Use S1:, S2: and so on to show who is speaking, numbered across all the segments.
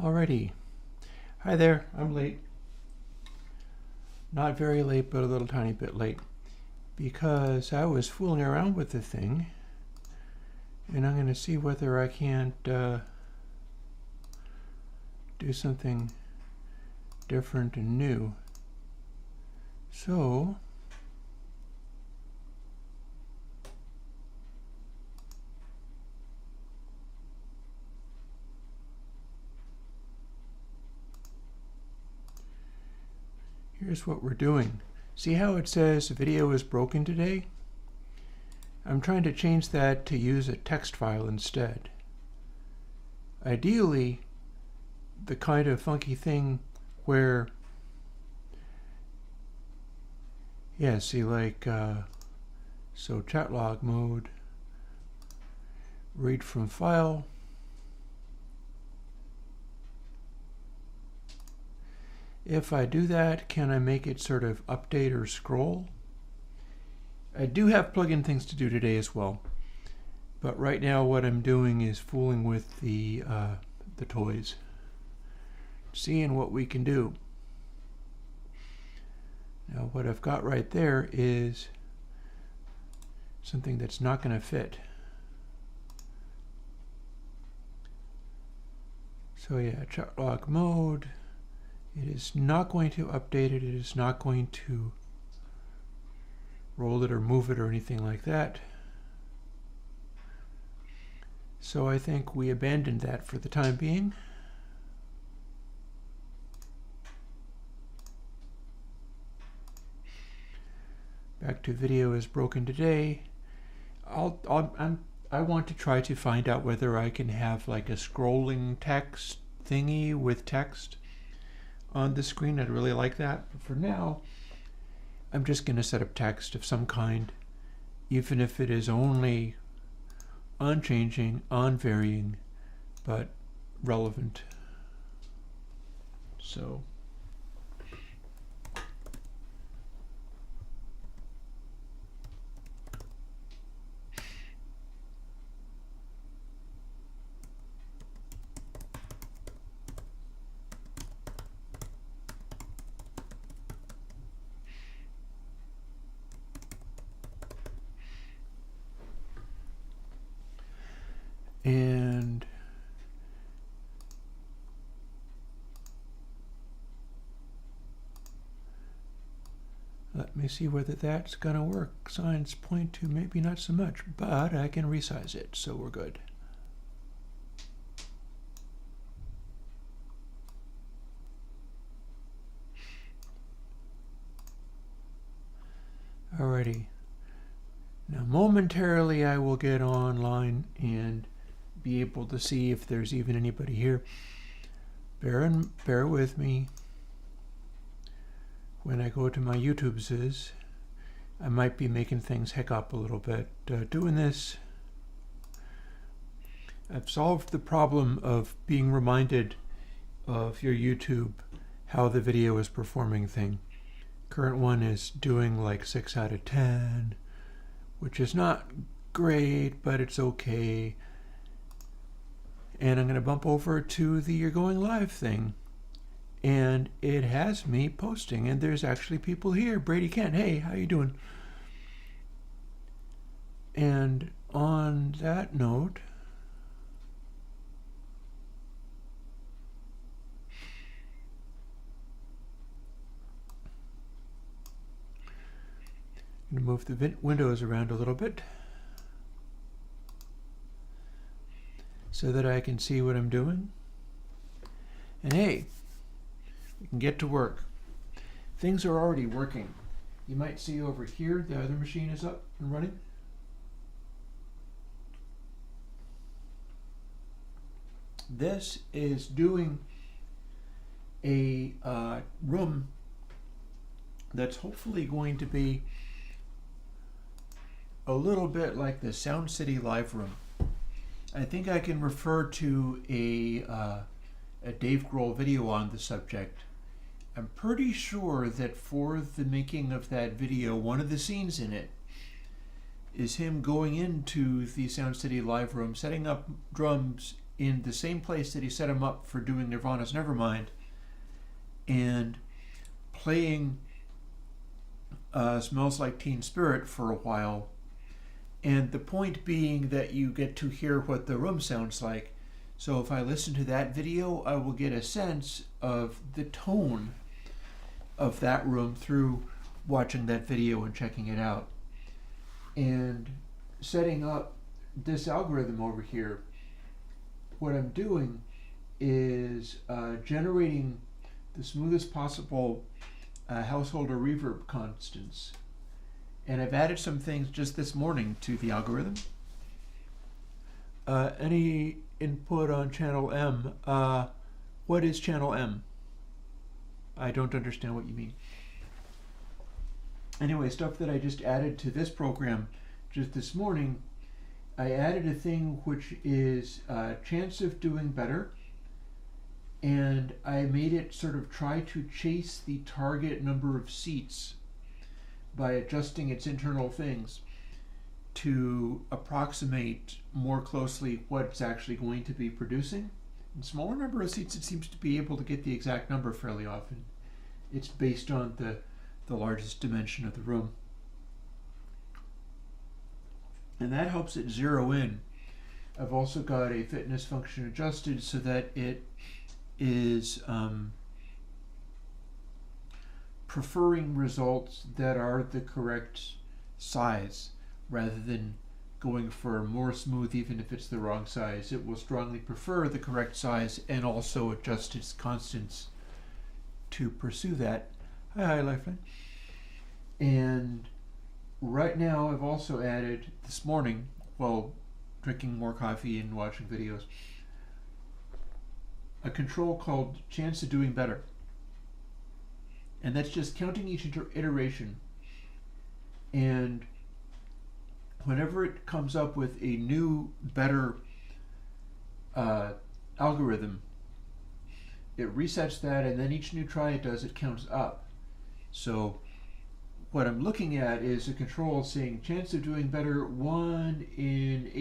S1: Alrighty. Hi there, I'm late. Not very late, but a little tiny bit late. Because I was fooling around with the thing. And I'm going to see whether I can't do something different and new. So, here's what we're doing. See how it says video is broken today? I'm trying to change that to use a text file instead. Ideally, the kind of funky thing where, yeah, see, like, so chat log mode, read from file. If I do that, can I make it sort of update or scroll? I do have plugin things to do today as well, but right now what I'm doing is fooling with the toys, seeing what we can do. Now what I've got right there is something that's not going to fit. So yeah, chat log mode. It is not going to update it. It is not going to roll it or move it or anything like that. So I think we abandoned that for the time being. Back to video is broken today. I want to try to find out whether I can have like a scrolling text thingy with text on the screen. I'd really like that. But for now, I'm just going to set up text of some kind, even if it is only unchanging, unvarying, but relevant. So and let me see whether that's going to work. Signs point to maybe not so much, but I can resize it, so we're good. Alrighty. Now momentarily I will get online and be able to see if there's even anybody here. Bear with me. When I go to my YouTube's, I might be making things hiccup a little bit. Doing this, I've solved the problem of being reminded of your YouTube, how the video is performing thing. Current one is doing like 6 out of 10, which is not great, but it's okay. And I'm going to bump over to the You're Going Live thing. And it has me posting, and there's actually people here. Brady Kent, hey, how you doing? And on that note, I'm going to move the windows around a little bit so that I can see what I'm doing. And hey, we can get to work. Things are already working. You might see over here the other machine is up and running. This is doing a room that's hopefully going to be a little bit like the Sound City Live room. I think I can refer to a Dave Grohl video on the subject. I'm pretty sure that for the making of that video, one of the scenes in it is him going into the Sound City Live room, setting up drums in the same place that he set him up for doing Nirvana's Nevermind, and playing Smells Like Teen Spirit for a while. And the point being that you get to hear what the room sounds like. So if I listen to that video, I will get a sense of the tone of that room through watching that video and checking it out. And setting up this algorithm over here, what I'm doing is generating the smoothest possible householder reverb constants. And I've added some things just this morning to the algorithm. Any input on channel M? What is channel M? I don't understand what you mean. Anyway, stuff that I just added to this program just this morning. I added a thing which is chance of doing better, and I made it sort of try to chase the target number of seats by adjusting its internal things to approximate more closely what it's actually going to be producing. In smaller number of seats, it seems to be able to get the exact number fairly often. It's based on the largest dimension of the room. And that helps it zero in. I've also got a fitness function adjusted so that it is preferring results that are the correct size rather than going for more smooth even if it's the wrong size. It will strongly prefer the correct size and also adjust its constants to pursue that. Hi, Lifeline. And right now I've also added this morning, while drinking more coffee and watching videos, a control called chance of doing better. And that's just counting each iteration. And whenever it comes up with a new, better algorithm, it resets that, and then each new try it does, it counts up. So what I'm looking at is a control saying chance of doing better 1 in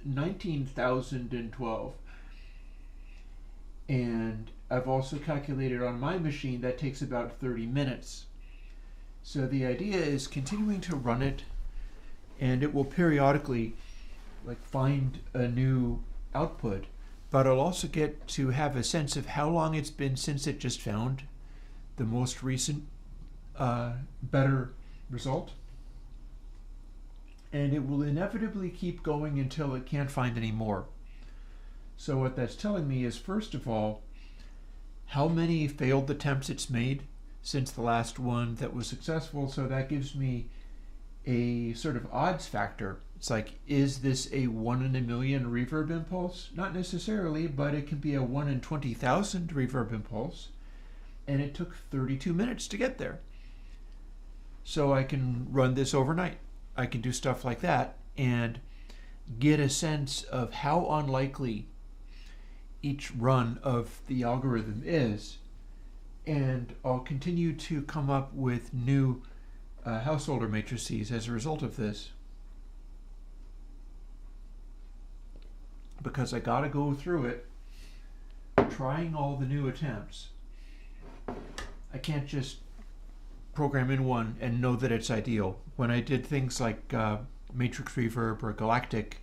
S1: 19,012. And I've also calculated on my machine that takes about 30 minutes. So the idea is continuing to run it, and it will periodically find a new output, but I'll also get to have a sense of how long it's been since it just found the most recent better result. And it will inevitably keep going until it can't find any more. So what that's telling me is, first of all, how many failed attempts it's made since the last one that was successful. So that gives me a sort of odds factor. It's like, is this a 1 in a million reverb impulse? Not necessarily, but it can be a 1 in 20,000 reverb impulse. And it took 32 minutes to get there. So I can run this overnight. I can do stuff like that and get a sense of how unlikely each run of the algorithm is. And I'll continue to come up with new householder matrices as a result of this. Because I gotta go through it, trying all the new attempts. I can't just program in one and know that it's ideal. When I did things like Matrix Reverb or Galactic,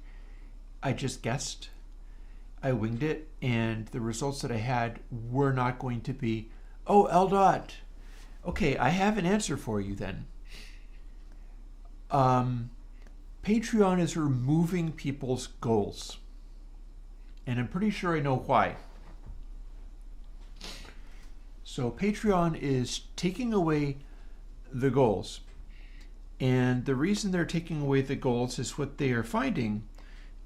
S1: I just guessed. I winged it, and the results that I had were not going to be, oh, LDOT. Okay, I have an answer for you then. Patreon is removing people's goals, and I'm pretty sure I know why. So Patreon is taking away the goals, and the reason they're taking away the goals is what they are finding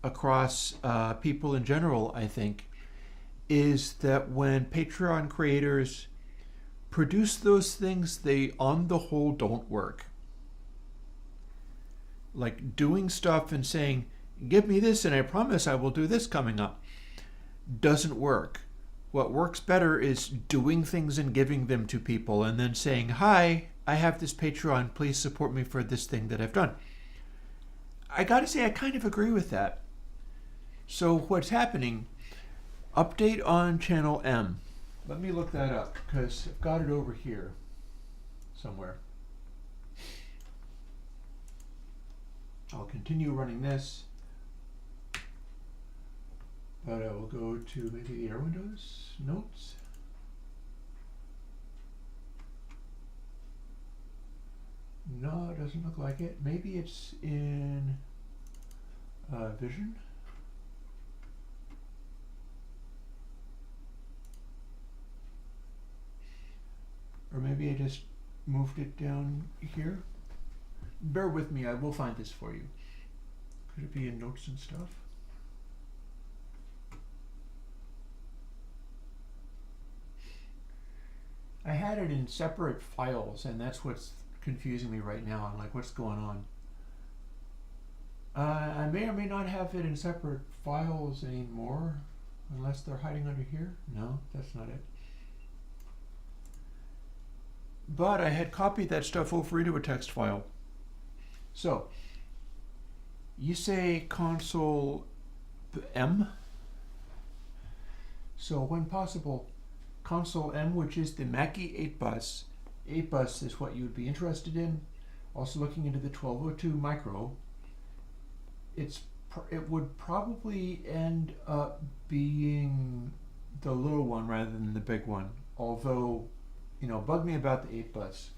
S1: across people in general, I think, is that when Patreon creators produce those things, they on the whole don't work. Like doing stuff and saying, give me this and I promise I will do this coming up, doesn't work. What works better is doing things and giving them to people and then saying, hi, I have this Patreon, please support me for this thing that I've done. I gotta say, I kind of agree with that. So what's happening Update on channel M. Let me look that up because I've got it over here somewhere. I'll continue running this, but I will go to maybe the Airwindows notes. No, it doesn't look like it. Maybe it's in Vision. Or maybe I just moved it down here. Bear with me, I will find this for you. Could it be in notes and stuff? I had it in separate files, and that's what's confusing me right now. I'm like, what's going on? I may or may not have it in separate files anymore, unless they're hiding under here. No, that's not it. But I had copied that stuff over into a text file. So, you say console M. So when possible, console M, which is the Mackie 8 bus. 8 bus is what you would be interested in. Also looking into the 1202 micro. It would probably end up being the little one rather than the big one. Although, you know, bug me about the 8 bus.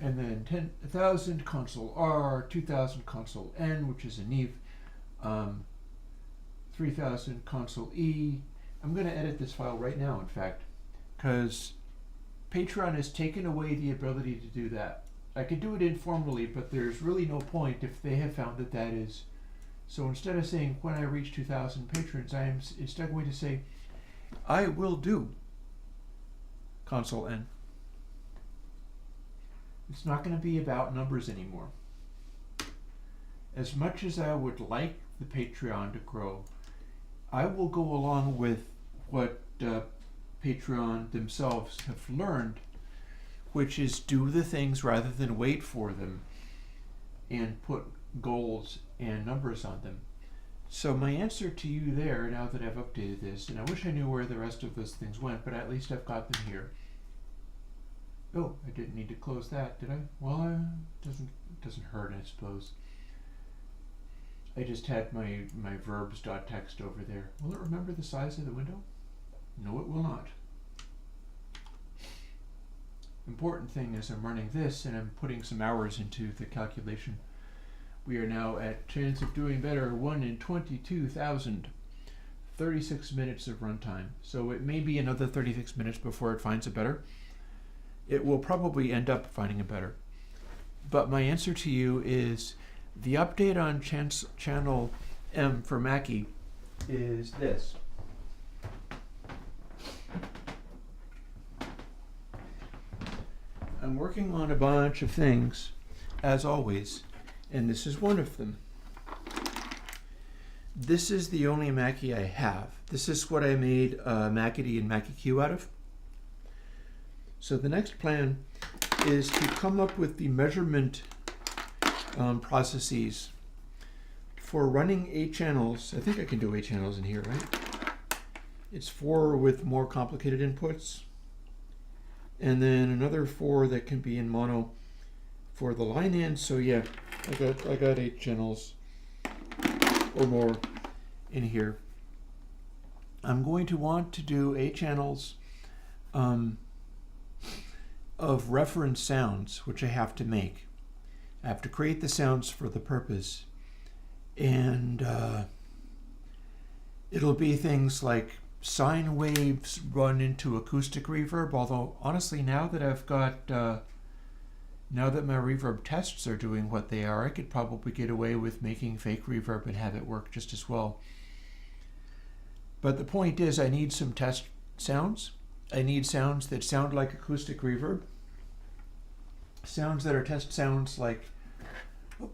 S1: And then 10,000 console R, 2,000 console N, which is a Neve, 3,000 console E. I'm going to edit this file right now, in fact, because Patreon has taken away the ability to do that. I could do it informally, but there's really no point if they have found that that is. So instead of saying when I reach 2,000 patrons, I am instead going to say, I will do console N. It's not going to be about numbers anymore. As much as I would like the Patreon to grow, I will go along with what Patreon themselves have learned, which is do the things rather than wait for them and put goals and numbers on them. So my answer to you there, now that I've updated this, and I wish I knew where the rest of those things went, but at least I've got them here. Oh, I didn't need to close that, did I? Well, it doesn't hurt, I suppose. I just had my verbs.txt over there. Will it remember the size of the window? No, it will not. Important thing is I'm running this and I'm putting some hours into the calculation. We are now at chance of doing better, 1 in 22,000. 36 minutes of runtime. So it may be another 36 minutes before it finds a better. It will probably end up finding a better. But my answer to you is the update on channel M for Mackie is this. I'm working on a bunch of things, as always, and this is one of them. This is the only Mackie I have. This is what I made Mackity and MackieQ out of. So the next plan is to come up with the measurement processes for running 8 channels. I think I can do 8 channels in here, right? It's 4 with more complicated inputs, and then another 4 that can be in mono for the line in. So yeah, I got 8 channels or more in here. I'm going to want to do 8 channels of reference sounds, which I have to make. I have to create the sounds for the purpose. And it'll be things like sine waves run into acoustic reverb, although honestly now that I've got, now that my reverb tests are doing what they are, I could probably get away with making fake reverb and have it work just as well. But the point is I need some test sounds. I need sounds that sound like acoustic reverb, sounds that are test sounds like,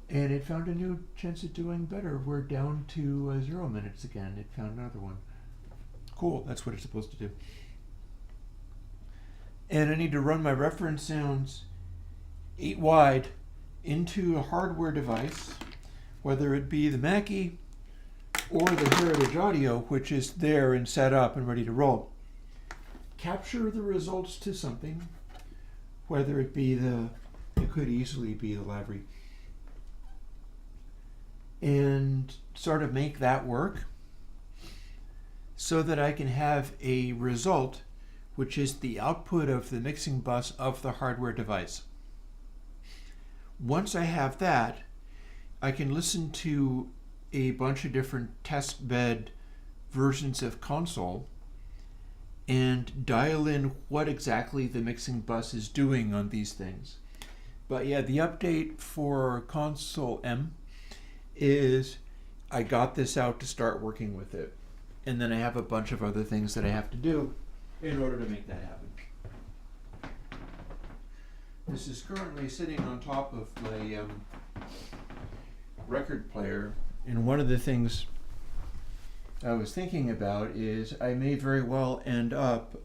S1: and it found a new chance at doing better. We're down to 0 minutes again. It found another one. Cool, that's what it's supposed to do. And I need to run my reference sounds 8 wide into a hardware device, whether it be the Mackie or the Heritage Audio, which is there and set up and ready to roll. Capture the results to something, whether it be it could easily be the library, and sort of make that work so that I can have a result which is the output of the mixing bus of the hardware device. Once I have that, I can listen to a bunch of different test bed versions of console and dial in what exactly the mixing bus is doing on these things. But yeah, the update for console M is I got this out to start working with it. And then I have a bunch of other things that I have to do in order to make that happen. This is currently sitting on top of the record player, and one of the things I was thinking about is I may very well end up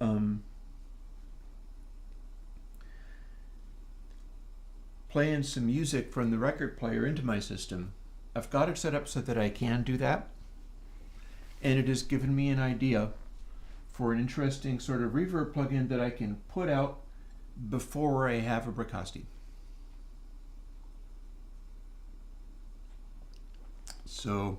S1: playing some music from the record player into my system. I've got it set up so that I can do that, and it has given me an idea for an interesting sort of reverb plugin that I can put out before I have a Bricasti. So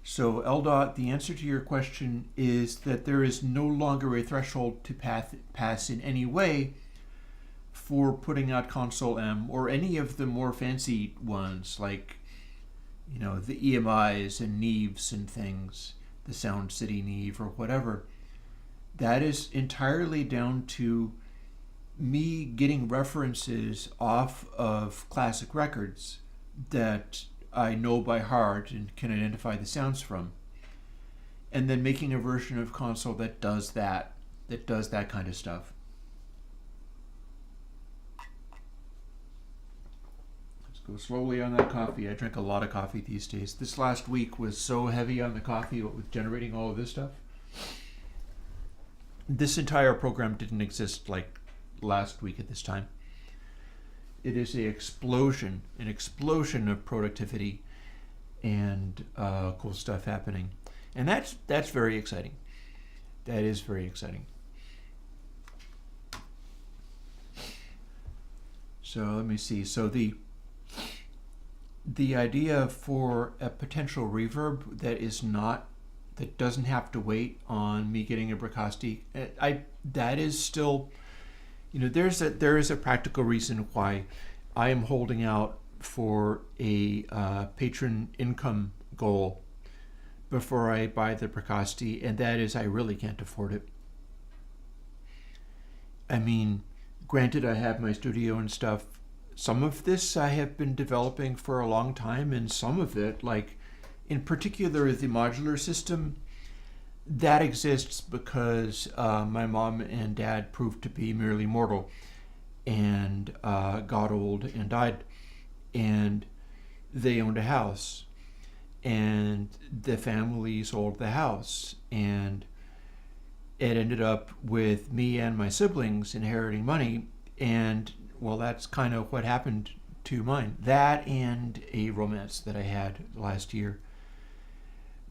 S1: LDOT, the answer to your question is that there is no longer a threshold to pass in any way for putting out Console M or any of the more fancy ones like, you know, the EMIs and Neves and things, the Sound City Neve or whatever. That is entirely down to me getting references off of classic records that I know by heart and can identify the sounds from, and then making a version of console that does that kind of stuff. Let's go slowly on that coffee. I drink a lot of coffee these days. This last week was so heavy on the coffee with generating all of this stuff. This entire program didn't exist like last week at this time. It is an explosion of productivity and cool stuff happening, and that's very exciting. That is very exciting. So let me see. So the idea for a potential reverb that doesn't have to wait on me getting a Bricasti, that is still. You know, there is a practical reason why I am holding out for a patron income goal before I buy the Bricasti, and that is I really can't afford it. I mean, granted, I have my studio and stuff. Some of this I have been developing for a long time, and some of it, like in particular the modular system, that exists because my mom and dad proved to be merely mortal and got old and died, and they owned a house, and the family sold the house, and it ended up with me and my siblings inheriting money, and well, that's kind of what happened to mine. That and a romance that I had last year.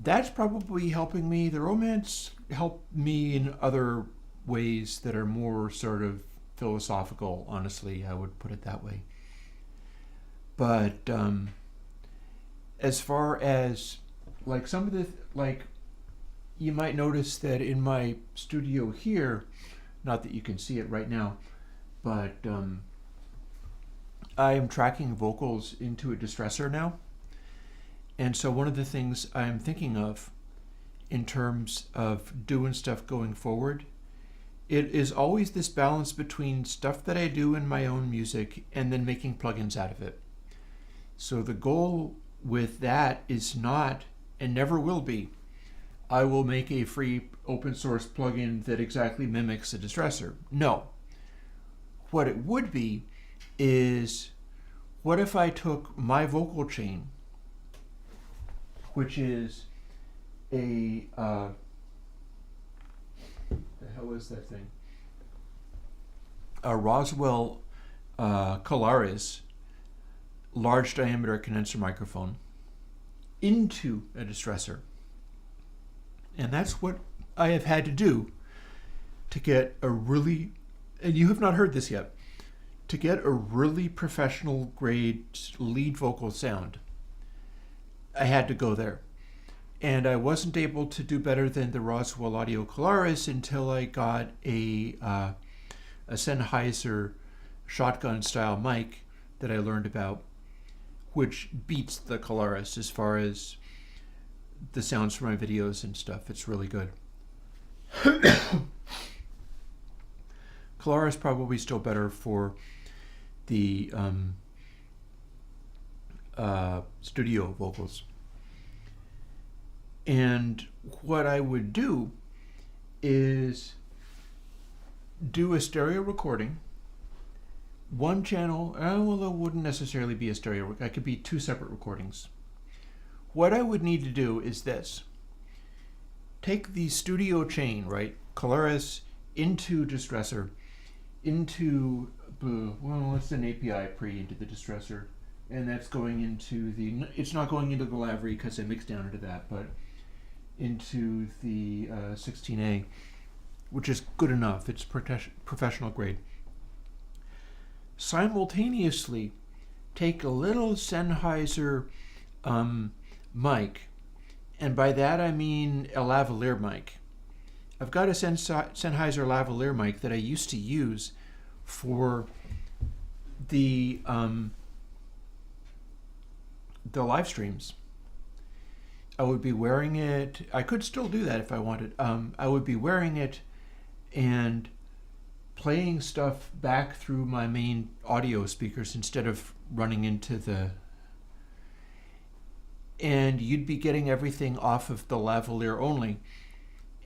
S1: That's probably helping me. The romance helped me in other ways that are more sort of philosophical, honestly, I would put it that way. But as far as like some of the, like you might notice that in my studio here, not that you can see it right now, but I am tracking vocals into a distressor now. And so one of the things I'm thinking of in terms of doing stuff going forward, it is always this balance between stuff that I do in my own music and then making plugins out of it. So the goal with that is not, and never will be, I will make a free open source plugin that exactly mimics a distressor. No. What it would be is, what if I took my vocal chain, which is a, the hell is that thing? A Roswell Colaris large diameter condenser microphone, into a distressor. And that's what I have had to do to get a really, and you have not heard this yet, to get a really professional grade lead vocal sound. I had to go there. And I wasn't able to do better than the Roswell Audio Colaris until I got a Sennheiser shotgun style mic that I learned about, which beats the Colaris as far as the sounds for my videos and stuff. It's really good. Colaris probably still better for the studio vocals. And what I would do is do a stereo recording. One channel, well, it wouldn't necessarily be a stereo. It could be two separate recordings. What I would need to do is this. Take the studio chain, right? Colaris into distressor, into, well, it's an API pre into the distressor. And that's going into the, it's not going into the Lavery because I mixed down into that, but into the 16A, which is good enough. It's professional grade. Simultaneously, take a little Sennheiser mic, and by that I mean a lavalier mic. I've got a Sennheiser lavalier mic that I used to use for the live streams. I would be wearing it. I could still do that if I wanted. I would be wearing it and playing stuff back through my main audio speakers instead of running into the... And you'd be getting everything off of the lavalier only.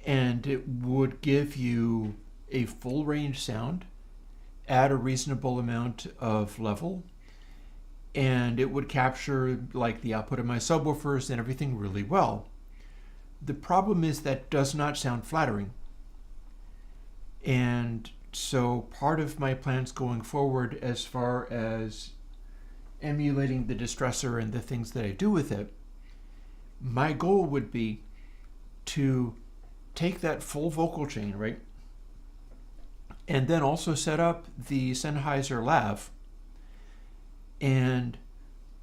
S1: And it would give you a full range sound at a reasonable amount of level. And it would capture like the output of my subwoofers and everything really well. The problem is that does not sound flattering. And so part of my plans going forward as far as emulating the distressor and the things that I do with it, my goal would be to take that full vocal chain, right? And then also set up the Sennheiser lav and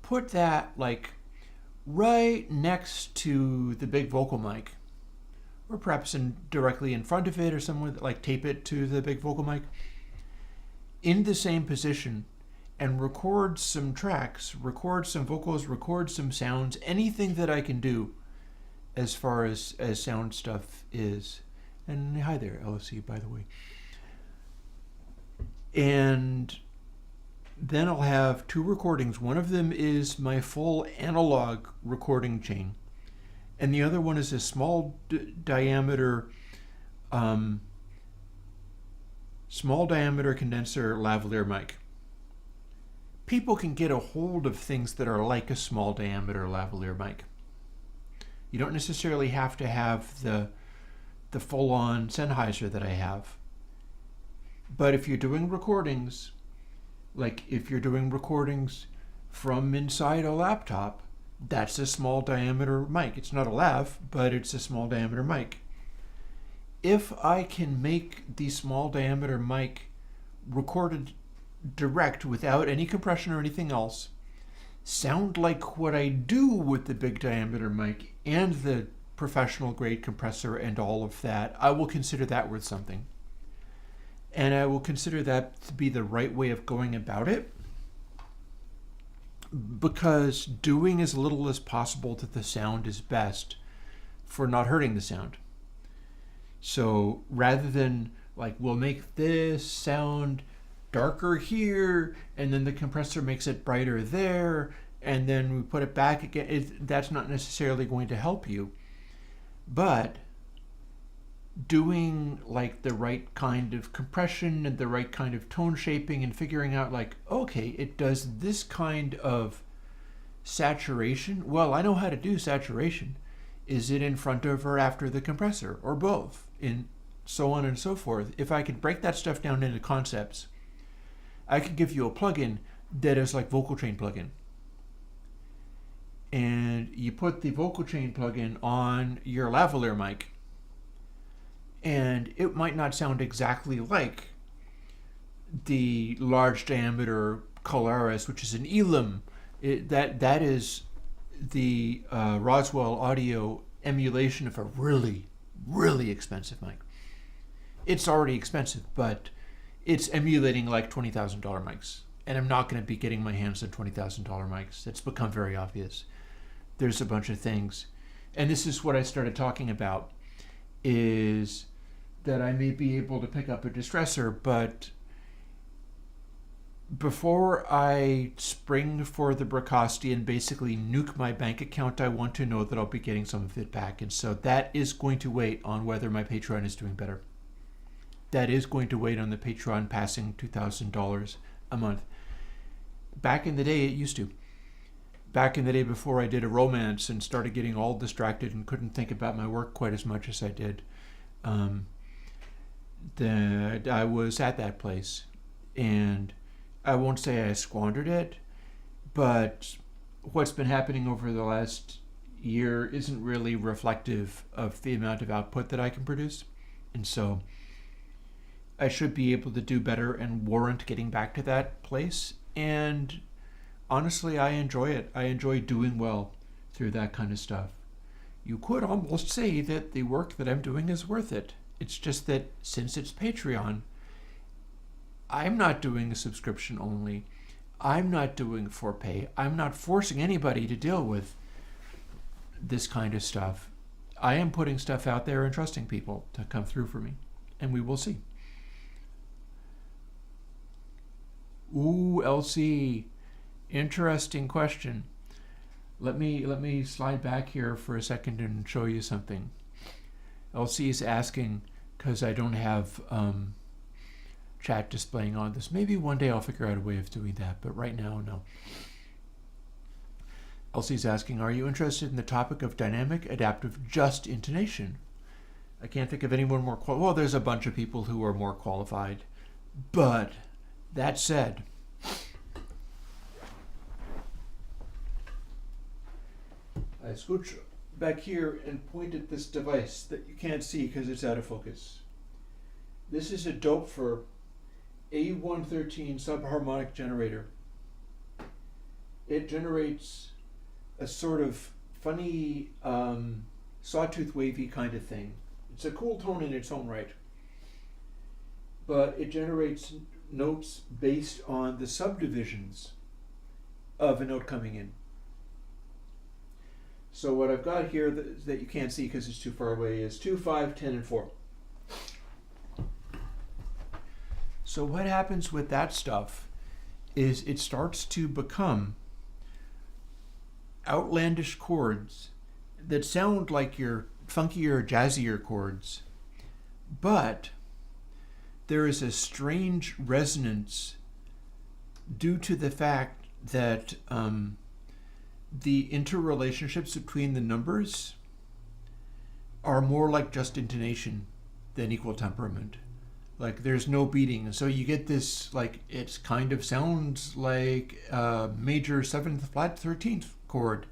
S1: put that like right next to the big vocal mic, or perhaps directly in front of it, or somewhere, like tape it to the big vocal mic in the same position, and record some tracks, record some vocals, record some sounds, anything that I can do as far as sound stuff is. And hi there, LSC, by the way. And then I'll have two recordings. One of them is my full analog recording chain, and the other one is a small diameter condenser lavalier mic. People can get a hold of things that are like a small diameter lavalier mic. You don't necessarily have to have the full-on Sennheiser that I have. But if you're doing recordings, like if you're doing recordings from inside a laptop, that's a small diameter mic. It's not a lav, but it's a small diameter mic. If I can make the small diameter mic recorded direct without any compression or anything else sound like what I do with the big diameter mic and the professional grade compressor and all of that, I will consider that worth something. And I will consider that to be the right way of going about it, because doing as little as possible to the sound is best for not hurting the sound. So rather than like, we'll make this sound darker here, and then the compressor makes it brighter there, and then we put it back again, that's not necessarily going to help you. But doing like the right kind of compression and the right kind of tone shaping and figuring out like, okay, it does this kind of saturation. Well, I know how to do saturation. Is it in front of or after the compressor, or both, and so on and so forth? If I could break that stuff down into concepts, I could give you a plugin that is like vocal train plugin. and you put the vocal chain plugin on your lavalier mic, and it might not sound exactly like the large diameter Colaris, which is an Elam. That is the Roswell Audio emulation of a really, really expensive mic. It's already expensive, but it's emulating like $20,000 mics. And I'm not going to be getting my hands on $20,000 mics. That's become very obvious. There's a bunch of things. And this is what I started talking about, is that I may be able to pick up a distressor, but before I spring for the Bricasti and basically nuke my bank account, I want to know that I'll be getting some of it back. And so that is going to wait on whether my Patreon is doing better. That is going to wait on the Patreon passing $2,000 a month. Back in the day, it used to. Back in the day before I did a romance and started getting all distracted and couldn't think about my work quite as much as I did, that I was at that place. And I won't say I squandered it, but what's been happening over the last year isn't really reflective of the amount of output that I can produce. And so I should be able to do better and warrant getting back to that place. And honestly, I enjoy it. I enjoy doing well through that kind of stuff. You could almost say that the work that I'm doing is worth it. It's just that since it's Patreon, I'm not doing a subscription only. I'm not doing for pay. I'm not forcing anybody to deal with this kind of stuff. I am putting stuff out there and trusting people to come through for me, and we will see. Ooh, LC, interesting question. Let me slide back here for a second and show you something. LC is asking, because I don't have chat displaying on this. Maybe one day I'll figure out a way of doing that, but right now, no. Elsie's asking, are you interested in the topic of dynamic adaptive just intonation? I can't think of anyone more qualified. Well, there's a bunch of people who are more qualified, but that said, I scooch back here and point at this device that you can't see because it's out of focus. This is a Doepfer A113 subharmonic generator. It generates a sort of funny sawtooth wavy kind of thing. It's a cool tone in its own right, but it generates notes based on the subdivisions of a note coming in. So what I've got here that you can't see because it's too far away is 2, 5, 10, and 4. So what happens with that stuff is it starts to become outlandish chords that sound like your funkier, jazzier chords, but there is a strange resonance due to the fact that the interrelationships between the numbers are more like just intonation than equal temperament. Like there's no beating, and so you get this, like, it kind of sounds like a major 7th flat 13th chord,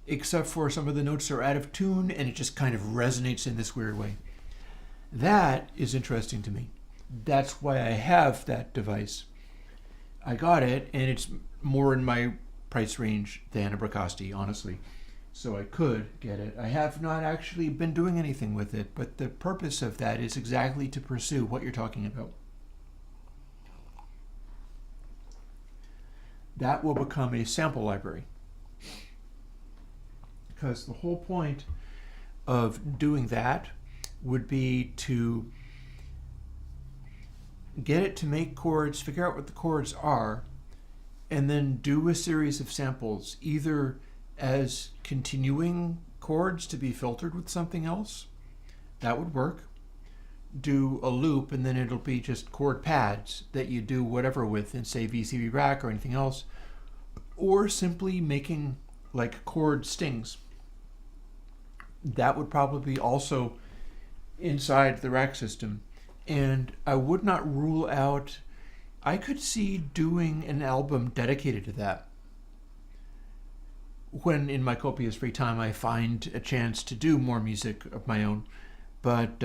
S1: except for some of the notes are out of tune and it just kind of resonates in this weird way. That is interesting to me. That's why I have that device. I got it, and it's more in my price range than a Bricasti, honestly. So I could get it. I have not actually been doing anything with it, but the purpose of that is exactly to pursue what you're talking about. That will become a sample library. Because the whole point of doing that would be to get it to make chords, figure out what the chords are, and then do a series of samples, either as continuing chords to be filtered with something else. That would work. Do a loop, and then it'll be just chord pads that you do whatever with in, say, VCV Rack or anything else. Or simply making like chord stings. That would probably be also inside the rack system. And I would not rule out, I could see doing an album dedicated to that, when in my copious free time I find a chance to do more music of my own. But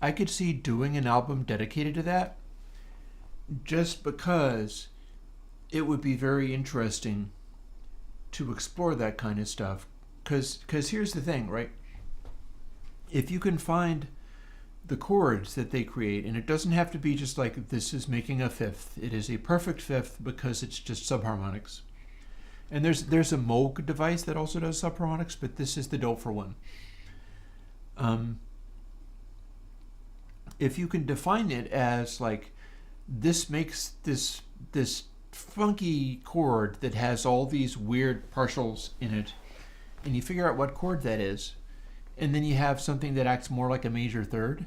S1: I could see doing an album dedicated to that, just because it would be very interesting to explore that kind of stuff. Because here's the thing, right? If you can find the chords that they create, and it doesn't have to be just like this is making a fifth. It is a perfect fifth because it's just subharmonics. And there's a Moog device that also does subharmonics, but this is the Doepfer one. If you can define it as like this makes this funky chord that has all these weird partials in it, and you figure out what chord that is, and then you have something that acts more like a major third,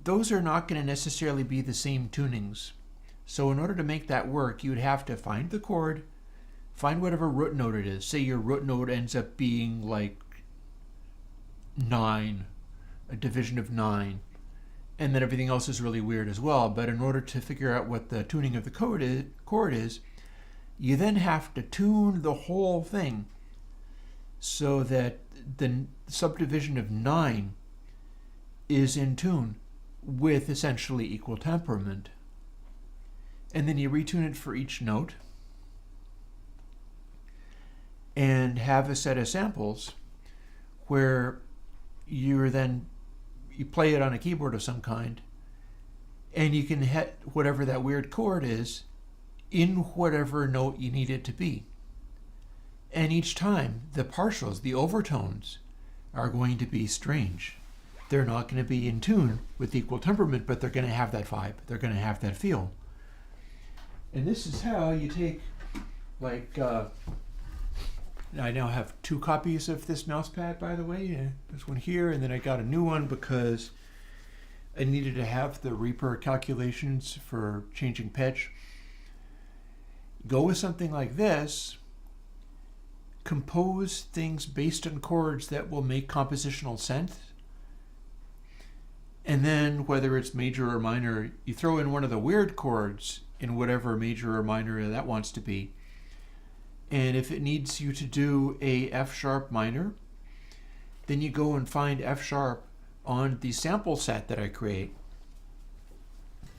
S1: those are not going to necessarily be the same tunings. So in order to make that work, you would have to find the chord, find whatever root note it is. Say your root note ends up being like 9, a division of 9, and then everything else is really weird as well. But in order to figure out what the tuning of the chord is, you then have to tune the whole thing so that the subdivision of 9 is in tune with essentially equal temperament. And then you retune it for each note and have a set of samples where you play it on a keyboard of some kind, and you can hit whatever that weird chord is in whatever note you need it to be. And each time, the partials, the overtones, are going to be strange. They're not going to be in tune with equal temperament, but they're going to have that vibe. They're going to have that feel. And this is how you take, like, I now have 2 copies of this mouse pad, by the way. There's one here, and then I got a new one because I needed to have the Reaper calculations for changing pitch. Go with something like this, compose things based on chords that will make compositional sense, and then whether it's major or minor, you throw in one of the weird chords in whatever major or minor that wants to be. And if it needs you to do a F sharp minor, then you go and find F sharp on the sample set that I create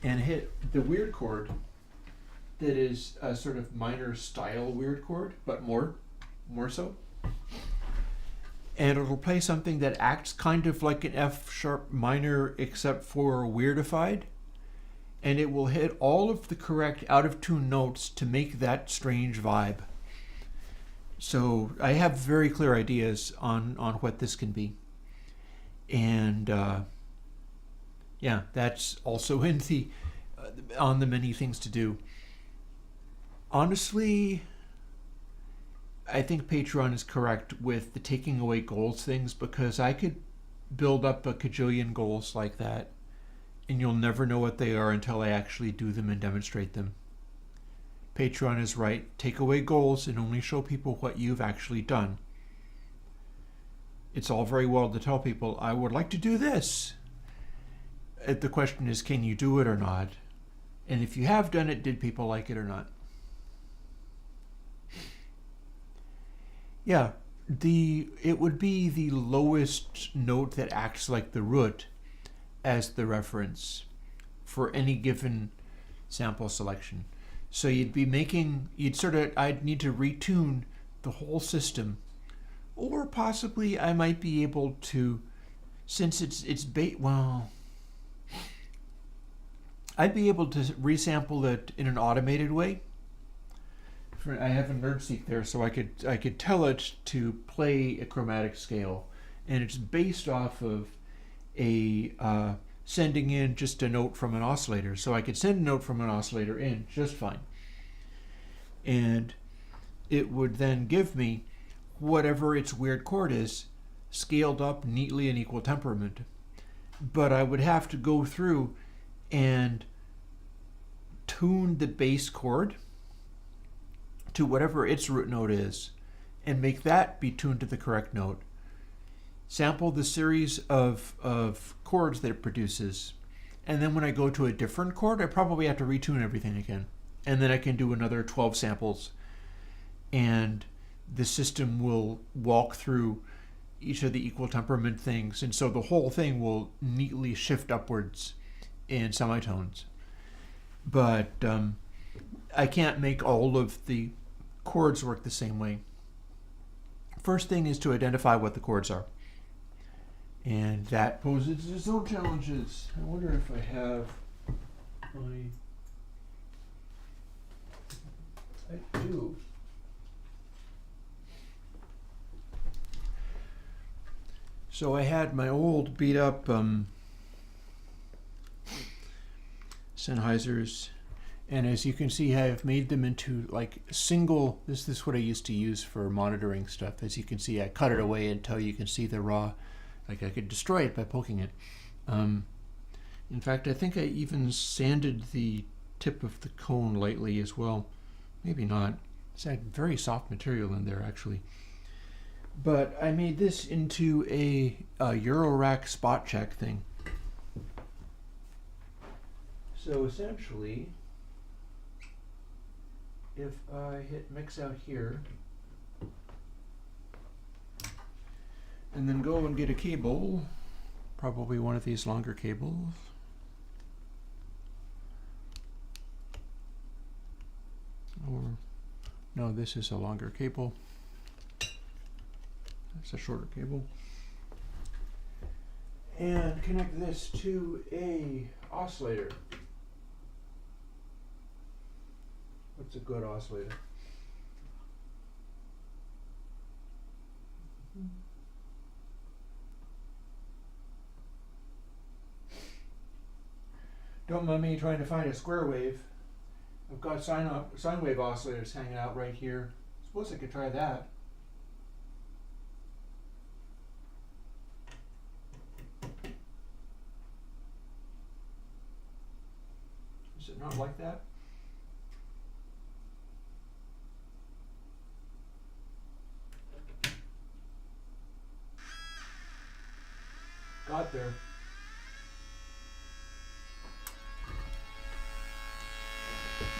S1: and hit the weird chord that is a sort of minor style weird chord, but more so. And it'll play something that acts kind of like an F sharp minor except for weirdified. And it will hit all of the correct out of tune notes to make that strange vibe. So I have very clear ideas on what this can be. And yeah, that's also in the on the many things to do. Honestly, I think Patreon is correct with the taking away goals things, because I could build up a cajillion goals like that, and you'll never know what they are until I actually do them and demonstrate them. Patreon is right. Take away goals and only show people what you've actually done. It's all very well to tell people, I would like to do this. The question is, can you do it or not? And if you have done it, did people like it or not? Yeah, it would be the lowest note that acts like the root as the reference for any given sample selection. So I'd need to retune the whole system, or possibly I might be able to, since I'd be able to resample it in an automated way. I have a NerdSeek there, so I could tell it to play a chromatic scale, and it's based off of a sending in just a note from an oscillator. So I could send a note from an oscillator in just fine. And it would then give me whatever its weird chord is, scaled up neatly in equal temperament. But I would have to go through and tune the bass chord to whatever its root note is, and make that be tuned to the correct note. Sample the series of chords that it produces, and then when I go to a different chord, I probably have to retune everything again. And then I can do another 12 samples and the system will walk through each of the equal temperament things, and so the whole thing will neatly shift upwards in semitones. But I can't make all of the chords work the same way. First thing is to identify what the chords are. And that poses its own challenges. I wonder if I have my... I do. So I had my old beat up Sennheisers, and as you can see, I've made them into like single. This is what I used to use for monitoring stuff. As you can see, I cut it away until you can see the raw. Like I could destroy it by poking it. In fact, I think I even sanded the tip of the cone lightly as well. Maybe not. It's a very soft material in there actually. But I made this into a Eurorack spot check thing. So essentially, if I hit mix out here, and then go and get a cable, probably one of these longer cables. Or, no, this is a longer cable. That's a shorter cable. And connect this to a oscillator. What's a good oscillator? Don't mind me trying to find a square wave. I've got sine wave oscillators hanging out right here. Suppose I could try that. Is it not like that? Got there.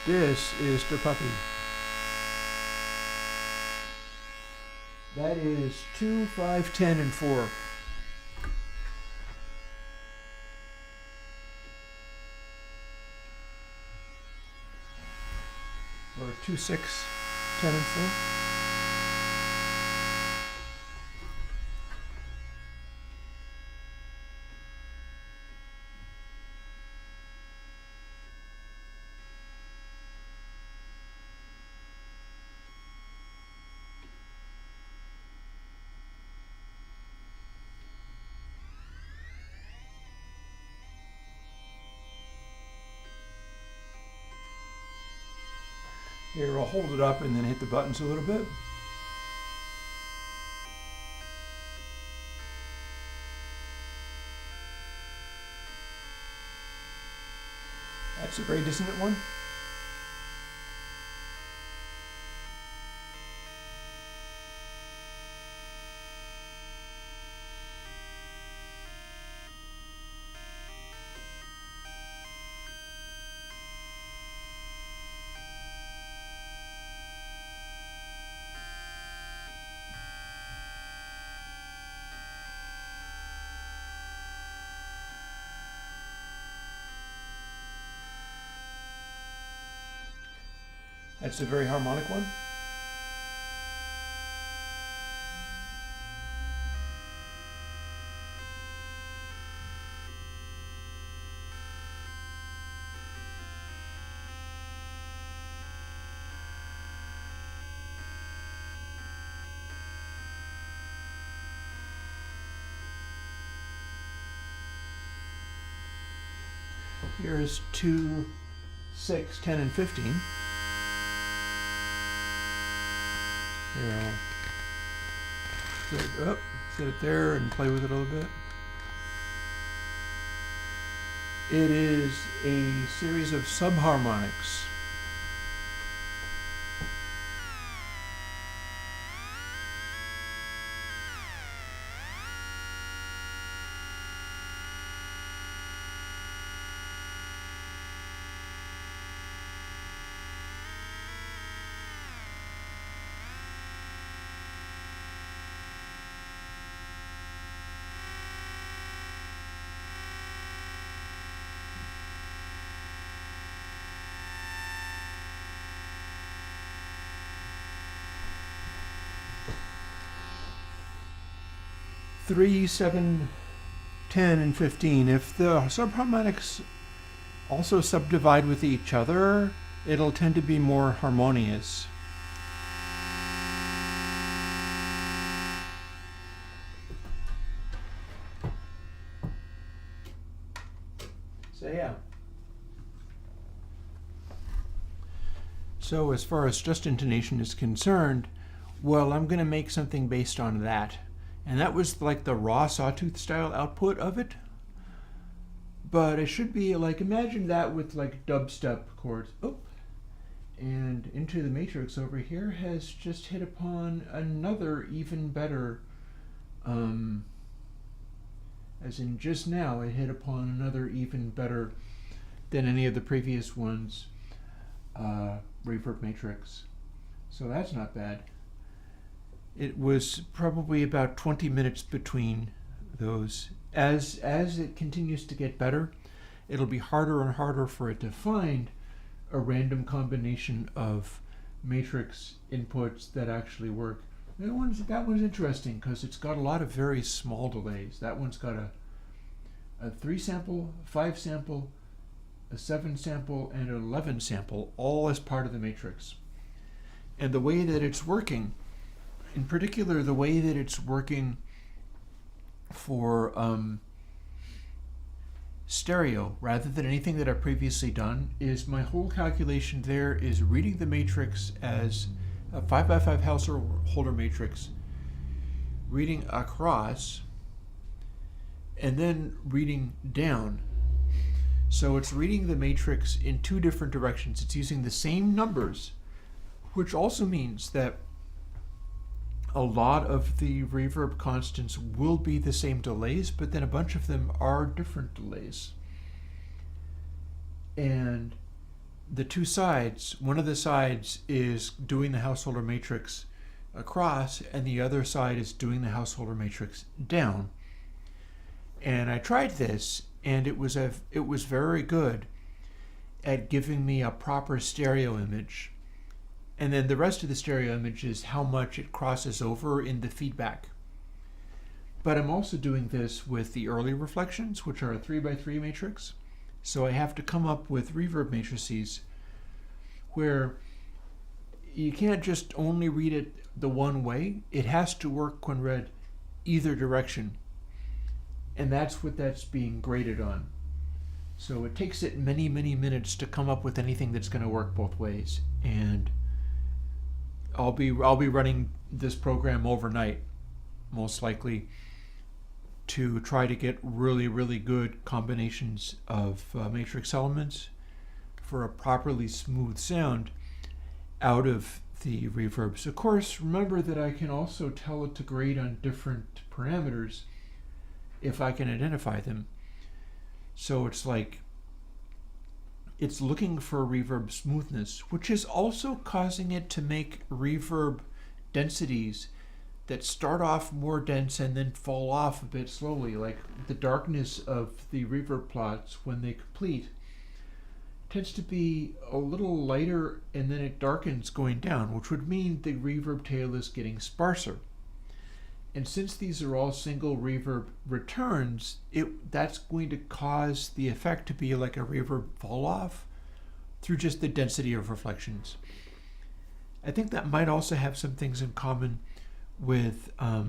S1: This is the puppy. That is 2, 5, 10, and 4. Or 2, 6, 10, and 4. Here, I'll hold it up and then hit the buttons a little bit. That's a very dissonant one. That's a very harmonic one. Here's 2, 6, 10, and 15. Here, I'll set it there and play with it a little bit. It is a series of subharmonics. 3, 7, 10, and 15, if the subharmonics also subdivide with each other, it'll tend to be more harmonious. So yeah. So as far as just intonation is concerned, well, I'm going to make something based on that. And that was like the raw sawtooth style output of it. But it should be like, imagine that with like dubstep chords. Oh, and Into the Matrix over here has just hit upon another even better, as in just now it hit upon another even better than any of the previous ones, reverb matrix. So that's not bad. It was probably about 20 minutes between those. As it continues to get better, it'll be harder and harder for it to find a random combination of matrix inputs that actually work. That one's interesting because it's got a lot of very small delays. That one's got a 3 sample, 5 sample, a 7 sample, and an 11 sample, all as part of the matrix. And the way that it's working, in particular the way that it's working for stereo rather than anything that I've previously done, is my whole calculation there is reading the matrix as a 5x5 householder matrix, reading across, and then reading down. So it's reading the matrix in 2 different directions. It's using the same numbers, which also means that a lot of the reverb constants will be the same delays, but then a bunch of them are different delays. And the 2 sides, one of the sides is doing the householder matrix across, and the other side is doing the householder matrix down. And I tried this, and it was very good at giving me a proper stereo image. And then the rest of the stereo image is how much it crosses over in the feedback. But I'm also doing this with the early reflections, which are a 3x3 matrix. So I have to come up with reverb matrices where you can't just only read it the one way. It has to work when read either direction. And that's what that's being graded on. So it takes it many, many minutes to come up with anything that's going to work both ways. And I'll be running this program overnight, most likely, to try to get really, really good combinations of matrix elements for a properly smooth sound out of the reverbs. Of course, remember that I can also tell it to grade on different parameters if I can identify them. So it's like, it's looking for reverb smoothness, which is also causing it to make reverb densities that start off more dense and then fall off a bit slowly. Like the darkness of the reverb plots when they complete tends to be a little lighter, and then it darkens going down, which would mean the reverb tail is getting sparser. And since these are all single reverb returns, that's going to cause the effect to be like a reverb fall off through just the density of reflections. I think that might also have some things in common with, I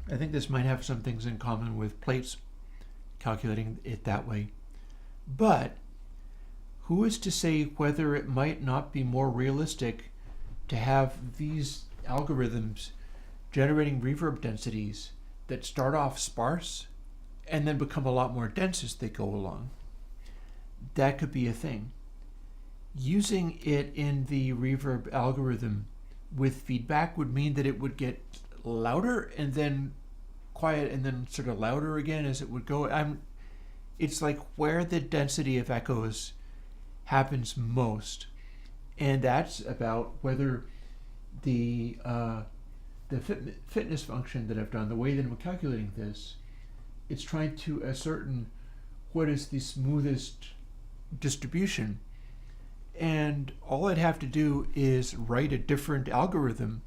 S1: think this might have some things in common with plates, calculating it that way. But who is to say whether it might not be more realistic to have these algorithms generating reverb densities that start off sparse and then become a lot more dense as they go along? That could be a thing. Using it in the reverb algorithm with feedback would mean that it would get louder and then quiet and then sort of louder again as it would go. It's like where the density of echoes happens most. And that's about whether the fitness function that I've done, the way that I'm calculating this, it's trying to ascertain what is the smoothest distribution. And all I'd have to do is write a different algorithm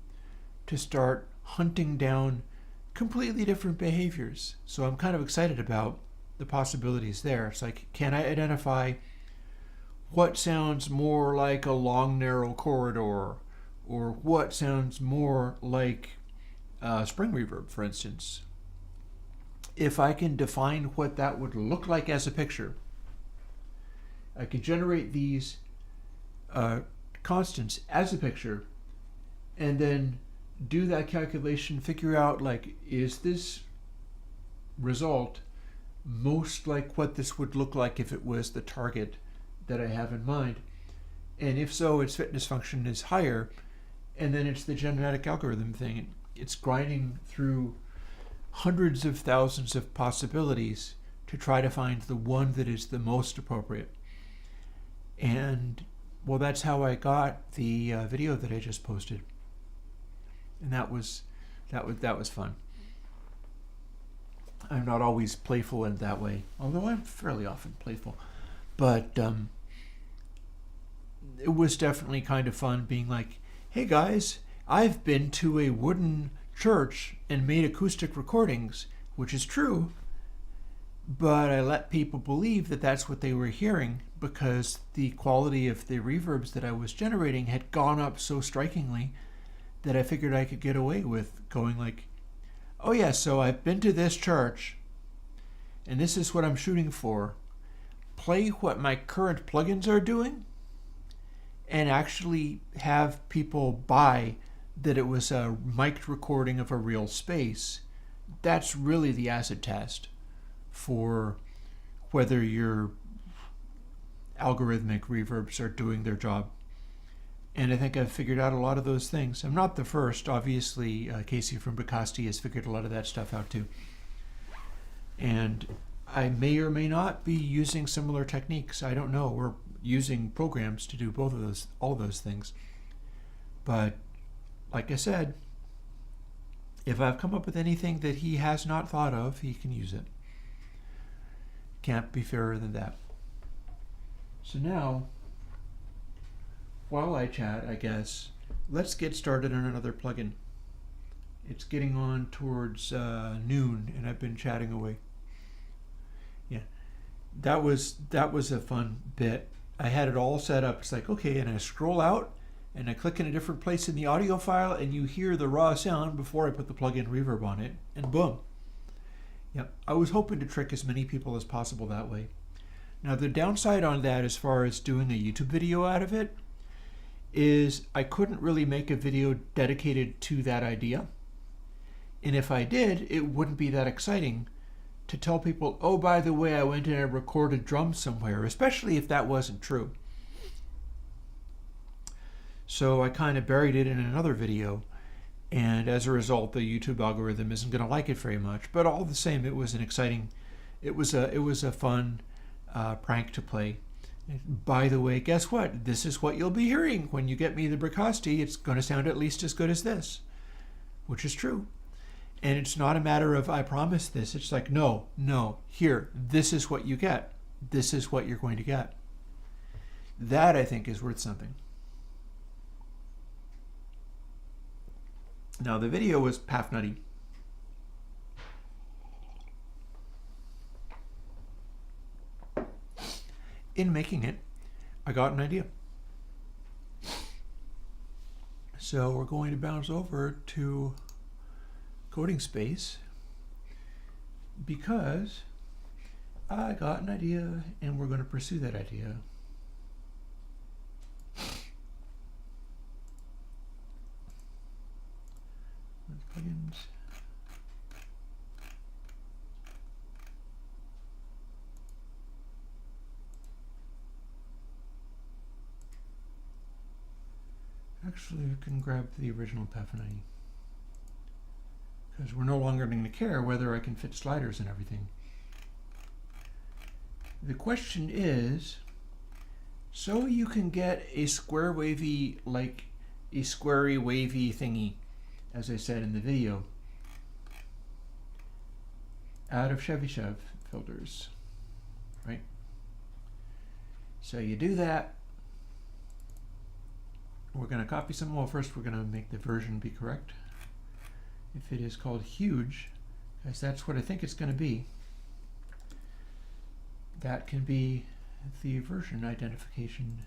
S1: to start hunting down completely different behaviors. So I'm kind of excited about the possibilities there. It's like, can I identify what sounds more like a long, narrow corridor, or what sounds more like spring reverb, for instance? If I can define what that would look like as a picture, I can generate these constants as a picture, and then do that calculation, figure out, like, is this result most like what this would look like if it was the target that I have in mind? And if so, its fitness function is higher, and then it's the genetic algorithm thing. It's grinding through hundreds of thousands of possibilities to try to find the one that is the most appropriate. And well, that's how I got the video that I just posted, and that was fun. I'm not always playful in that way, although I'm fairly often playful. But it was definitely kind of fun being like, hey guys, I've been to a wooden church and made acoustic recordings, which is true, but I let people believe that that's what they were hearing because the quality of the reverbs that I was generating had gone up so strikingly that I figured I could get away with going like, oh yeah, so I've been to this church and this is what I'm shooting for. Play what my current plugins are doing and actually have people buy that it was a mic'd recording of a real space. That's really the acid test for whether your algorithmic reverbs are doing their job. And I think I've figured out a lot of those things. I'm not the first. Obviously, Casey from Bacasti has figured a lot of that stuff out too. And I may or may not be using similar techniques. I don't know. We're using programs to do both of those, all of those things. But like I said, if I've come up with anything that he has not thought of, he can use it. Can't be fairer than that. So now, while I chat, I guess, let's get started on another plugin. It's getting on towards noon, and I've been chatting away. Yeah, that was a fun bit. I had it all set up. It's like, okay, and I scroll out, and I click in a different place in the audio file, and you hear the raw sound before I put the plugin reverb on it, and boom. Yep, I was hoping to trick as many people as possible that way. Now, the downside on that, as far as doing a YouTube video out of it, is I couldn't really make a video dedicated to that idea. And if I did, it wouldn't be that exciting to tell people, oh, by the way, I went and I recorded drums somewhere, especially if that wasn't true. So I kind of buried it in another video, and as a result, the YouTube algorithm isn't going to like it very much. But all the same, it was an exciting, it was a fun prank to play. By the way, guess what? This is what you'll be hearing when you get me the Bricasti. It's going to sound at least as good as this, which is true. And it's not a matter of I promise this. It's like, no, here, this is what you get. This is what you're going to get. That, I think, is worth something. Now, the video was half nutty. In making it, I got an idea. So we're going to bounce over to coding space because I got an idea and we're going to pursue that idea. Plugins. Actually, we can grab the original Epiphany because we're no longer going to care whether I can fit sliders and everything. The question is, so you can get a square wavy, like a squarey wavy thingy, as I said in the video, out of Chevy-Chev filters, right? So you do that. We're going to copy some. Well, first we're going to make the version be correct. if it is called huge, because that's what I think it's going to be. That can be the version identification.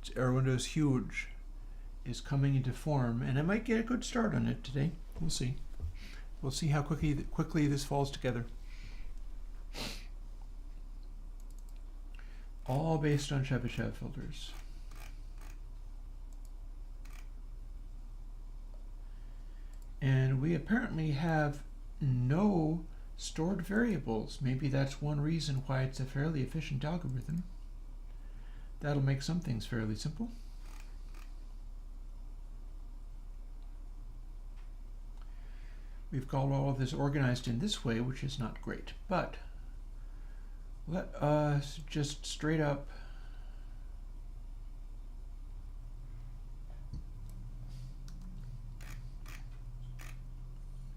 S1: It's Airwindows huge is coming into form, and I might get a good start on it today. We'll see. We'll see how quickly this falls together. All based on Chebyshev filters. And we apparently have no stored variables. Maybe that's one reason why it's a fairly efficient algorithm. That'll make some things fairly simple. We've got all of this organized in this way, which is not great, but let us just straight up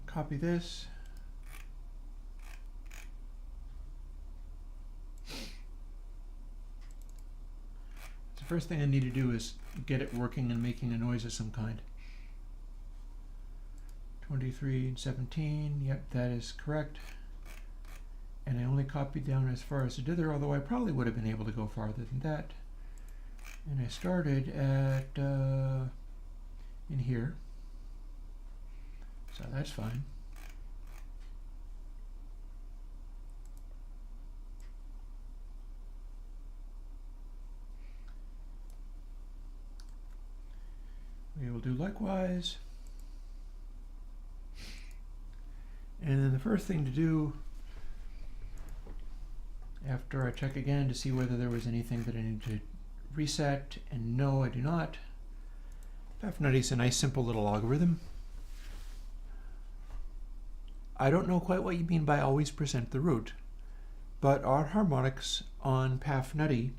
S1: copy this. The first thing I need to do is get it working and making a noise of some kind. 23 and 17, yep, that is correct. And I only copied down as far as the dither, although I probably would have been able to go farther than that. And I started at in here, so that's fine. We will do likewise. And then the first thing to do, after I check again to see whether there was anything that I need to reset, and no, I do not. PathNutty is a nice simple little algorithm. I don't know quite what you mean by always present the root, but odd harmonics on PathNutty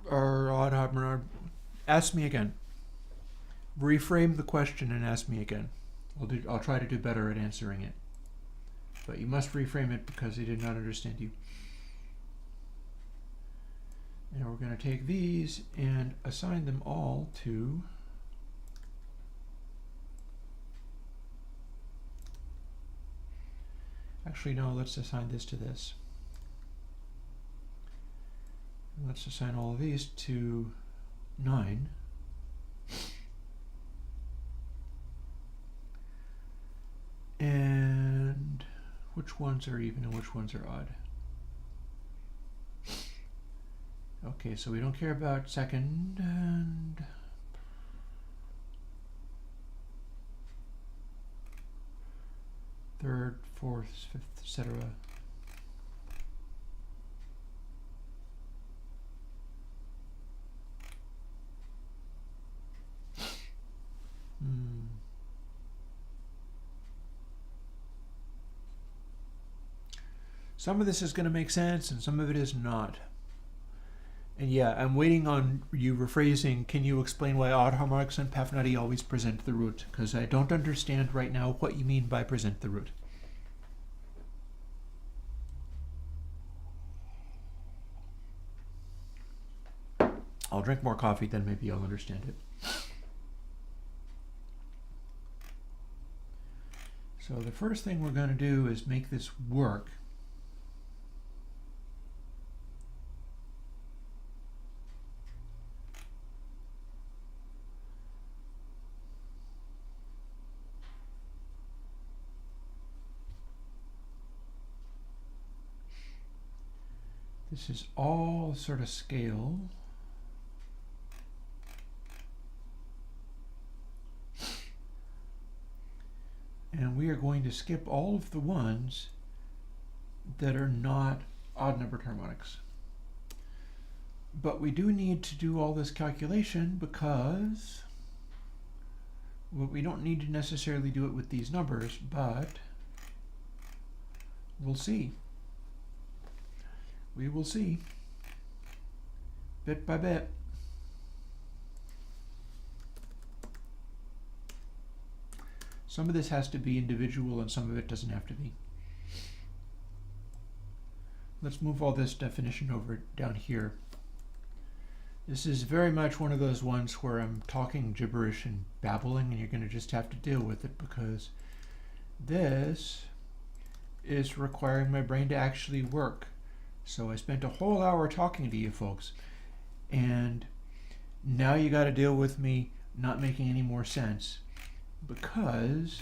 S1: are odd harmonics. Ask me again. Reframe the question and ask me again. I'll try to do better at answering it. But you must reframe it because I did not understand you. And we're going to take these and assign them all to actually no, let's assign this to this. And let's assign all of these to 9. And which ones are even and which ones are odd? Okay, so we don't care about second and third, fourth, fifth, etc. Some of this is going to make sense and some of it is not. And yeah, I'm waiting on you rephrasing. Can you explain why odd harmonics on PathNutty always present the root? Because I don't understand right now what you mean by present the root. I'll drink more coffee, then maybe I'll understand it. So the first thing we're going to do is make this work. This is all sort of scale. And we are going to skip all of the ones that are not odd numbered harmonics. But we do need to do all this calculation because, well, we don't need to necessarily do it with these numbers, but we'll see. We will see, bit by bit. Some of this has to be individual and some of it doesn't have to be. Let's move all this definition over down here. This is very much one of those ones where I'm talking gibberish and babbling, and you're going to just have to deal with it, because this is requiring my brain to actually work. So I spent a whole hour talking to you folks, and now you got to deal with me not making any more sense, because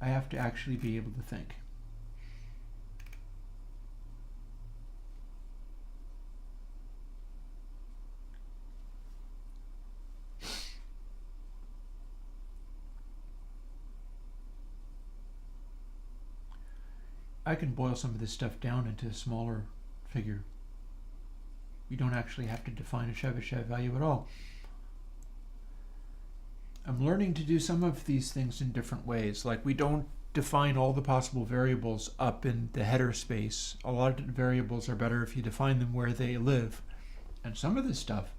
S1: I have to actually be able to think. I can boil some of this stuff down into a smaller figure. You don't actually have to define a Chebyshev value at all. I'm learning to do some of these things in different ways. Like, we don't define all the possible variables up in the header space. A lot of variables are better if you define them where they live. And some of this stuff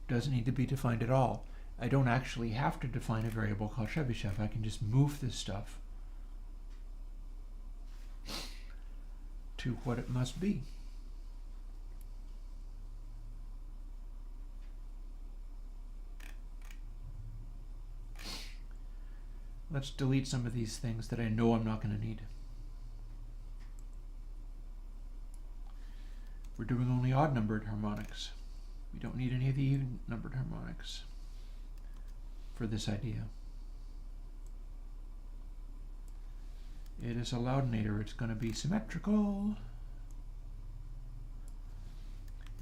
S1: doesn't need to be defined at all. I don't actually have to define a variable called Chebyshev. I can just move this stuff to what it must be. Let's delete some of these things that I know I'm not going to need. We're doing only odd-numbered harmonics. We don't need any of the even-numbered harmonics for this idea. It is a loudinator. It's going to be symmetrical.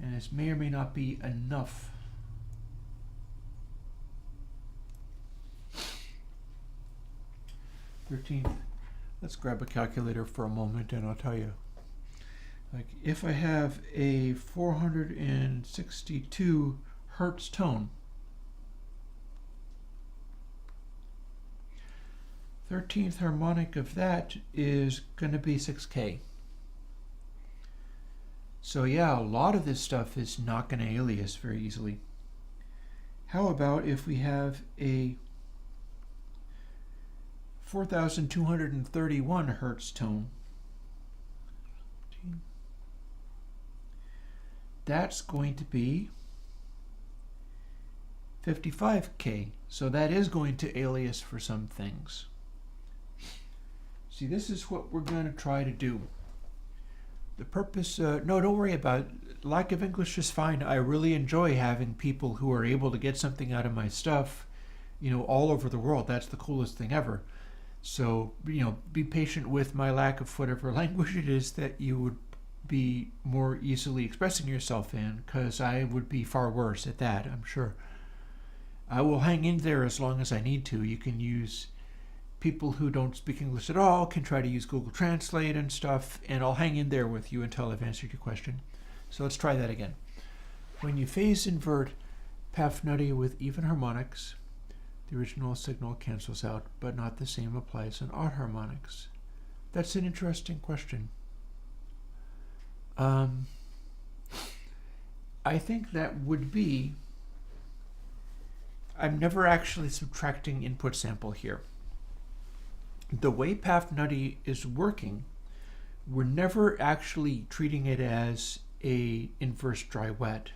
S1: And this may or may not be enough. Let's grab a calculator for a moment and I'll tell you. Like, if I have a 462 hertz tone, 13th harmonic of that is going to be 6K. So yeah, a lot of this stuff is not going to alias very easily. How about if we have a 4,231 hertz tone? That's going to be 55K. So that is going to alias for some things. See, this is what we're going to try to do. The purpose, no, don't worry about it. Lack of English is fine. I really enjoy having people who are able to get something out of my stuff, you know, all over the world. That's the coolest thing ever. So, you know, be patient with my lack of whatever language it is that you would be more easily expressing yourself in, because I would be far worse at that, I'm sure. I will hang in there as long as I need to. You can use, people who don't speak English at all can try to use Google Translate and stuff, and I'll hang in there with you until I've answered your question. So let's try that again. When you phase invert Pafnutti with even harmonics, the original signal cancels out, but not the same applies in odd harmonics. That's an interesting question. I think that would be, I'm never actually subtracting input sample here. The way Pafnutti is working, we're never actually treating it as a inverse dry wet.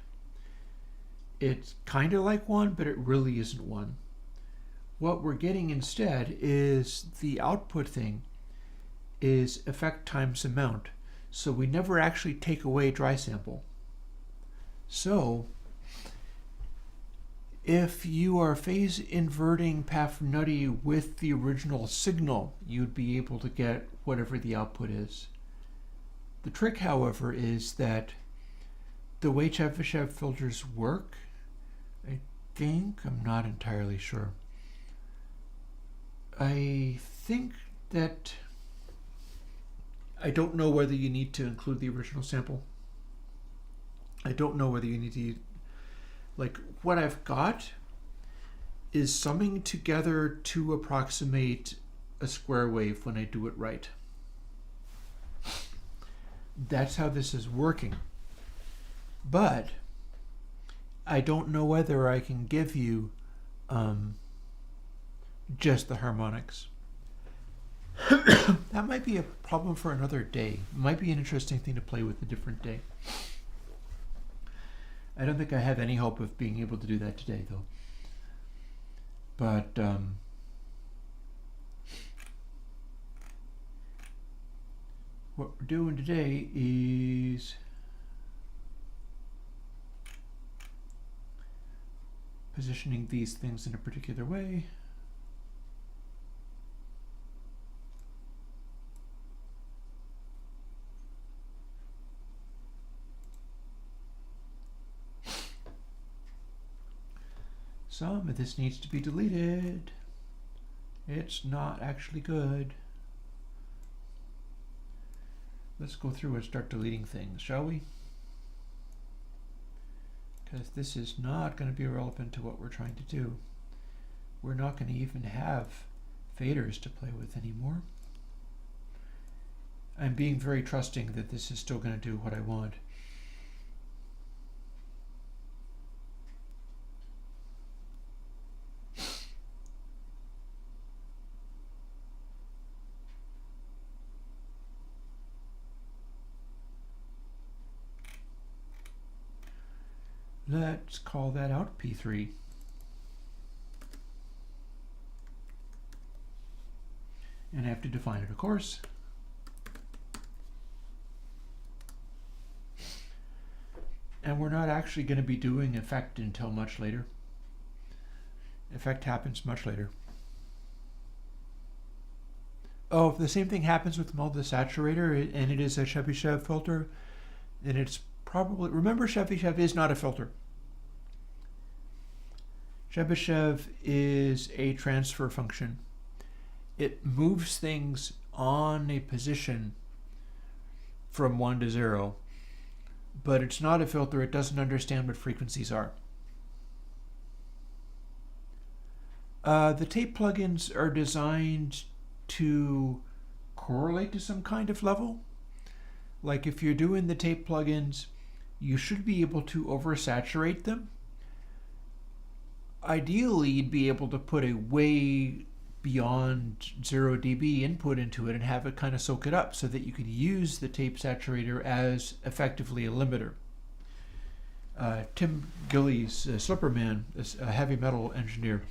S1: It's kind of like one, but it really isn't one. What we're getting instead is the output thing is effect times amount. So we never actually take away dry sample. So if you are phase inverting Pafnutti with the original signal, you'd be able to get whatever the output is. The trick, however, is that the way Chebyshev filters work, I think, I'm not entirely sure. I think that I don't know whether you need to include the original sample. I don't know whether you need to, like, what I've got is summing together to approximate a square wave when I do it right. That's how this is working. But I don't know whether I can give you just the harmonics. That might be a problem for another day. It might be an interesting thing to play with a different day. I don't think I have any hope of being able to do that today, though. But what we're doing today is positioning these things in a particular way. Some of this needs to be deleted. It's not actually good. Let's go through and start deleting things, shall we? Because this is not going to be relevant to what we're trying to do. We're not going to even have faders to play with anymore. I'm being very trusting that this is still going to do what I want. Let's call that out P3. And I have to define it, of course. And we're not actually going to be doing effect until much later. Effect happens much later. Oh, if the same thing happens with the saturator and it is a Chebyshev filter, then it's probably, remember, Chebyshev is not a filter. Chebyshev is a transfer function. It moves things on a position from 1 to 0, but it's not a filter. It doesn't understand what frequencies are. The tape plugins are designed to correlate to some kind of level. Like if you're doing the tape plugins, you should be able to oversaturate them. Ideally, you'd be able to put a way beyond 0 dB input into it and have it kind of soak it up so that you could use the tape saturator as effectively a limiter. Tim Gillies, Slipperman, a heavy metal engineer,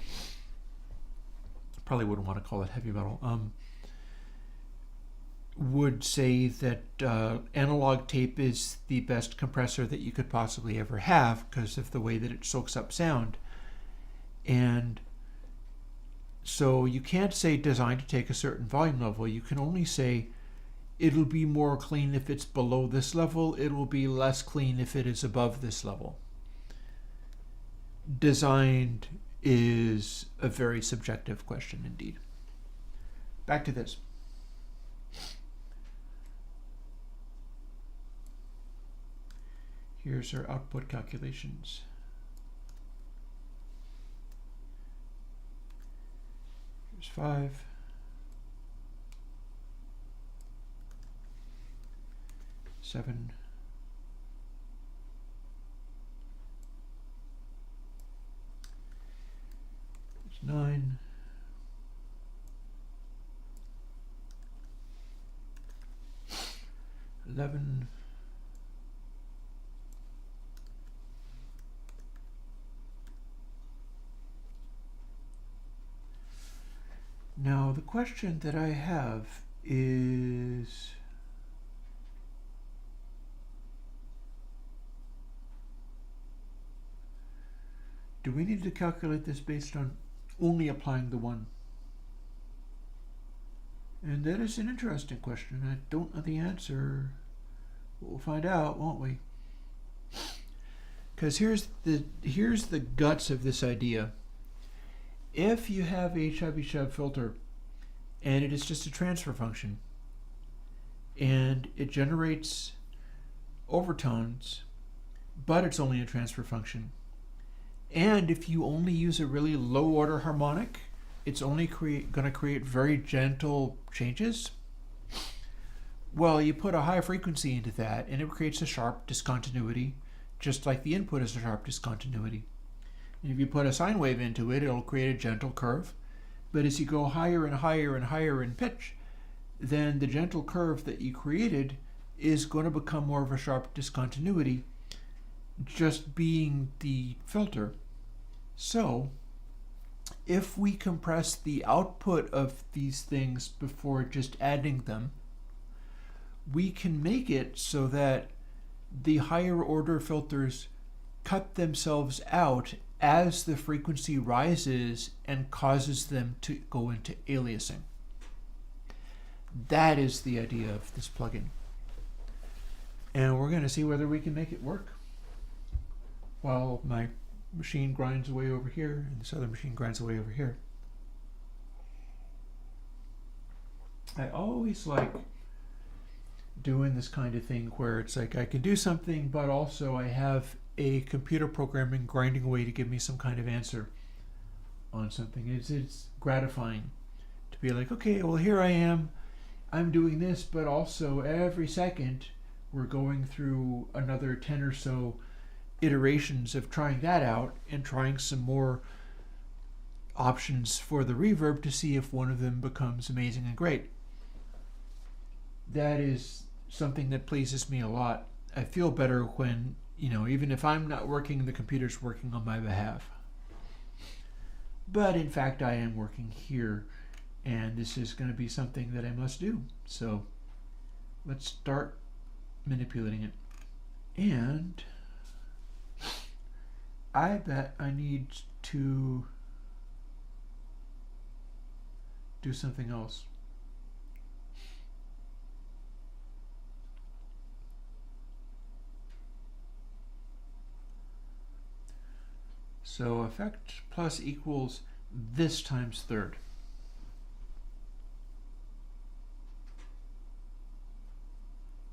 S1: probably wouldn't want to call it heavy metal, would say that analog tape is the best compressor that you could possibly ever have because of the way that it soaks up sound. And so you can't say designed to take a certain volume level. You can only say it'll be more clean if it's below this level. It will be less clean if it is above this level. Designed is a very subjective question indeed. Back to this. Here's our output calculations. Here's 5. Seven. 9. 11. 12. Now the question that I have is, do we need to calculate this based on only applying the 1? And that is an interesting question. I don't know the answer. We'll find out, won't we? Because here's the guts of this idea. If you have a Chebyshev filter and it is just a transfer function and it generates overtones, but it's only a transfer function, and if you only use a really low order harmonic, it's only going to create very gentle changes. Well, you put a high frequency into that and it creates a sharp discontinuity, just like the input is a sharp discontinuity. And if you put a sine wave into it, it'll create a gentle curve. But as you go higher and higher and higher in pitch, then the gentle curve that you created is going to become more of a sharp discontinuity. just being the filter. So if we compress the output of these things before just adding them, we can make it so that the higher order filters cut themselves out as the frequency rises and causes them to go into aliasing. That is the idea of this plugin. And we're going to see whether we can make it work while my machine grinds away over here and this other machine grinds away over here. I always like doing this kind of thing where it's like I can do something, but also I have a computer programming grinding away to give me some kind of answer on something. It's gratifying to be like, okay, well, here I am, I'm doing this, but also every second we're going through another 10 or so iterations of trying that out and trying some more options for the reverb to see if one of them becomes amazing and great. That is something that pleases me a lot. I feel better when, even if I'm not working, the computer's working on my behalf. But in fact, I am working here, and this is going to be something that I must do. So let's start manipulating it. And I bet I need to do something else. So effect plus equals this times third.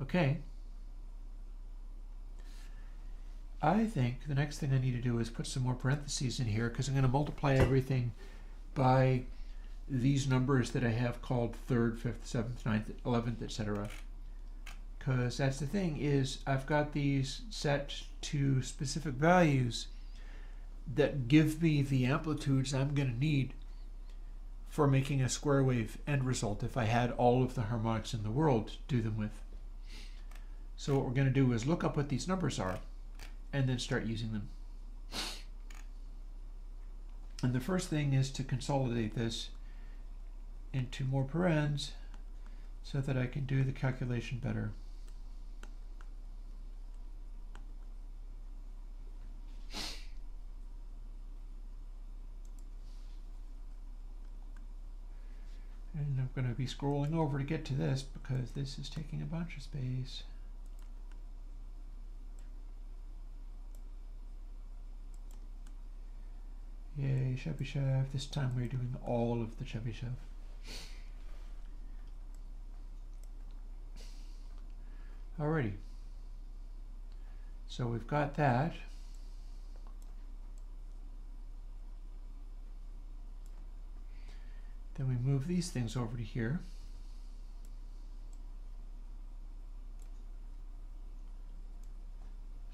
S1: Okay. I think the next thing I need to do is put some more parentheses in here because I'm going to multiply everything by these numbers that I have called third, fifth, seventh, ninth, 11th, etc. Because that's the thing, is I've got these set to specific values that give me the amplitudes I'm going to need for making a square wave end result if I had all of the harmonics in the world to do them with. So what we're going to do is look up what these numbers are and then start using them. And the first thing is to consolidate this into more parens so that I can do the calculation better. And I'm going to be scrolling over to get to this because this is taking a bunch of space. Yay, Chebyshev. This time we're doing all of the Chebyshev. Alrighty. So we've got that. Then we move these things over to here.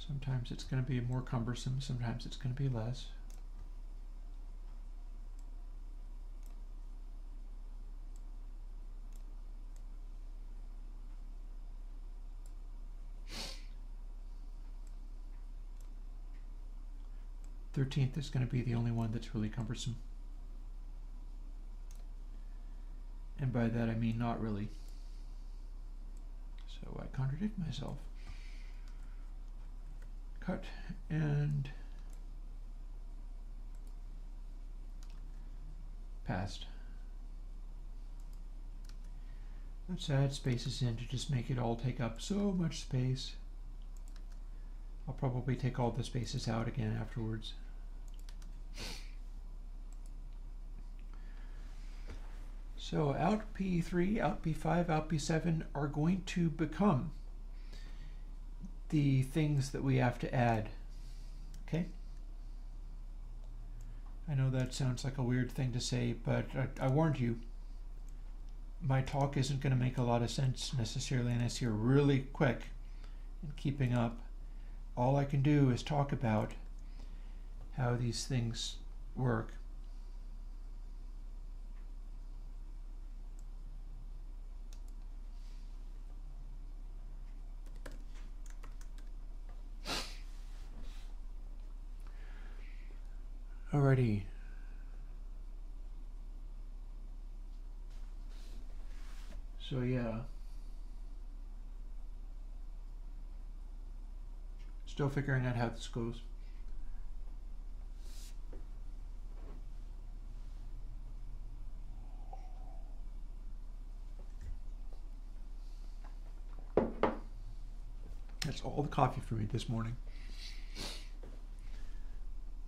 S1: Sometimes it's going to be more cumbersome, sometimes it's going to be less. Thirteenth is going to be the only one that's really cumbersome. And by that I mean not really. So I contradict myself. Cut and past. Let's add spaces in to just make it all take up so much space. I'll probably take all the spaces out again afterwards. So out P3, out P5, out P7 are going to become the things that we have to add. Okay? I know that sounds like a weird thing to say, but I warned you. My talk isn't going to make a lot of sense necessarily unless you're really quick in keeping up. All I can do is talk about how these things work. Alrighty. So yeah. Still figuring out how this goes. That's all the coffee for me this morning.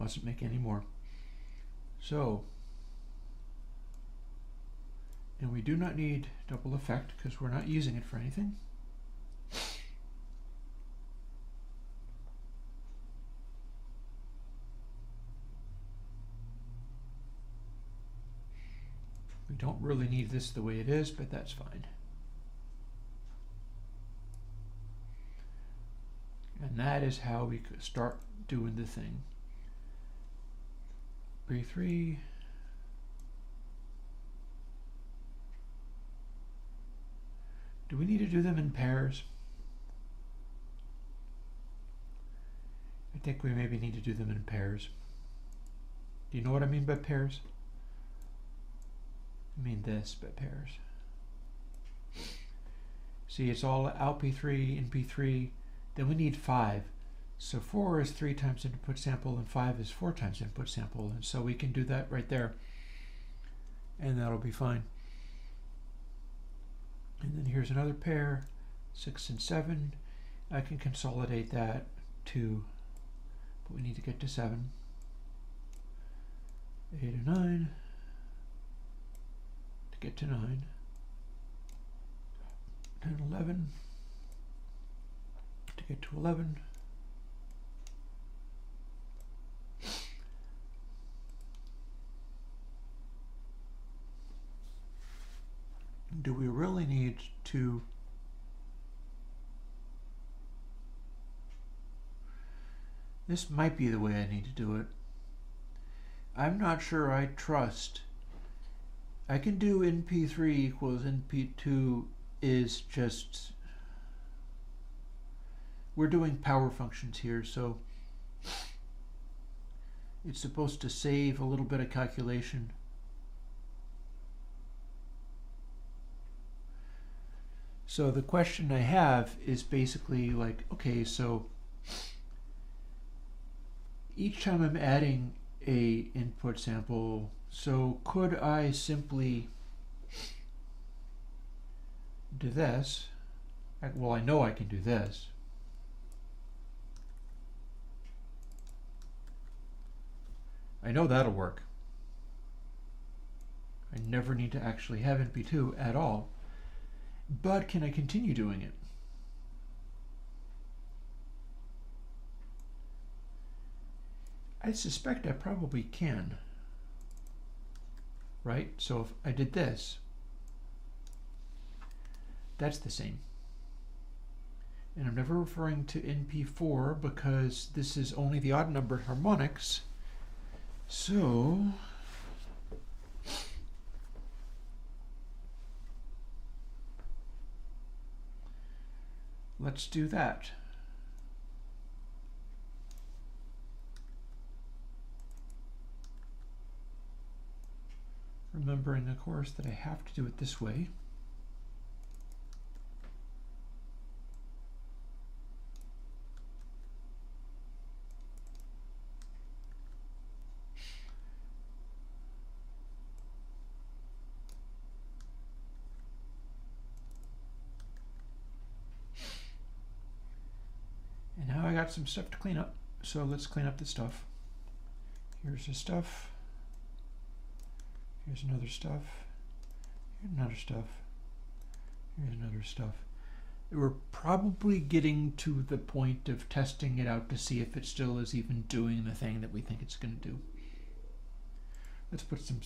S1: Mustn't make any more. So, and we do not need double effect because we're not using it for anything. We don't really need this the way it is, but that's fine. And that is how we could start doing the thing. B3. Do we need to do them in pairs? I think we maybe need to do them in pairs. Do you know what I mean by pairs? I mean this, but pairs. See, it's all out P3, in P3. Then we need 5. So 4 is 3 times input sample, and 5 is 4 times input sample. And so we can do that right there. And that'll be fine. And then here's another pair, 6 and 7. I can consolidate that to, but we need to get to 7. 8 and 9. To get to 9. 10, 11. To get to 11. Do we really need to this might be the way I need to do it. I'm not sure I trust. I can do NP3 equals NP2 is just, we're doing power functions here, so it's supposed to save a little bit of calculation. So the question I have is basically like, okay, so each time I'm adding a input sample, so could I simply do this? Well, I know I can do this. I know that'll work. I never need to actually have NP2 at all. But can I continue doing it? I suspect I probably can. Right? So if I did this, that's the same. And I'm never referring to NP4 because this is only the odd numbered harmonics. So let's do that. Remembering, of course, that I have to do it this way. And now I got some stuff to clean up. So let's clean up the stuff. Here's the stuff. Here's another stuff. Here's another stuff. Here's another stuff. We're probably getting to the point of testing it out to see if it still is even doing the thing that we think it's going to do. Let's put some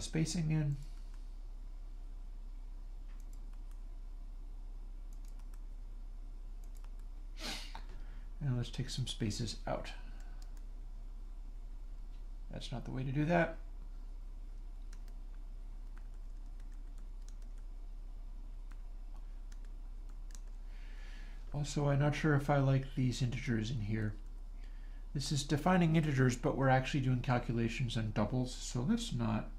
S1: spacing in. And let's take some spaces out. That's not the way to do that. Also, I'm not sure if I like these integers in here. This is defining integers, but we're actually doing calculations on doubles, so let's not.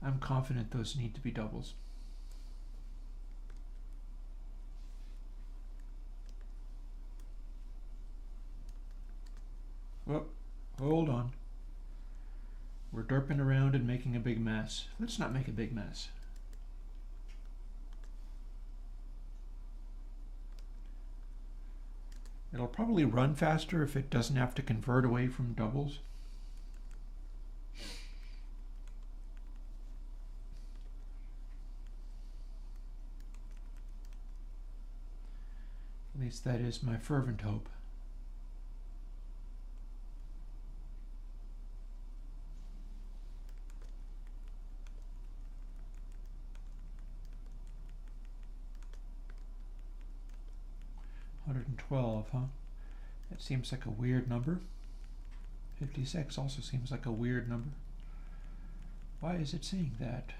S1: I'm confident those need to be doubles. Well, hold on. We're derping around and making a big mess. Let's not make a big mess. It'll probably run faster if it doesn't have to convert away from doubles. At least that is my fervent hope. $112, huh? That seems like a weird number. 56 also seems like a weird number. Why is it saying that?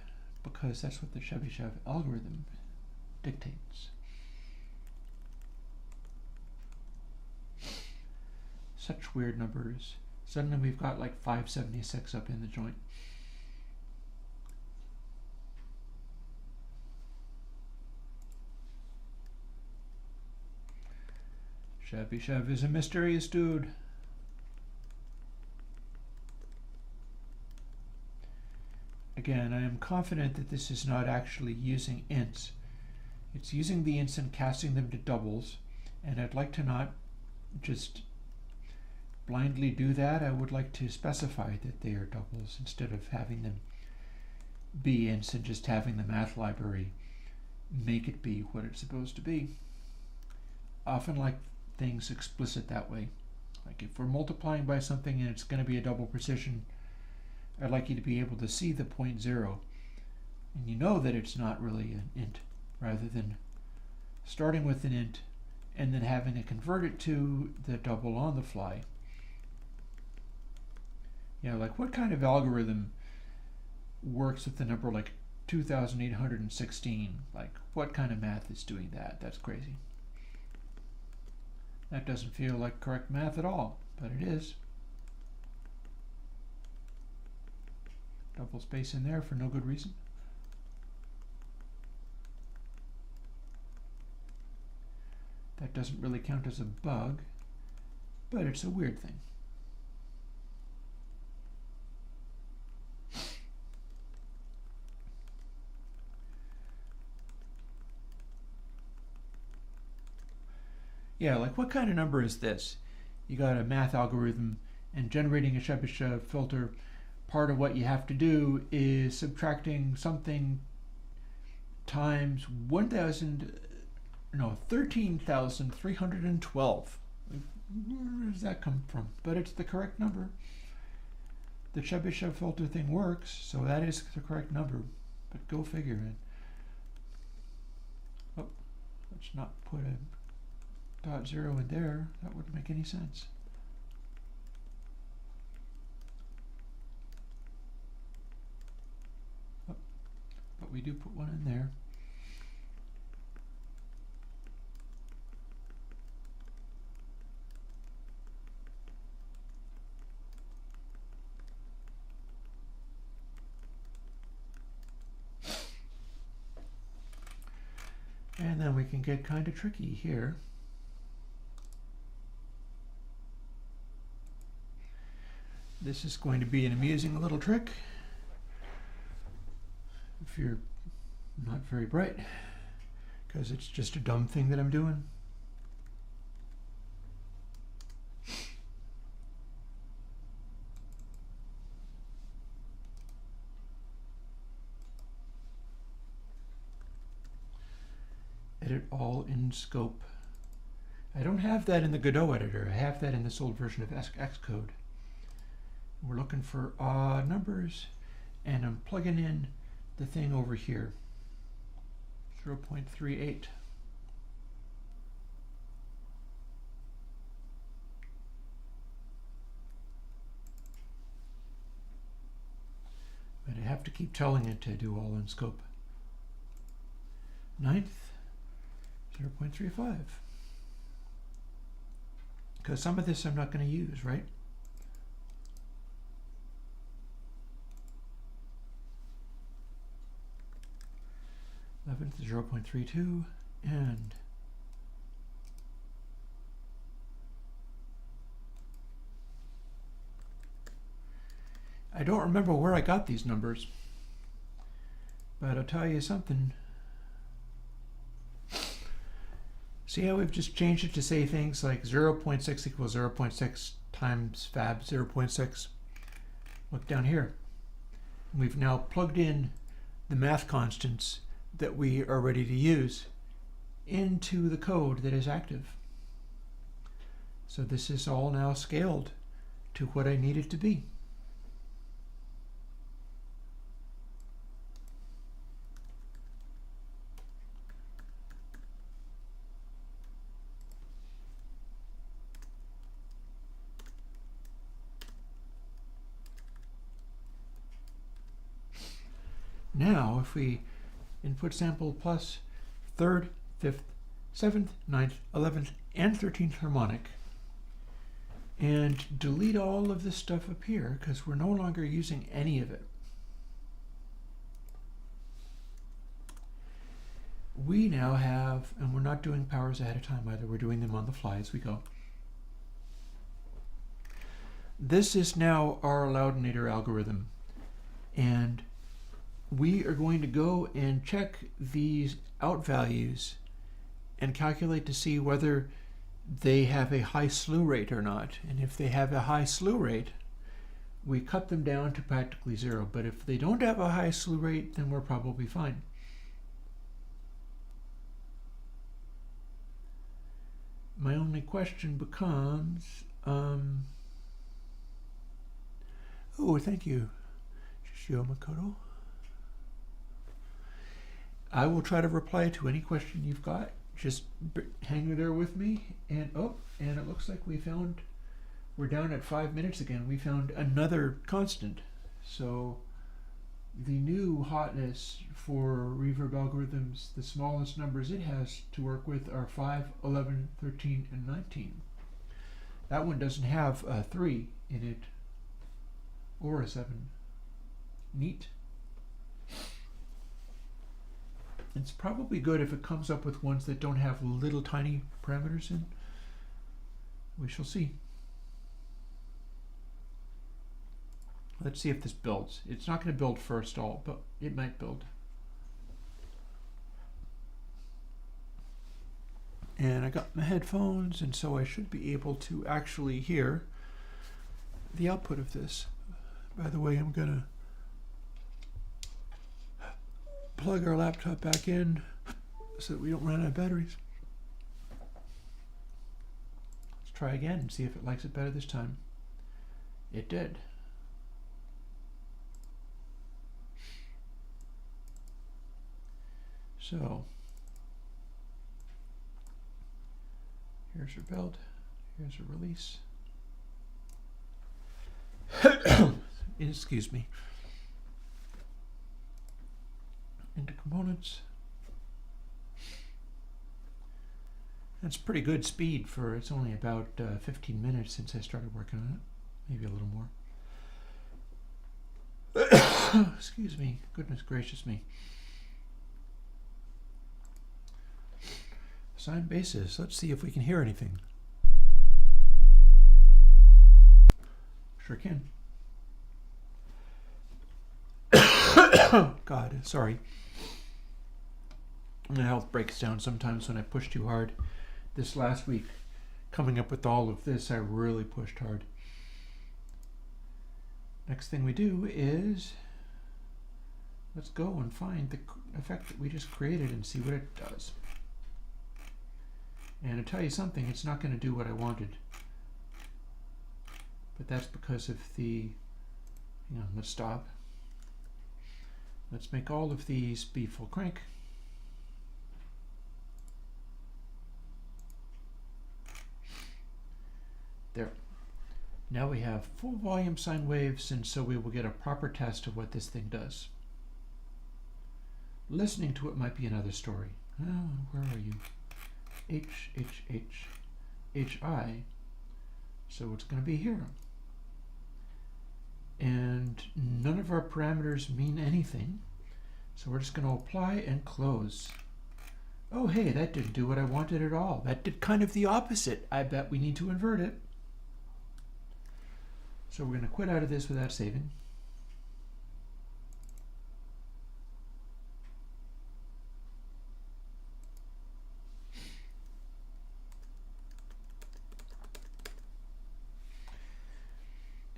S1: Because that's what the Chebyshev algorithm dictates. Such weird numbers. Suddenly we've got like 576 up in the joint. Chebyshev is a mysterious dude. Again, I am confident that this is not actually using ints. It's using the ints and casting them to doubles, and I'd like to not just blindly do that. I would like to specify that they are doubles instead of having them be ints and just having the math library make it be what it's supposed to be. Often like things explicit that way. Like if we're multiplying by something and it's going to be a double precision, I'd like you to be able to see the point 0 and you know that it's not really an int, rather than starting with an int and then having to convert it to the double on the fly. You know, like what kind of algorithm works with the number like 2,816? Like what kind of math is doing that? That's crazy. That doesn't feel like correct math at all, but it is. Double space in there for no good reason. That doesn't really count as a bug, but it's a weird thing. Yeah, like what kind of number is this? You got a math algorithm and generating a Chebyshev filter. Part of what you have to do is subtracting something times 13,312. Where does that come from? But it's the correct number. The Chebyshev filter thing works, so that is the correct number. But go figure it. Oh, let's not put a .0 in there. That wouldn't make any sense. Oh, but we do put one in there. And then we can get kind of tricky here. This is going to be an amusing little trick if you're not very bright, because it's just a dumb thing that I'm doing. Edit all in scope. I don't have that in the Godot editor. I have that in this old version of Xcode. We're looking for odd numbers, and I'm plugging in the thing over here, 0.38. But I have to keep telling it to do all in scope. 9th, 0.35. Because some of this I'm not going to use, right? Is 0.32, and I don't remember where I got these numbers, but I'll tell you something. See how we've just changed it to say things like 0.6 equals 0.6 times fab 0.6? Look down here. We've now plugged in the math constants that we are ready to use into the code that is active. So this is all now scaled to what I need it to be. Now, if we input sample plus 3rd, 5th, 7th, 9th, 11th, and 13th harmonic, and delete all of this stuff up here because we're no longer using any of it, we now have, and we're not doing powers ahead of time either, we're doing them on the fly as we go. This is now our loudinator algorithm, and we are going to go and check these out values and calculate to see whether they have a high slew rate or not. And if they have a high slew rate, we cut them down to practically 0. But if they don't have a high slew rate, then we're probably fine. My only question becomes, oh, thank you, Shishio Makoto. I will try to reply to any question you've got. Just hang there with me. And and it looks like we're down at 5 minutes again. We found another constant. So the new hotness for reverb algorithms, the smallest numbers it has to work with are 5, 11, 13, and 19. That one doesn't have a 3 in it or a 7. Neat. It's probably good if it comes up with ones that don't have little tiny parameters in. We shall see. Let's see if this builds. It's not going to build first all, but it might build. And I got my headphones, and so I should be able to actually hear the output of this. By the way, I'm going to plug our laptop back in so that we don't run out of batteries. Let's try again and see if it likes it better this time. It did. So here's our build, here's a release. Excuse me. Into components. That's pretty good speed for, it's only about 15 minutes since I started working on it, maybe a little more. Excuse me, goodness gracious me. Assign basis, let's see if we can hear anything. Sure can. God, sorry. My health breaks down sometimes when I push too hard. This last week, coming up with all of this, I really pushed hard. Next thing we do is, let's go and find the effect that we just created and see what it does. And to tell you something, it's not going to do what I wanted. But that's because of the, let's stop. Let's make all of these be full crank. There. Now we have full volume sine waves, and so we will get a proper test of what this thing does. Listening to it might be another story. Oh, where are you? H, H, H, H, I. So it's going to be here. And none of our parameters mean anything. So we're just going to apply and close. Oh, hey, that didn't do what I wanted at all. That did kind of the opposite. I bet we need to invert it. So we're going to quit out of this without saving.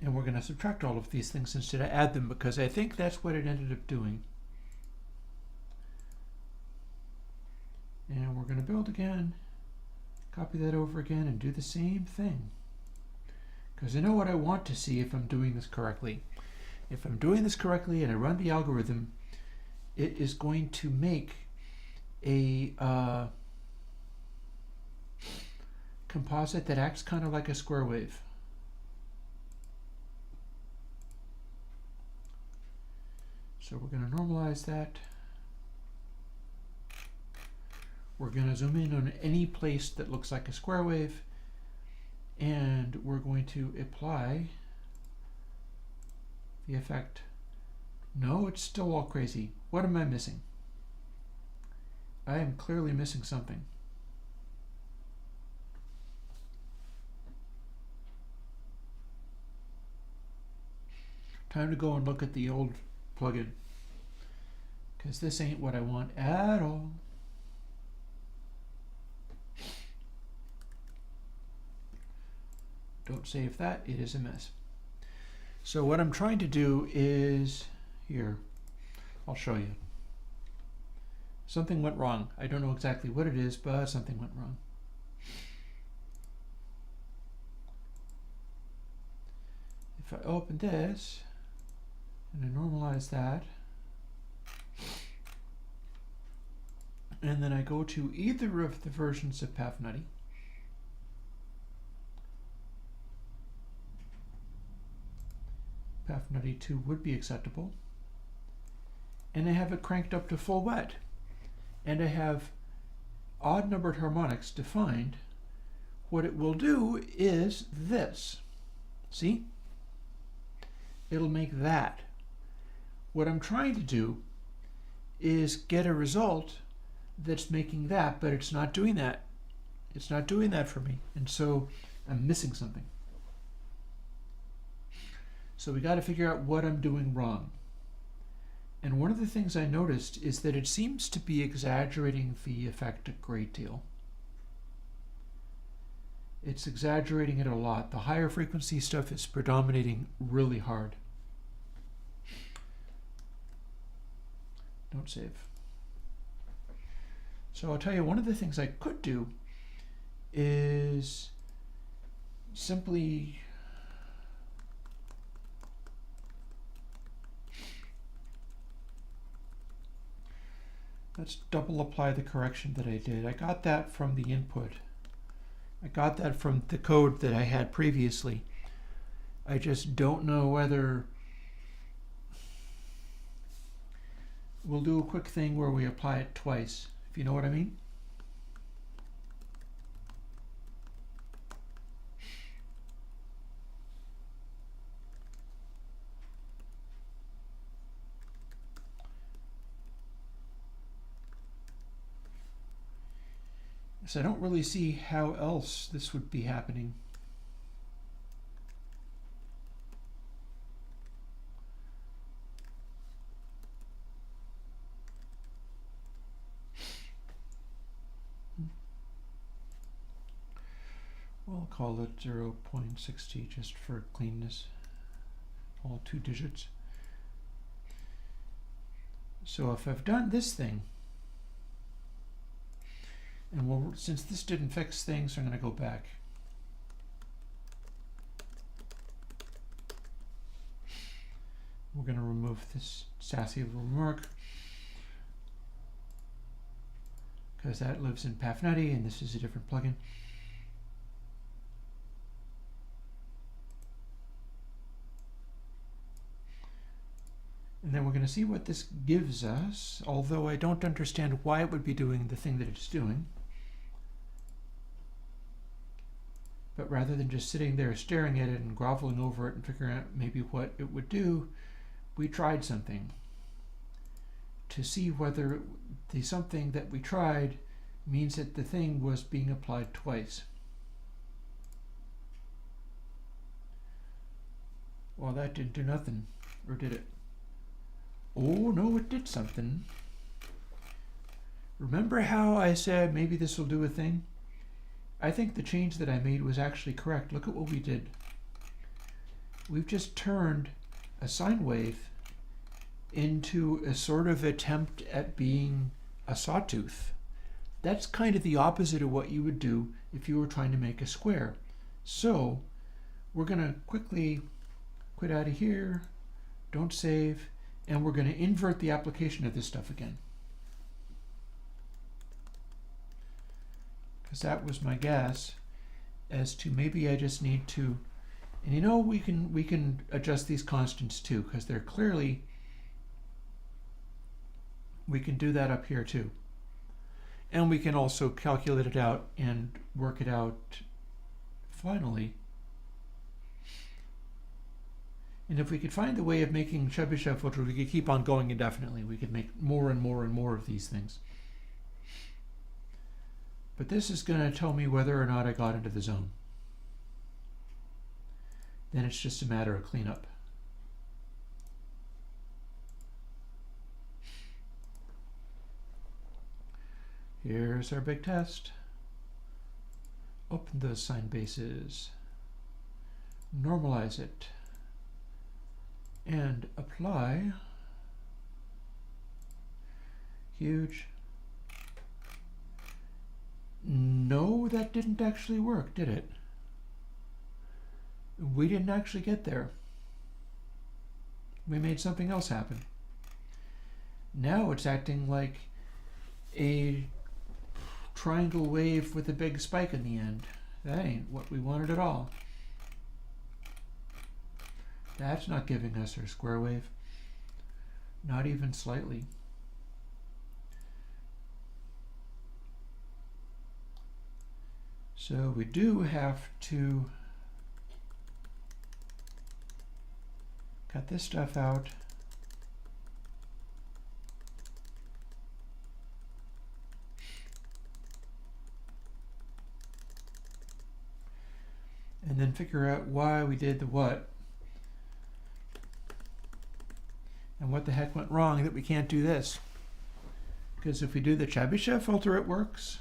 S1: And we're going to subtract all of these things instead of add them, because I think that's what it ended up doing. And we're going to build again, copy that over again, and do the same thing. Because I know what I want to see if I'm doing this correctly. If I'm doing this correctly and I run the algorithm, it is going to make a composite that acts kind of like a square wave. So we're going to normalize that. We're going to zoom in on any place that looks like a square wave, and we're going to apply the effect. No, it's still all crazy. What am I missing? I am clearly missing something. Time to go and look at the old plugin, because this ain't what I want at all. Don't save that, it is a mess. So what I'm trying to do is, here, I'll show you. Something went wrong. I don't know exactly what it is, but something went wrong. If I open this, and I normalize that, and then I go to either of the versions of PathNutty, PathNutty 2 would be acceptable, and I have it cranked up to full wet, and I have odd numbered harmonics defined. What it will do is this. See? It'll make that. What I'm trying to do is get a result that's making that, but it's not doing that. It's not doing that for me, and so I'm missing something. So we got to figure out what I'm doing wrong. And one of the things I noticed is that it seems to be exaggerating the effect a great deal. It's exaggerating it a lot. The higher frequency stuff is predominating really hard. Don't save. So I'll tell you, one of the things I could do is simply let's double apply the correction that I did. I got that from the input. I got that from the code that I had previously. I just don't know whether we'll do a quick thing where we apply it twice, if you know what I mean. So I don't really see how else this would be happening. We'll call it 0.60 just for cleanness, all 2 digits. So if I've done this thing, and since this didn't fix things, I'm going to go back. We're going to remove this sassy little remark, because that lives in PathNutty, and this is a different plugin. And then we're going to see what this gives us, although I don't understand why it would be doing the thing that it's doing. But rather than just sitting there staring at it and groveling over it and figuring out maybe what it would do, we tried something to see whether the something that we tried means that the thing was being applied twice. Well, that didn't do nothing, or did it? Oh, no, it did something. Remember how I said maybe this will do a thing? I think the change that I made was actually correct. Look at what we did. We've just turned a sine wave into a sort of attempt at being a sawtooth. That's kind of the opposite of what you would do if you were trying to make a square. So we're going to quickly quit out of here, don't save, and we're going to invert the application of this stuff again. Because that was my guess as to maybe I just need to, and you know, we can adjust these constants too, because they're clearly, we can do that up here too. And we can also calculate it out and work it out finally. And if we could find the way of making Chebyshev filters, we could keep on going indefinitely. We could make more and more and more of these things. But this is going to tell me whether or not I got into the zone. Then it's just a matter of cleanup. Here's our big test. Open those sine bases. Normalize it. And apply. Huge. No, that didn't actually work, did it? We didn't actually get there. We made something else happen. Now it's acting like a triangle wave with a big spike in the end. That ain't what we wanted at all. That's not giving us our square wave. Not even slightly. So we do have to cut this stuff out. And then figure out why we did the what. And what the heck went wrong that we can't do this. Because if we do the Chebyshev filter, it works.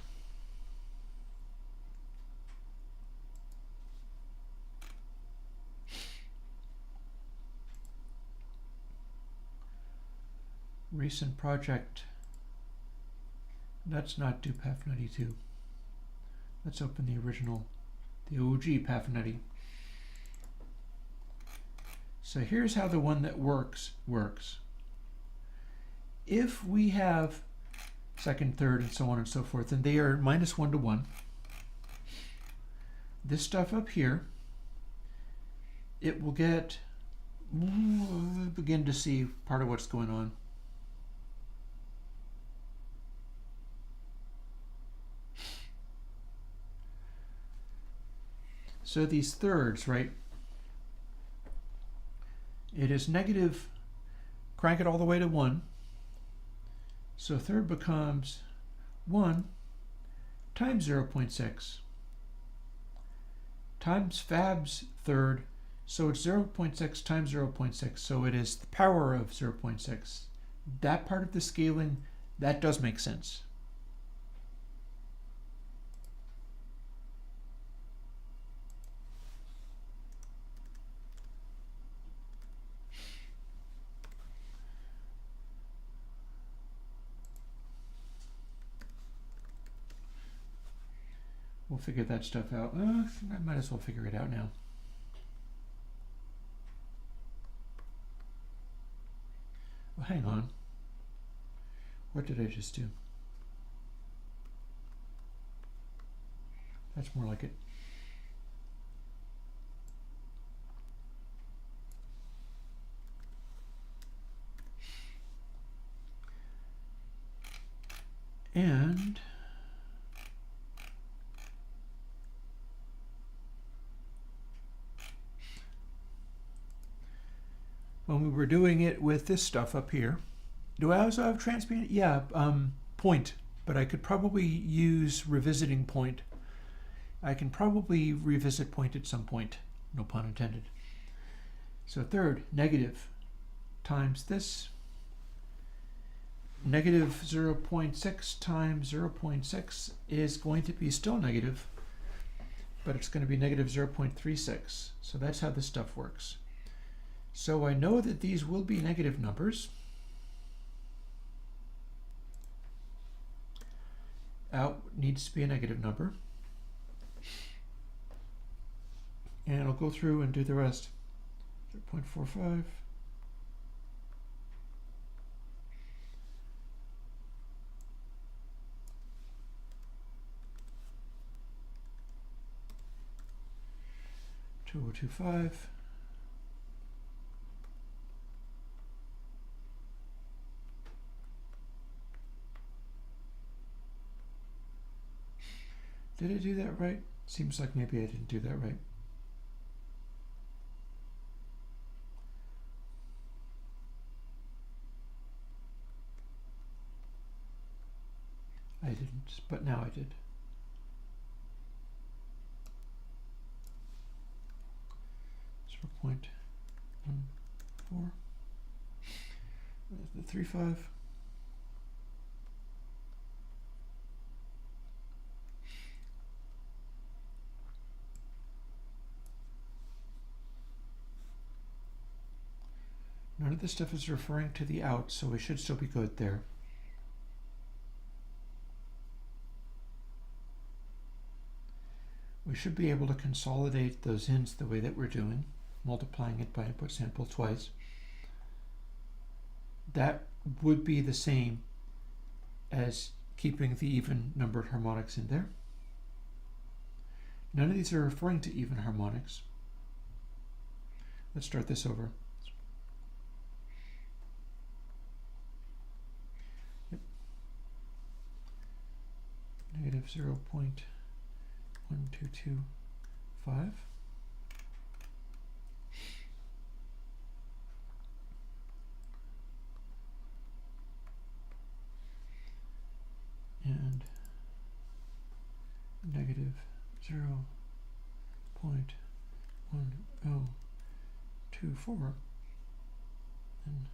S1: Recent project. Let's not do PAF92. Let's open the original, the OG PAF90. So here's how the one that works. If we have second, third, and so on and so forth, and they are -1 to 1, this stuff up here, it will get, we'll begin to see part of what's going on. So these thirds, right? It is negative, crank it all the way to 1. So third becomes 1 times 0.6 times Fab's third. So it's 0.6 times 0.6. So it is the power of 0.6. That part of the scaling, that does make sense. We'll figure that stuff out. I might as well figure it out now. Well, hang on. What did I just do? That's more like it. And when we were doing it with this stuff up here. Do I also have transparent? Yeah, point, but I could probably use revisiting point. I can probably revisit point at some point, no pun intended. So third, negative times this. Negative 0.6 times 0.6 is going to be still negative, but it's going to be negative 0.36. So that's how this stuff works. So I know that these will be negative numbers. Out needs to be a negative number. And I'll go through and do the rest. 0.45. $2.025. Did I do that right? Seems like maybe I didn't do that right. I didn't, but now I did. .14. There's the 3.5. None of this stuff is referring to the out, so we should still be good there. We should be able to consolidate those ins the way that we're doing, multiplying it by input sample twice. That would be the same as keeping the even numbered harmonics in there. None of these are referring to even harmonics. Let's start this over. Yep. Negative 0.1225. And negative 0.1024 and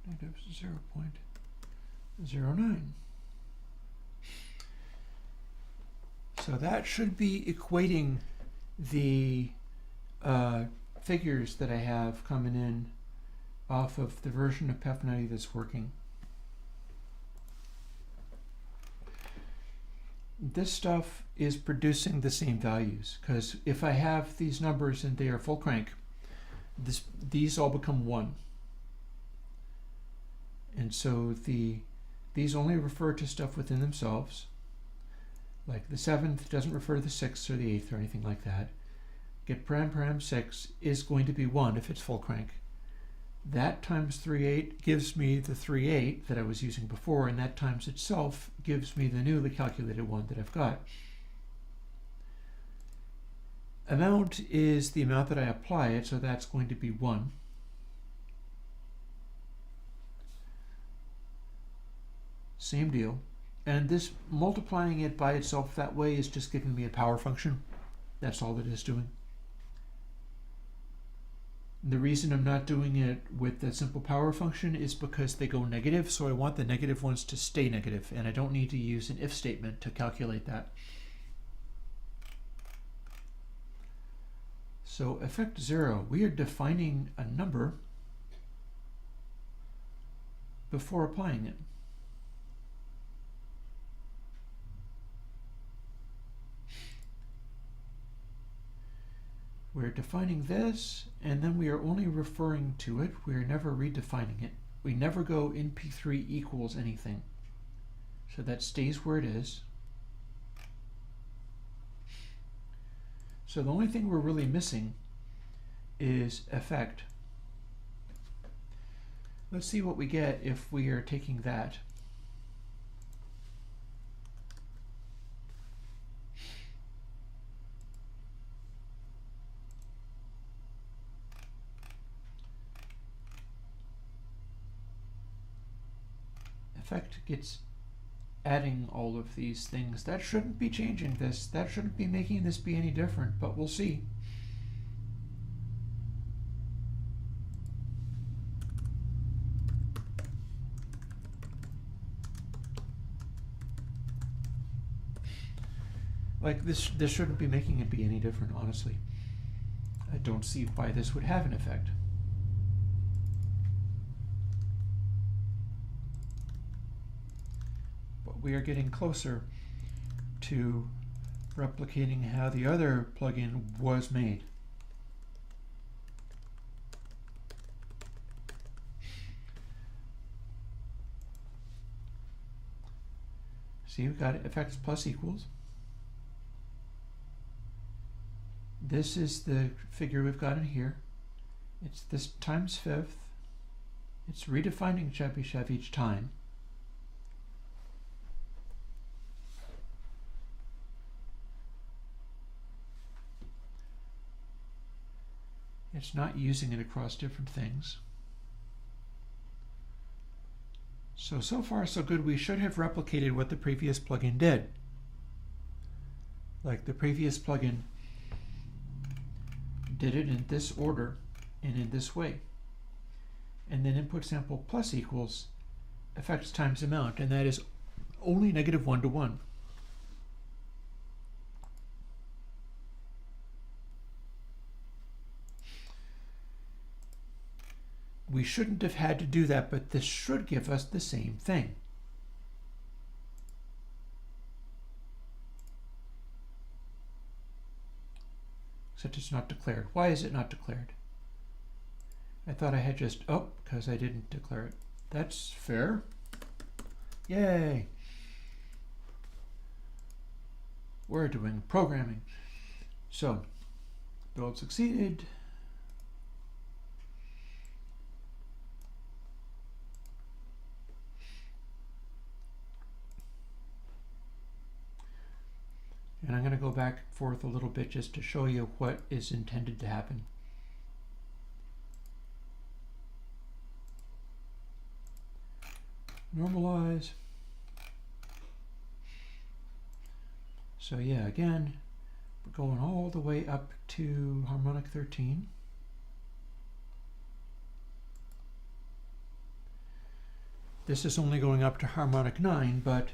S1: negative 0.09. So that should be equating the figures that I have coming in off of the version of PEF90 that's working. This stuff is producing the same values, because if I have these numbers and they are full crank, these all become 1. And so these only refer to stuff within themselves. Like the 7th doesn't refer to the 6th or the 8th or anything like that. Get param 6 is going to be 1 if it's full crank. That times 3.8 gives me the 3.8 that I was using before, and that times itself gives me the newly calculated one that I've got. Amount is the amount that I apply it, so that's going to be 1. Same deal. And this multiplying it by itself that way is just giving me a power function. That's all it is doing. The reason I'm not doing it with that simple power function is because they go negative, so I want the negative ones to stay negative, and I don't need to use an if statement to calculate that. So effect 0, we are defining a number before applying it. We're defining this, and then we are only referring to it. We are never redefining it. We never go in P3 equals anything. So that stays where it is. So the only thing we're really missing is effect. Let's see what we get if we are taking that. effect gets adding all of these things. That shouldn't be changing this. That shouldn't be making this be any different, but we'll see. Like this shouldn't be making it be any different, honestly. I don't see why this would have an effect. But we are getting closer to replicating how the other plugin was made. See, we've got effects plus equals. This is the figure we've got in here. It's this times fifth. It's redefining Chebyshev each time. It's not using it across different things. So far so good. We should have replicated what the previous plugin did. Like the previous plugin did it in this order and in this way. And then input sample plus equals effects times amount, and that is only negative 1 to 1. We shouldn't have had to do that, but this should give us the same thing. Except it's not declared. Why is it not declared? I thought I had just, oh, because I didn't declare it. That's fair. Yay. We're doing programming. So, build succeeded. And I'm going to go back and forth a little bit just to show you what is intended to happen. Normalize. So yeah, again, we're going all the way up to harmonic 13. This is only going up to harmonic 9, but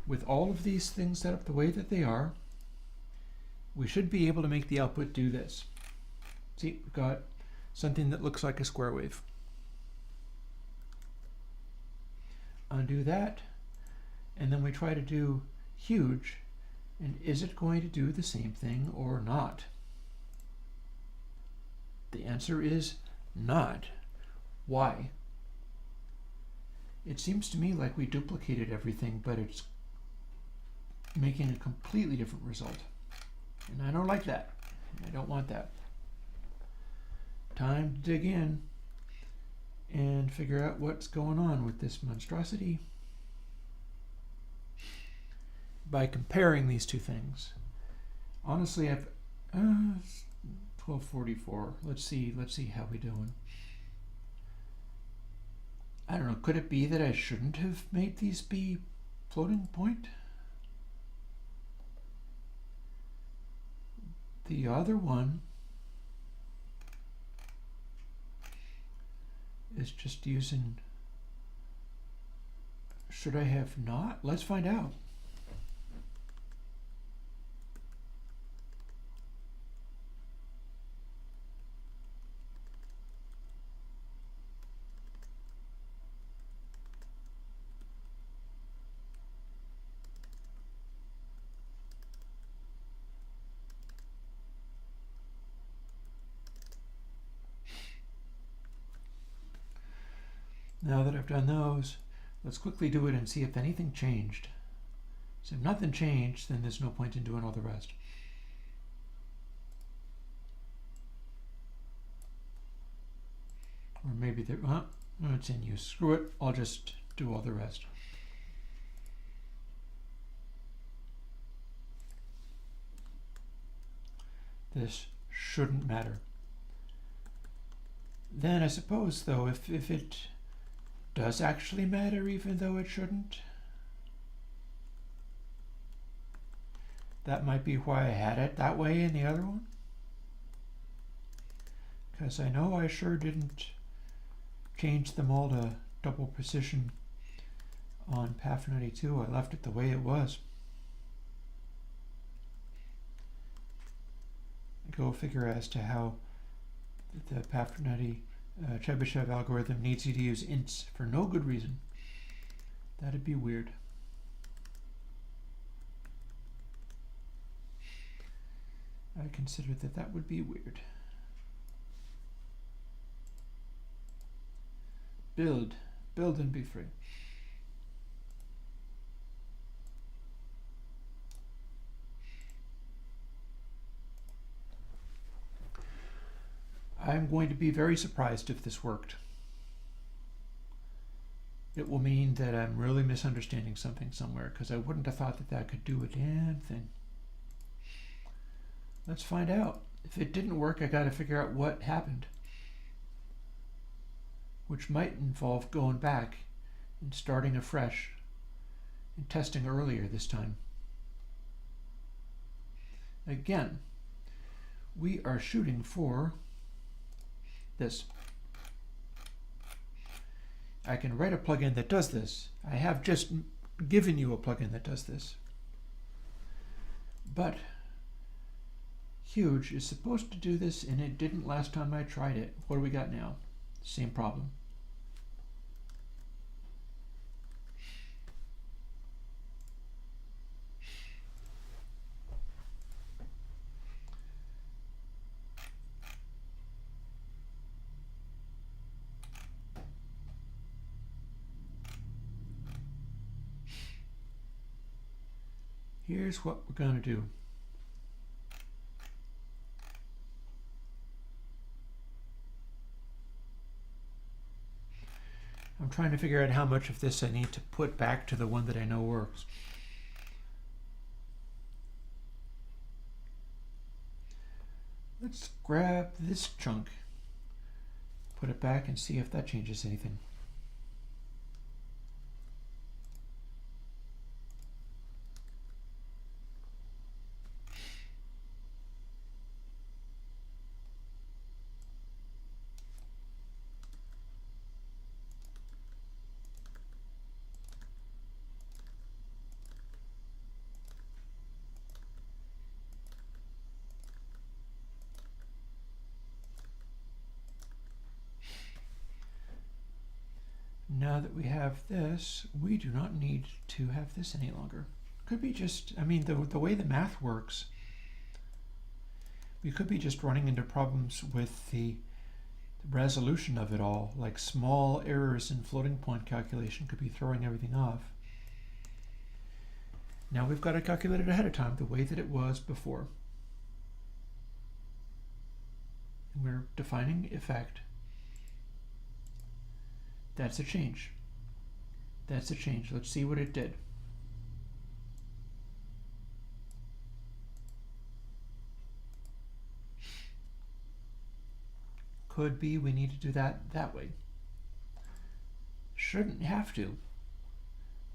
S1: with all of these things set up the way that they are, we should be able to make the output do this. See, we've got something that looks like a square wave. Undo that, and then we try to do huge, and is it going to do the same thing or not? The answer is not. Why? It seems to me like we duplicated everything, but it's making a completely different result. And I don't like that. I don't want that. Time to dig in and figure out what's going on with this monstrosity by comparing these two things. Honestly, I've 1244. Let's see how we doing. I don't know. Could it be that I shouldn't have made these be floating point? The other one is just using, should I have not? Let's find out. Now that I've done those, let's quickly do it and see if anything changed. So if nothing changed, then there's no point in doing all the rest. Or maybe there, it's in use. Screw it, I'll just do all the rest. This shouldn't matter. Then I suppose, though, if it does actually matter even though it shouldn't. That might be why I had it that way in the other one. Because I know I sure didn't change them all to double precision on PAF 92. I left it the way it was. Go figure as to how the PAF 90 Chebyshev algorithm needs you to use ints for no good reason. That'd be weird. I considered that that would be weird. Build and be free. I'm going to be very surprised if this worked. It will mean that I'm really misunderstanding something somewhere, because I wouldn't have thought that that could do a damn thing. Let's find out. If it didn't work, I got to figure out what happened, which might involve going back and starting afresh and testing earlier this time. Again, we are shooting for this. I can write a plugin that does this. I have just given you a plugin that does this. But Huge is supposed to do this, and it didn't last time I tried it. What do we got now? Same problem. Here's what we're going to do. I'm trying to figure out how much of this I need to put back to the one that I know works. Let's grab this chunk, put it back, and see if that changes anything. Now that we have this, we do not need to have this any longer. Could be just, I mean, the way the math works, we could be just running into problems with the resolution of it all, like small errors in floating point calculation could be throwing everything off. Now we've got to calculate it ahead of time the way that it was before. And we're defining effect. That's a change. That's a change. Let's see what it did. Could be we need to do that way. Shouldn't have to.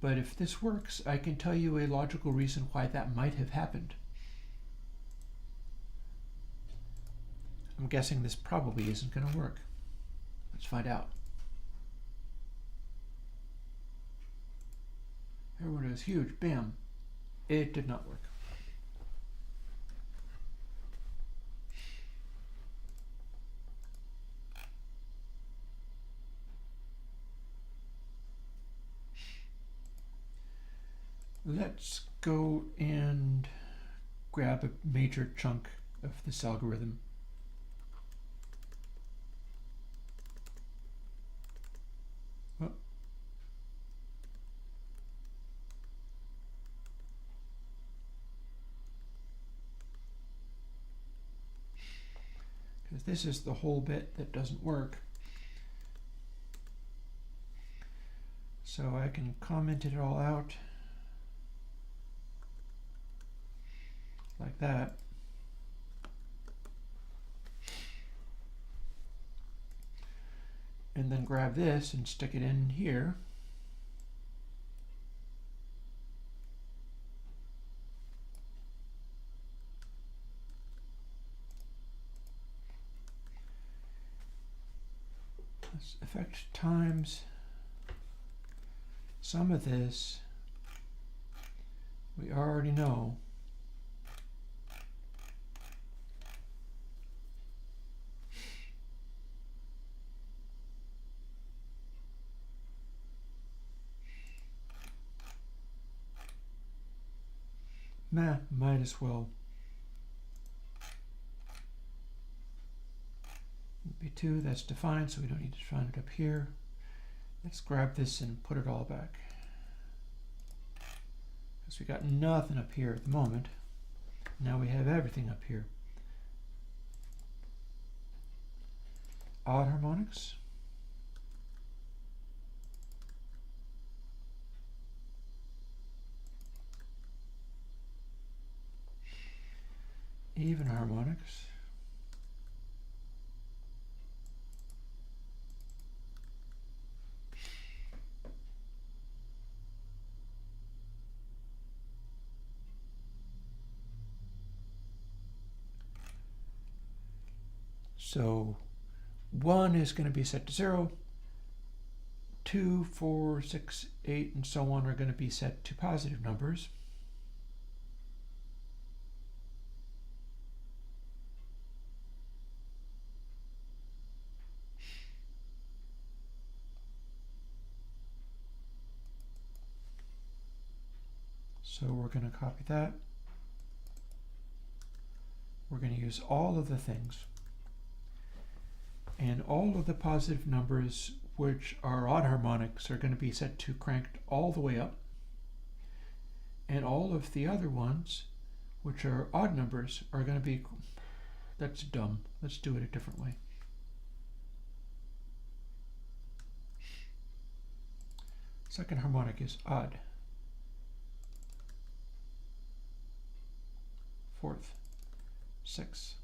S1: But if this works, I can tell you a logical reason why that might have happened. I'm guessing this probably isn't going to work. Let's find out. Airwindows huge, bam. It did not work. Let's go and grab a major chunk of this algorithm. Oh. Because this is the whole bit that doesn't work. So I can comment it all out like that. And and then grab this and stick it in here. Let's effect times some of this we already know. Might as well. B2, that's defined, so we don't need to define it up here. Let's grab this and put it all back. Because we got nothing up here at the moment. Now we have everything up here. Odd harmonics. Even harmonics. So 1 is going to be set to 0. 2, 4, 6, 8, and so on are going to be set to positive numbers. So we're going to copy that. We're going to use all of the things. And all of the positive numbers, which are odd harmonics, are going to be set to cranked all the way up. And all of the other ones, which are odd numbers, are going to be... That's dumb. Let's do it a different way. Second harmonic is odd. Fourth, 6,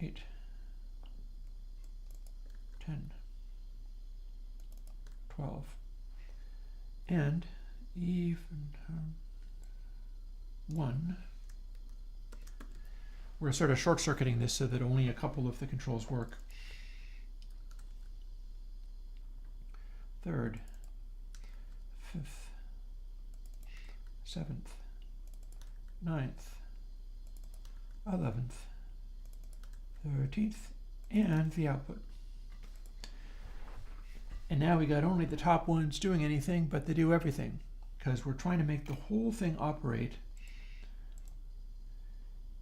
S1: 8, 10, 12, and even 1. We're sort of short-circuiting this so that only a couple of the controls work. Third, 5th, 7th, 9th, 11th, 13th, and the output. And now we got only the top ones doing anything, but they do everything, because we're trying to make the whole thing operate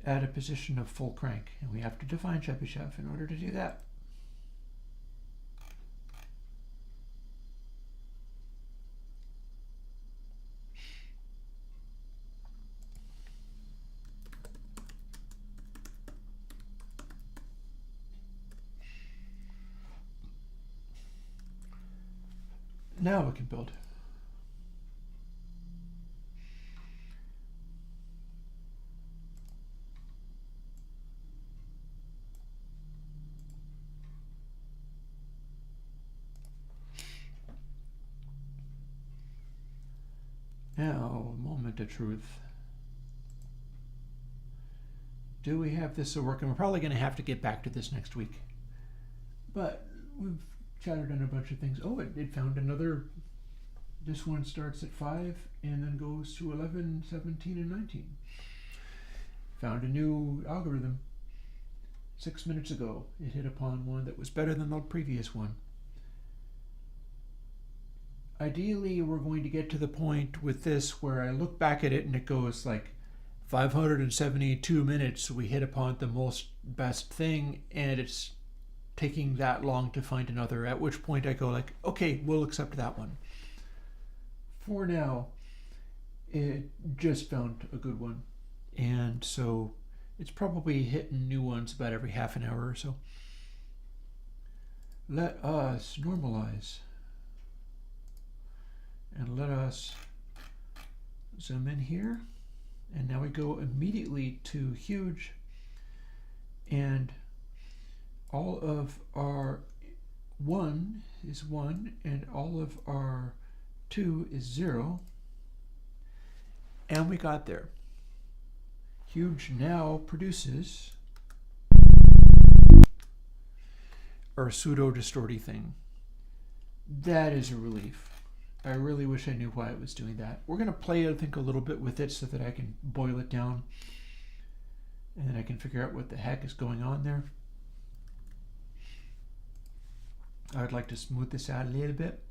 S1: at a position of full crank. And we have to define Chebyshev in order to do that. Now we can build. Now, a moment of truth. Do we have this to work? And we're probably going to have to get back to this next week. But we've chatted on a bunch of things. Oh, it found another. This one starts at 5 and then goes to 11, 17, and 19. Found a new algorithm 6 minutes ago. It hit upon one that was better than the previous one. Ideally, we're going to get to the point with this where I look back at it and it goes like 572 minutes. We hit upon the most best thing, and it's taking that long to find another, at which point I go like, okay, we'll accept that one. For now, it just found a good one. And so it's probably hitting new ones about every half an hour or so. Let us normalize. And let us zoom in here. And now we go immediately to huge. And all of our 1 is 1 and all of our 2 is 0. And we got there. Huge now produces our pseudo-distorty thing. That is a relief. I really wish I knew why it was doing that. We're going to play, I think, a little bit with it so that I can boil it down. And then I can figure out what the heck is going on there. I would like to smooth this out a little bit.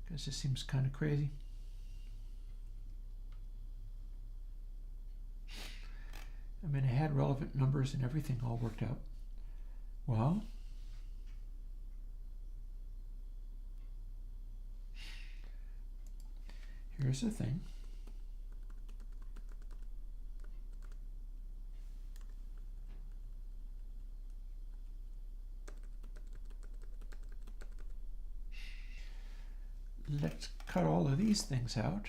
S1: Because this seems kind of crazy. I mean, I had relevant numbers and everything all worked out. Well, here's the thing. Let's cut all of these things out.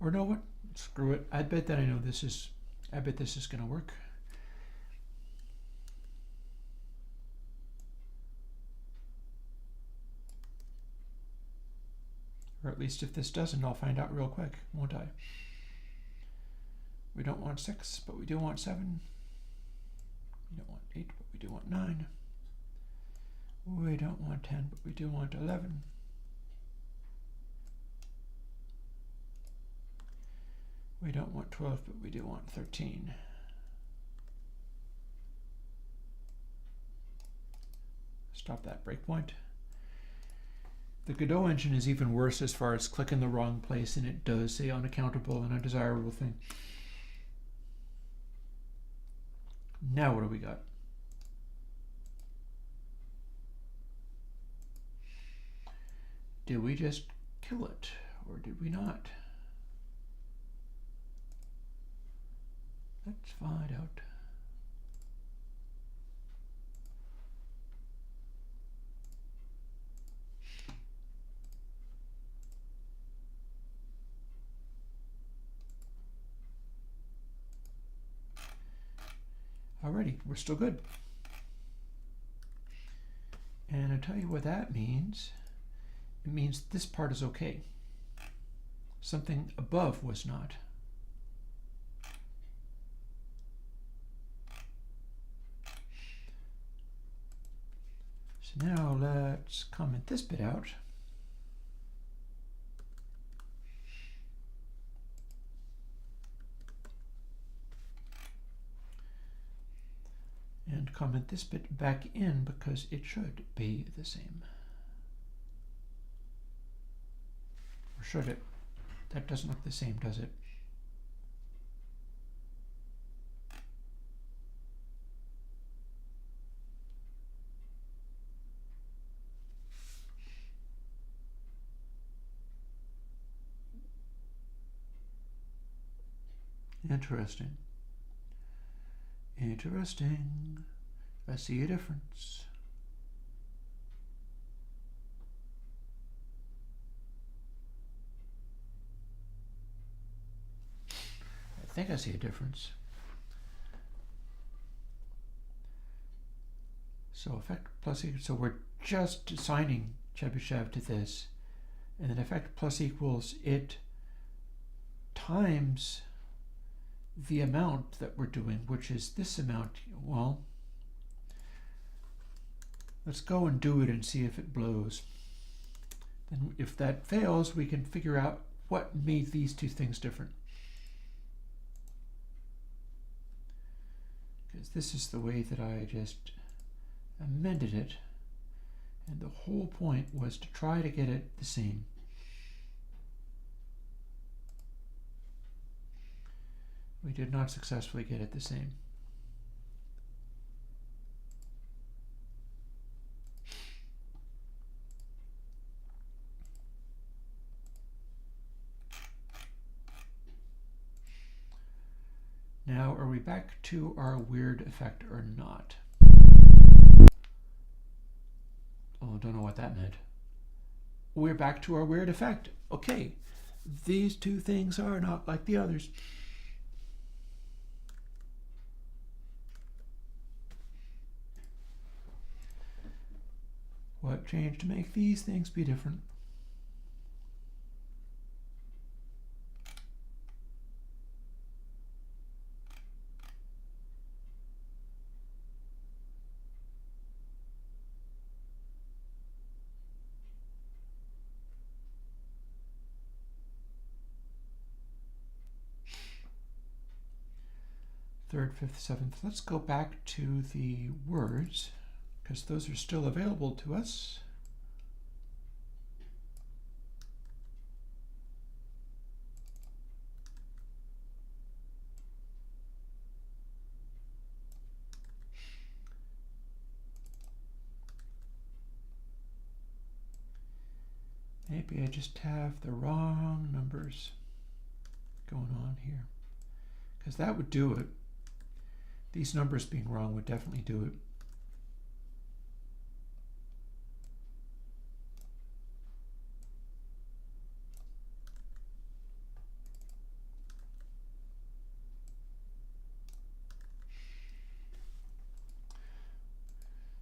S1: Or know what? Screw it. I bet that I know this is, I bet this is going to work. Or at least if this doesn't, I'll find out real quick, won't I? We don't want 6, but we do want 7. We don't want 8, but we do want 9. We don't want 10, but we do want 11. We don't want 12, but we do want 13. Stop that breakpoint. The Godot engine is even worse as far as click in the wrong place, and it does say unaccountable and undesirable thing. Now what do we got? Did we just kill it, or did we not? Let's find out. Alrighty, we're still good. And I'll tell you what that means. It means this part is okay. Something above was not. So now let's comment this bit out. And comment this bit back in because it should be the same. Or should it? That doesn't look the same, does it? Interesting. Interesting. I see a difference. I think I see a difference. So effect plus equals, so we're just assigning Chebyshev to this, and then effect plus equals it times the amount that we're doing, which is this amount. Well, let's go and do it and see if it blows. Then if that fails, we can figure out what made these two things different. Because this is the way that I just amended it, and the whole point was to try to get it the same. We did not successfully get it the same. Now, are we back to our weird effect or not? Oh, don't know what that meant. We're back to our weird effect. Okay, these two things are not like the others. What changed to make these things be different? Third, fifth, seventh. Let's go back to the words, because those are still available to us. Maybe I just have the wrong numbers going on here, because that would do it. These numbers being wrong would definitely do it.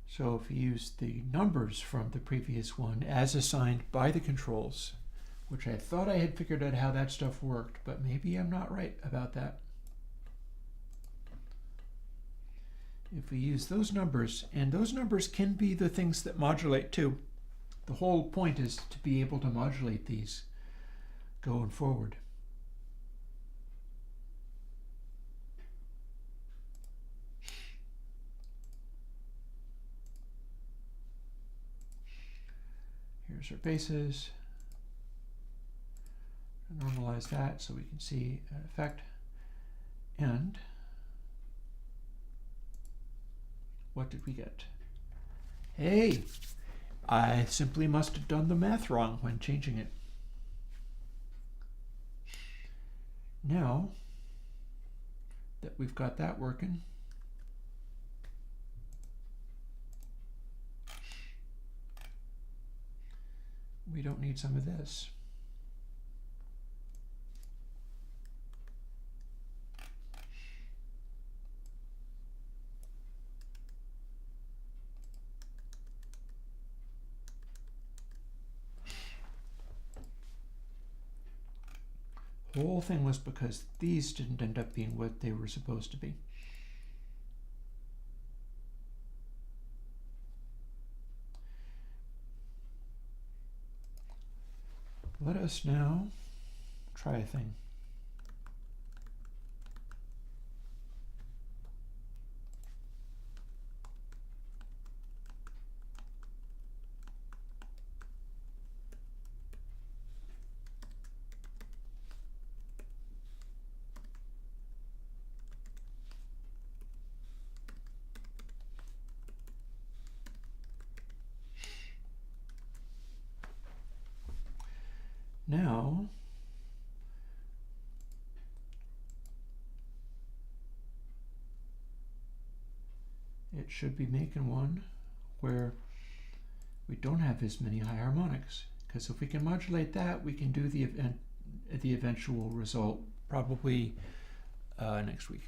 S1: So if you use the numbers from the previous one as assigned by the controls, which I thought I had figured out how that stuff worked, but maybe I'm not right about that. If we use those numbers, and those numbers can be the things that modulate too. The whole point is to be able to modulate these going forward. Here's our bases. Normalize that so we can see an effect. And what did we get? Hey, I simply must have done the math wrong when changing it. Now that we've got that working, we don't need some of this. The whole thing was because these didn't end up being what they were supposed to be. Let us now try a thing. Now, it should be making one where we don't have as many high harmonics, because if we can modulate that, we can do the eventual result probably next week.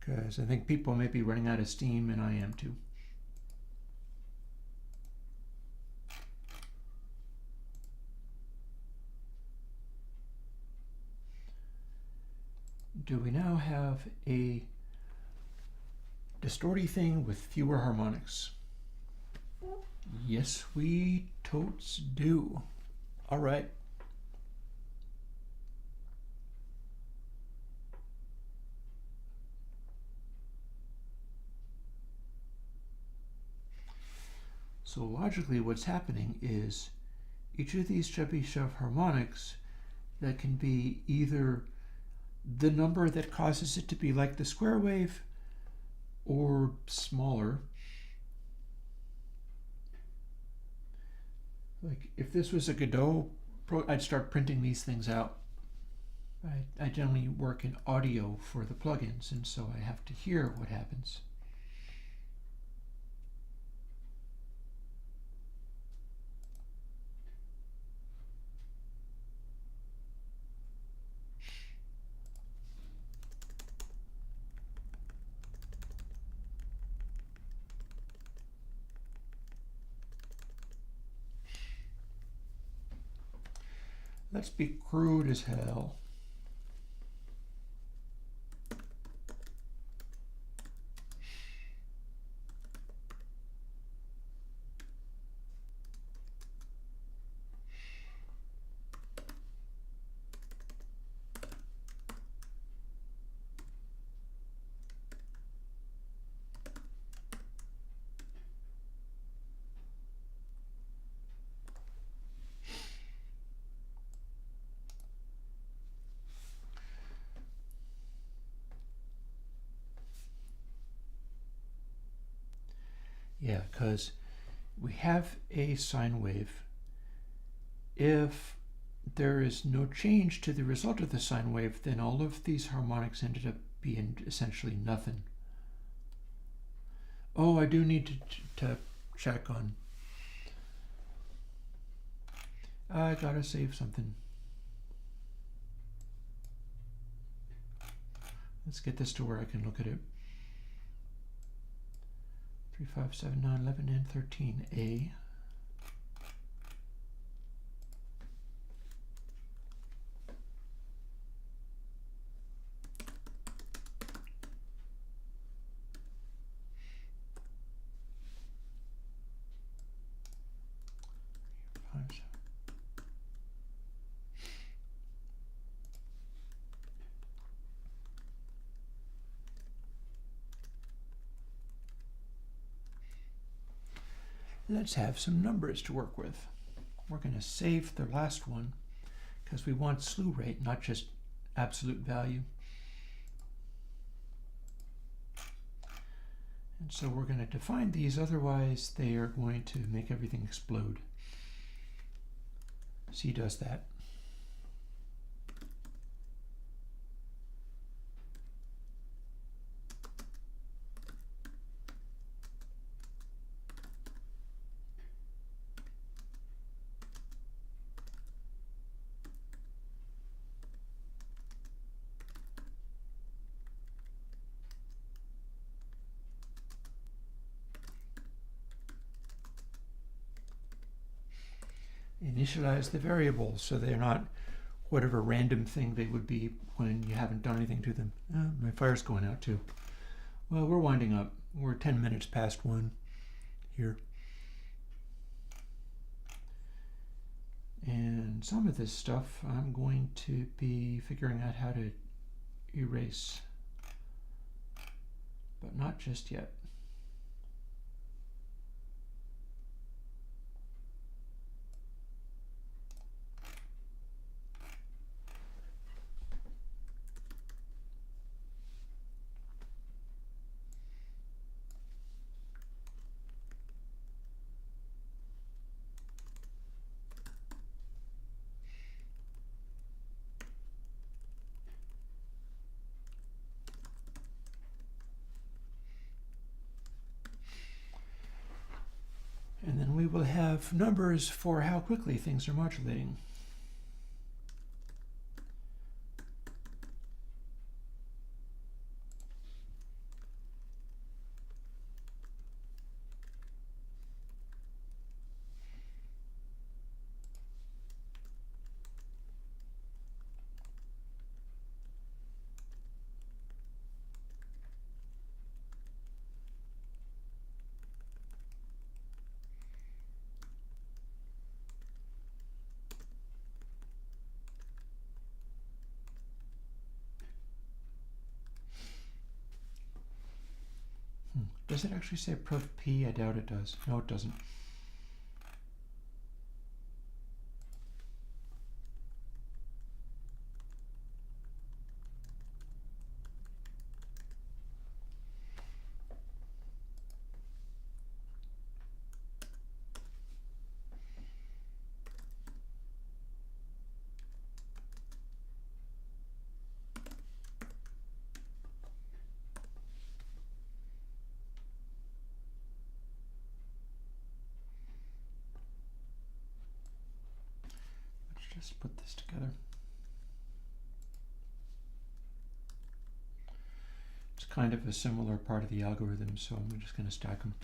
S1: Because I think people may be running out of steam, and I am too. Do we now have a distorty thing with fewer harmonics? Yes, we totes do. All right. So logically what's happening is each of these Chebyshev harmonics that can be either the number that causes it to be like the square wave or smaller. Like if this was a Godot, I'd start printing these things out. I generally work in audio for the plugins, and so I have to hear what happens. Let's be crude as hell. Yeah, because we have a sine wave. If there is no change to the result of the sine wave, then all of these harmonics ended up being essentially nothing. Oh, I do need to check on. I gotta save something. Let's get this to where I can look at it. 3, 5, 7, 9, 11, and 13A. Let's have some numbers to work with. We're going to save the last one because we want slew rate, not just absolute value. And so we're going to define these, otherwise they are going to make everything explode. C does that. Initialize the variables so they're not whatever random thing they would be when you haven't done anything to them. My fire's going out too. Well, we're winding up. We're 10 minutes past 1 here. And some of this stuff I'm going to be figuring out how to erase, but not just yet. And then we will have numbers for how quickly things are modulating. Does it actually say prof P? I doubt it does. No, it doesn't. Just put this together. It's kind of a similar part of the algorithm, so I'm just going to stack them.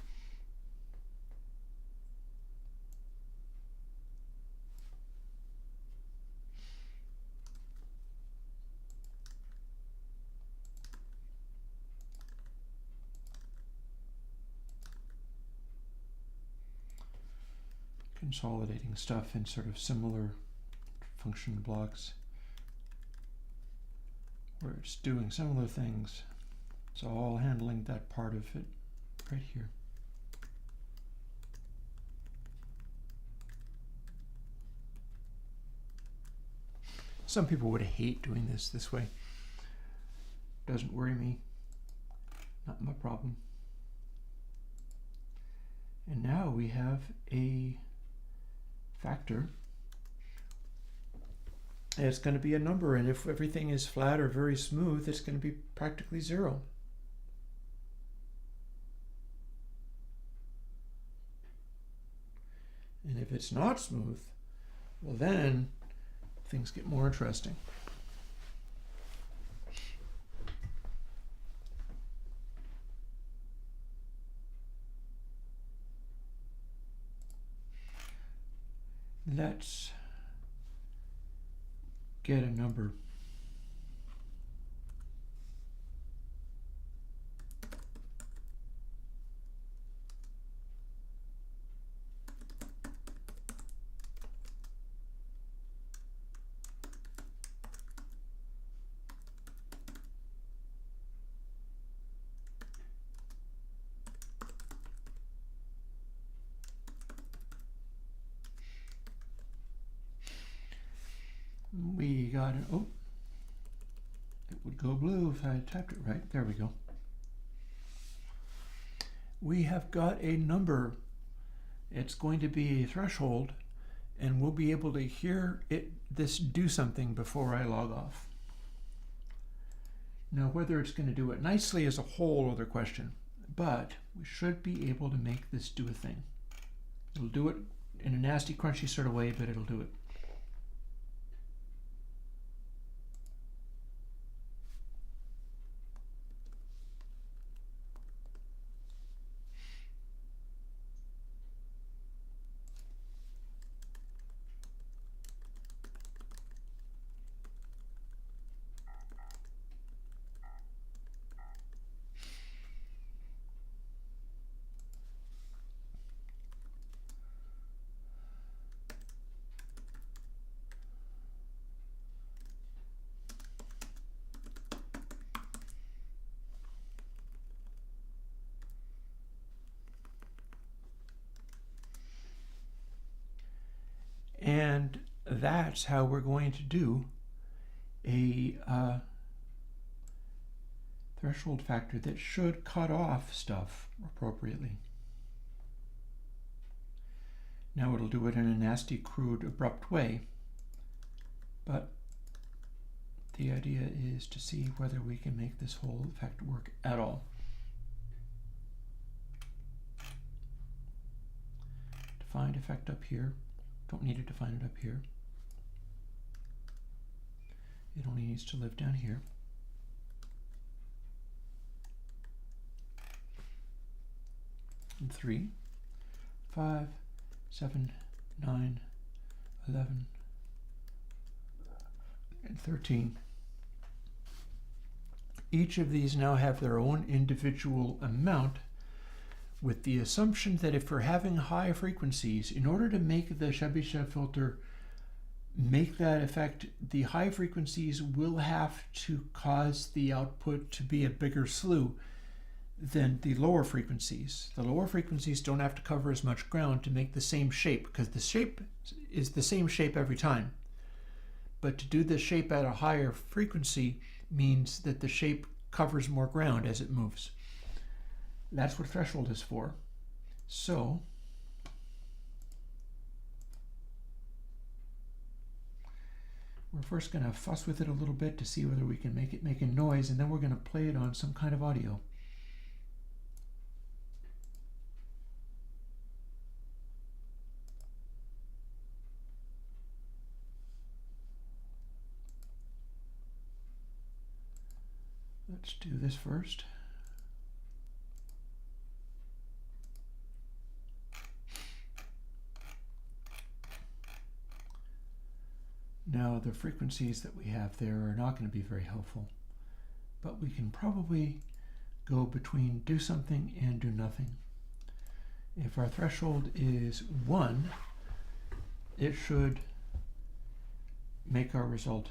S1: consolidating stuff in sort of similar function blocks where it's doing similar things. It's all handling that part of it right here. Some people would hate doing this way. Doesn't worry me. Not my problem. And now we have a factor. It's going to be a number, and if everything is flat or very smooth, it's going to be practically 0. And if it's not smooth, well then things get more interesting. Let's get a number. We got an, oh, it would go blue if I had typed it right. There we go. We have got a number. It's going to be a threshold, and we'll be able to hear this do something before I log off. Now, whether it's going to do it nicely is a whole other question, but we should be able to make this do a thing. It'll do it in a nasty, crunchy sort of way, but it'll do it. And that's how we're going to do a threshold factor that should cut off stuff appropriately. Now it'll do it in a nasty, crude, abrupt way, but the idea is to see whether we can make this whole effect work at all. Defined effect up here. Don't need to define it up here. It only needs to live down here. And 3, 5, 7, 9, 11, and 13. Each of these now have their own individual amount, with the assumption that if we're having high frequencies, in order to make the Chebyshev filter make that effect, the high frequencies will have to cause the output to be a bigger slew than the lower frequencies. The lower frequencies don't have to cover as much ground to make the same shape, because the shape is the same shape every time. But to do the shape at a higher frequency means that the shape covers more ground as it moves. That's what threshold is for. So we're first going to fuss with it a little bit to see whether we can make it make a noise, and then we're going to play it on some kind of audio. Let's do this first. Now, the frequencies that we have there are not going to be very helpful, but we can probably go between do something and do nothing. If our threshold is 1, it should make our result.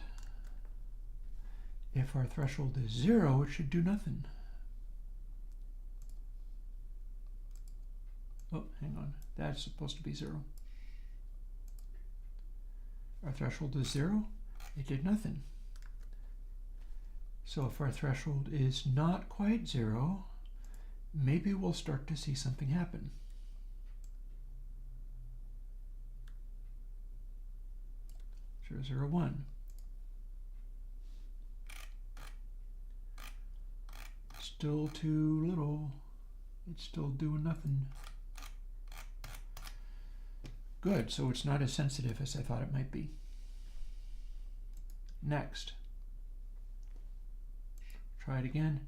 S1: If our threshold is 0, it should do nothing. Oh, hang on. That's supposed to be 0. Our threshold is 0. It did nothing. So if our threshold is not quite 0, maybe we'll start to see something happen. 0, 0, 1. Still too little. It's still doing nothing. Good, so it's not as sensitive as I thought it might be. Next. Try it again.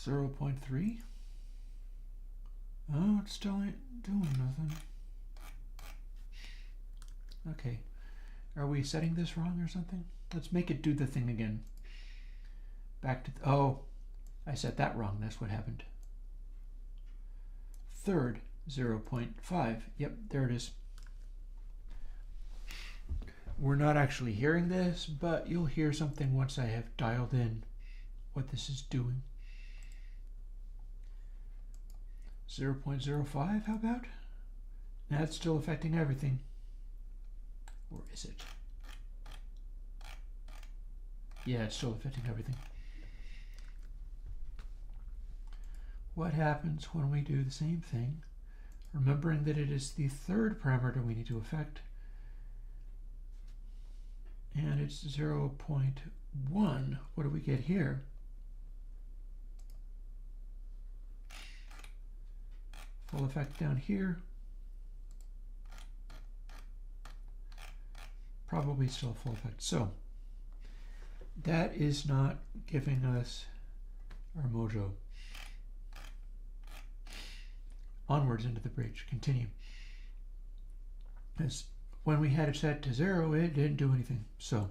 S1: 0.3. Oh, it still ain't doing nothing. Okay. Are we setting this wrong or something? Let's make it do the thing again. Back to... oh, I set that wrong. That's what happened. Third, 0.5. Yep, there it is. We're not actually hearing this, but you'll hear something once I have dialed in what this is doing. 0.05, how about? That's still affecting everything. Or is it? Yeah, it's still affecting everything. What happens when we do the same thing, remembering that it is the third parameter we need to affect, and it's 0.1. What do we get here? Full effect down here. Probably still full effect. So that is not giving us our mojo. Onwards into the bridge. Continue. As when we had it set to 0, it didn't do anything. So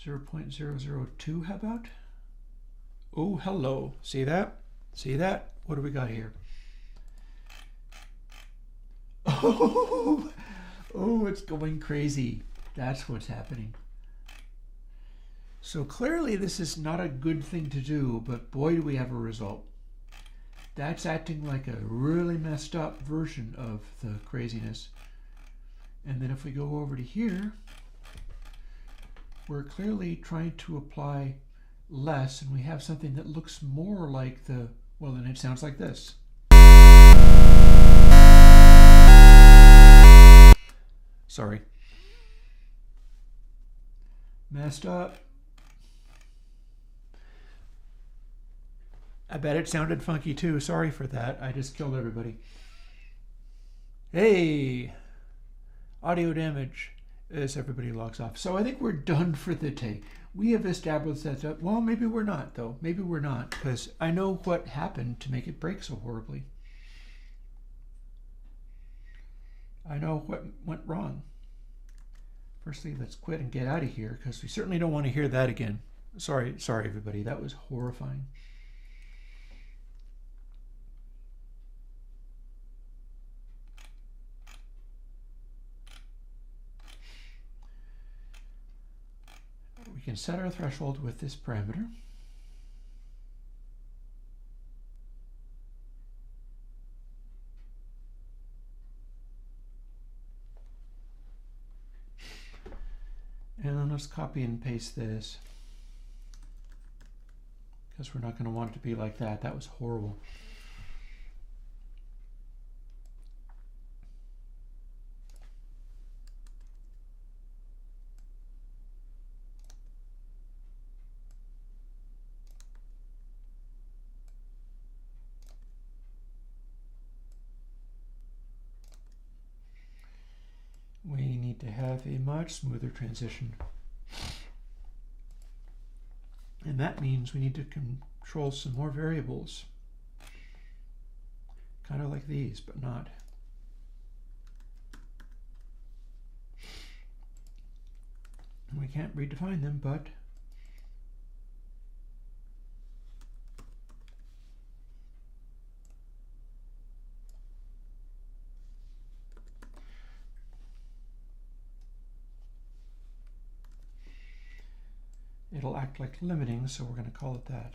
S1: 0.002, how about? Oh, hello. See that? See that? What do we got here? Oh, it's going crazy. That's what's happening. So clearly this is not a good thing to do, but boy, do we have a result. That's acting like a really messed up version of the craziness. And then if we go over to here, we're clearly trying to apply less, and we have something that looks more like the, well, then it sounds like this. Sorry. Messed up. I bet it sounded funky too. Sorry for that. I just killed everybody. Hey! Audio damage as everybody logs off. So I think we're done for the day. We have established that, well, maybe we're not though. Maybe we're not, because I know what happened to make it break so horribly. I know what went wrong. Firstly, let's quit and get out of here, because we certainly don't want to hear that again. Sorry everybody. That was horrifying. We can set our threshold with this parameter. And then let's copy and paste this, because we're not going to want it to be like that. That was horrible. We need to have a much smoother transition. And that means we need to control some more variables. Kind of like these, but not. We can't redefine them, but it'll act like limiting, so we're going to call it that.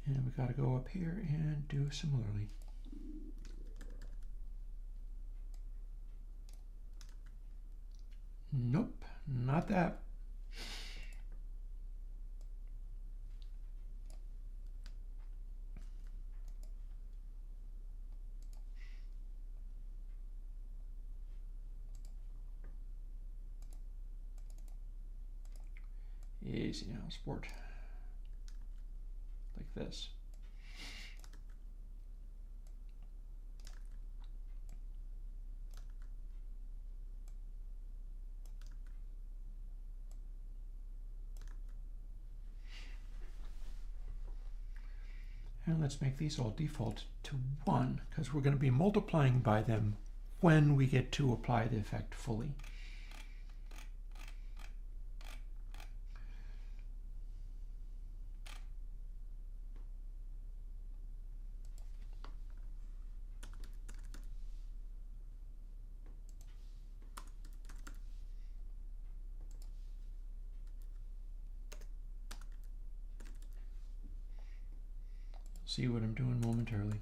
S1: And we got to go up here and do similarly. Nope, not that. Easy now, sport. Like this. And let's make these all default to 1, because we're going to be multiplying by them when we get to apply the effect fully. See what I'm doing momentarily.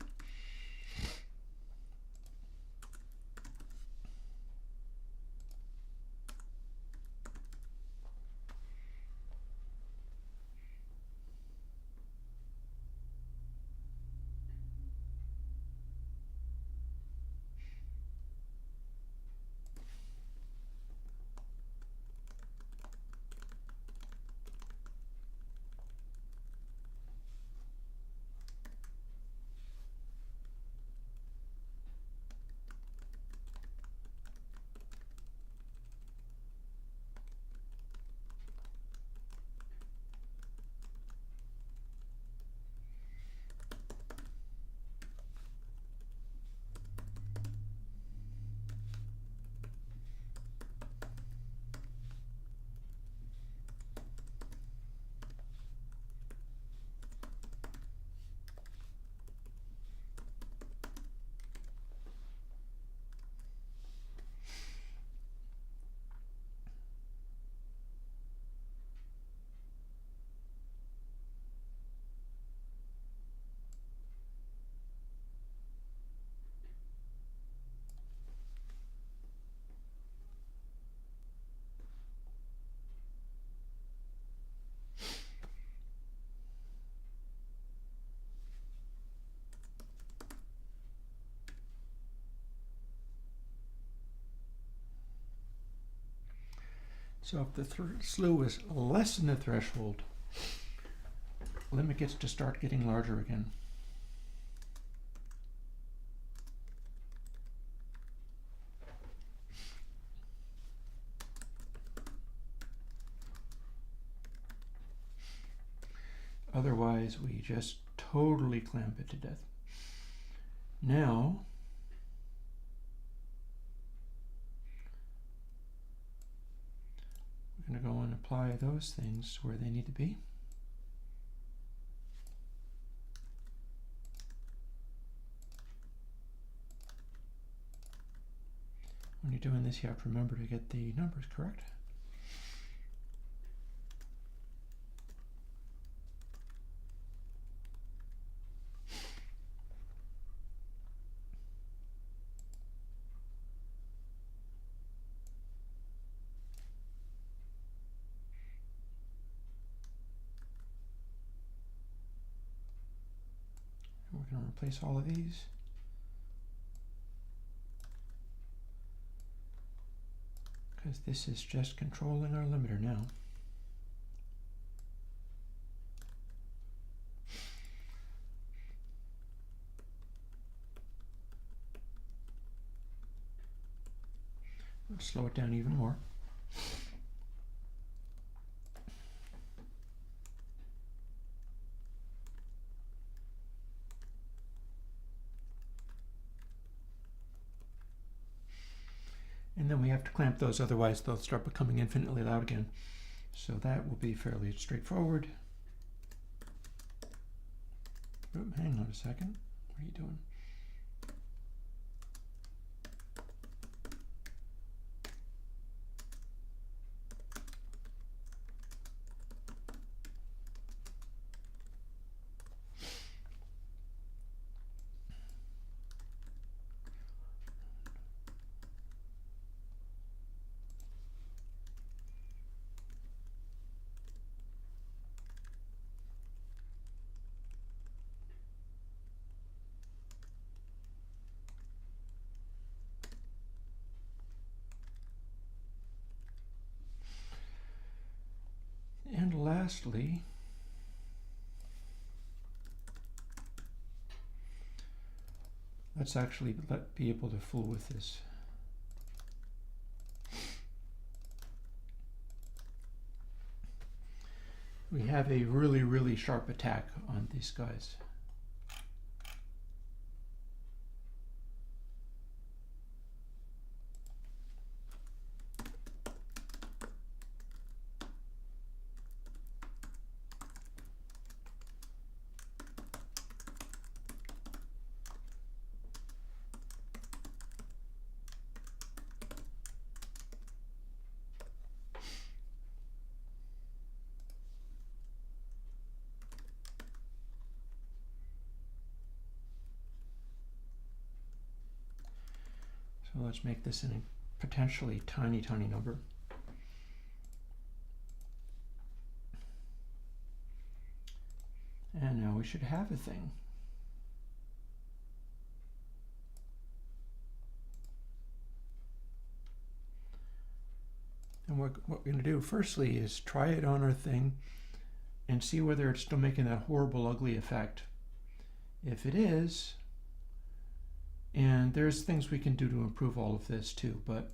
S1: So if the slew is less than the threshold, limit gets to start getting larger again. Otherwise, we just totally clamp it to death. Now, we're going to go and apply those things where they need to be. When you're doing this, you have to remember to get the numbers correct. And we're going to replace all of these. Because this is just controlling our limiter now. We'll slow it down even more. And then we have to clamp those, otherwise they'll start becoming infinitely loud again. So that will be fairly straightforward. Oop, hang on a second. What are you doing? And lastly, let's actually be able to fool with this. We have a really, really sharp attack on these guys. So let's make this a potentially tiny, tiny number. And now we should have a thing. And what we're going to do firstly is try it on our thing and see whether it's still making that horrible, ugly effect. If it is, and there's things we can do to improve all of this too, but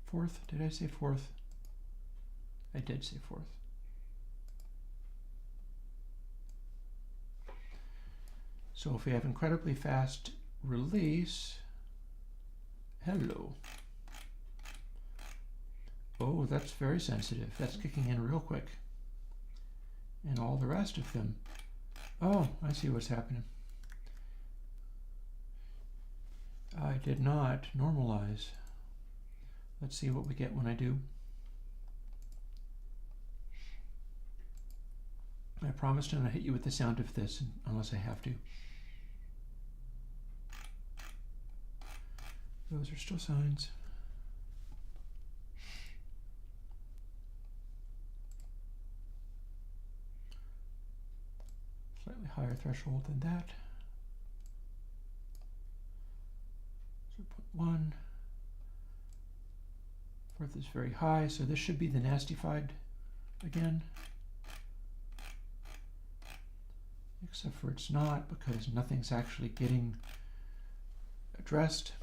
S1: fourth, did I say fourth? I did say fourth. So if we have incredibly fast release, hello. Oh, that's very sensitive. That's kicking in real quick. And all the rest of them. Oh, I see what's happening. I did not normalize. Let's see what we get when I do. I promise to not hit you with the sound of this unless I have to. Those are still signs. Slightly higher threshold than that. 0.1. Fourth is very high, so this should be the nastified again. Except for it's not, because nothing's actually getting addressed.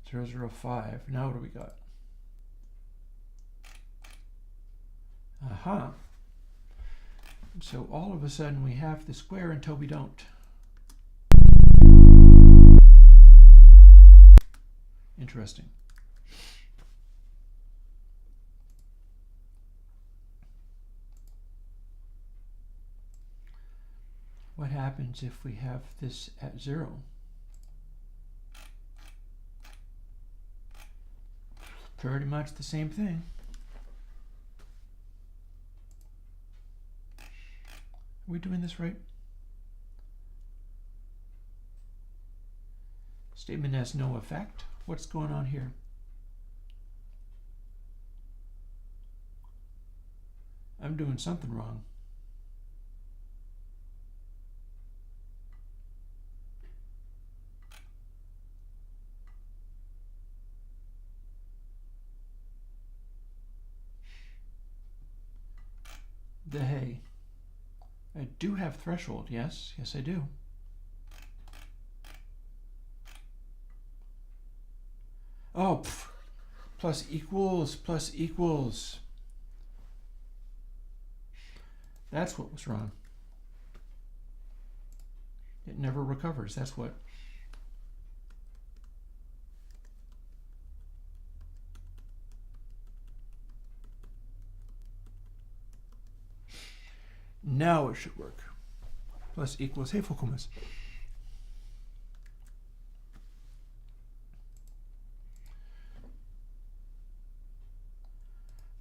S1: Zero, 0, 5. Now what do we got? Aha. So all of a sudden we have the square until we don't. Interesting. What happens if we have this at 0? Pretty much the same thing. Are we doing this right? Statement has no effect. What's going on here? I'm doing something wrong. The hay. I do have threshold, yes. Yes, I do. Oh, plus equals, plus equals. That's what was wrong. It never recovers, that's what. Now it should work. Plus equals, hey Fukumas.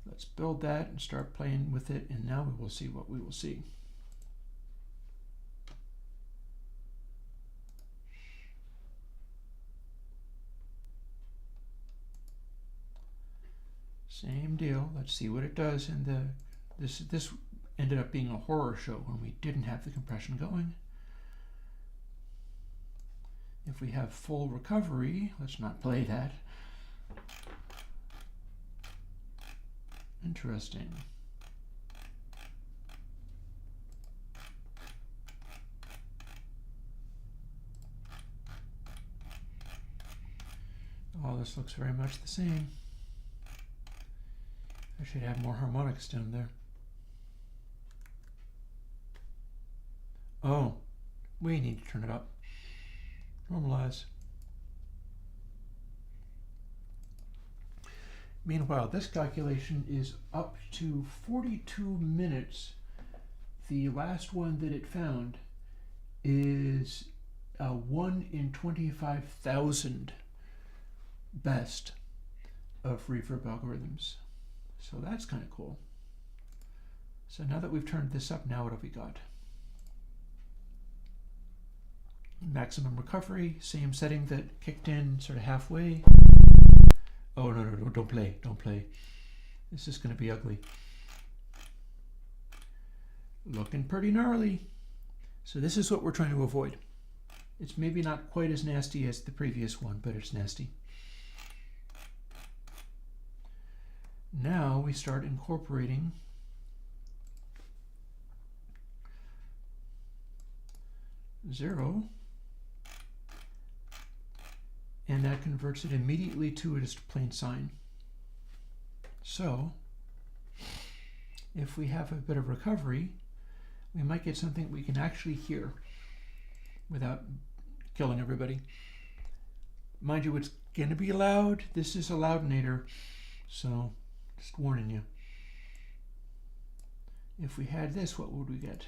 S1: Let's build that and start playing with it, and now we will see what we will see. Same deal. Let's see what it does in the this ended up being a horror show when we didn't have the compression going. If we have full recovery, let's not play that. Interesting. Oh, this looks very much the same. I should have more harmonics down there. Oh, we need to turn it up. Normalize. Meanwhile, this calculation is up to 42 minutes. The last one that it found is a 1 in 25,000 best of reverb algorithms. So that's kind of cool. So now that we've turned this up, now what have we got? Maximum recovery, same setting that kicked in sort of halfway. Oh, no, don't play, don't play. This is going to be ugly. Looking pretty gnarly. So this is what we're trying to avoid. It's maybe not quite as nasty as the previous one, but it's nasty. Now we start incorporating zero, and that converts it immediately to its plain sine. So if we have a bit of recovery, we might get something we can actually hear without killing everybody. Mind you, it's going to be loud. This is a loudinator, so just warning you. If we had this, what would we get?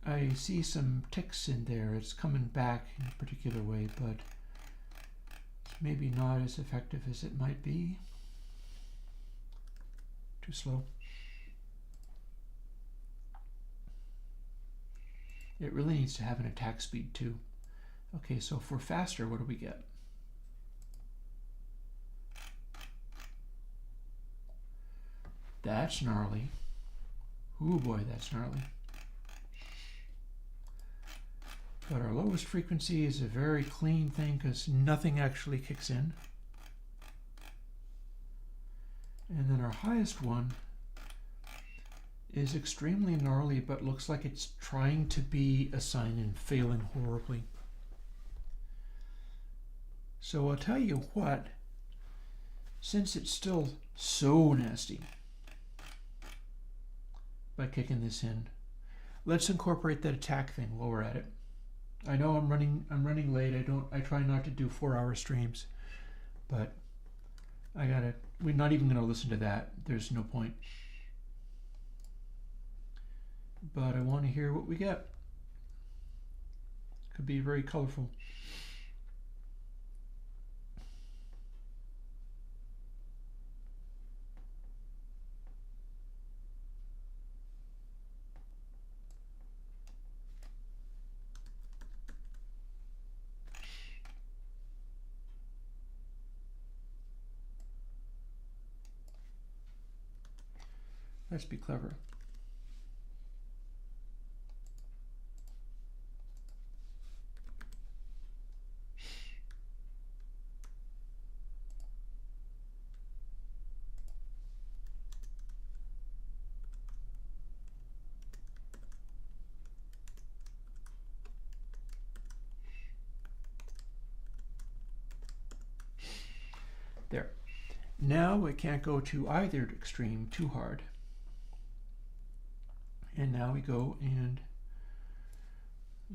S1: I see some ticks in there. It's coming back in a particular way, but it's maybe not as effective as it might be. Too slow. It really needs to have an attack speed too. Okay, so if we're faster, what do we get? That's gnarly. Ooh boy, that's gnarly. But our lowest frequency is a very clean thing because nothing actually kicks in. And then our highest one is extremely gnarly, but looks like it's trying to be a sine and failing horribly. So I'll tell you what, since it's still so nasty by kicking this in, let's incorporate that attack thing while we're at it. I know I'm running late. I try not to do 4-hour streams, but we're not even gonna listen to that. There's no point. But I want to hear what we get. Could be very colorful. Let's be clever. Now it can't go to either extreme too hard. And now we go and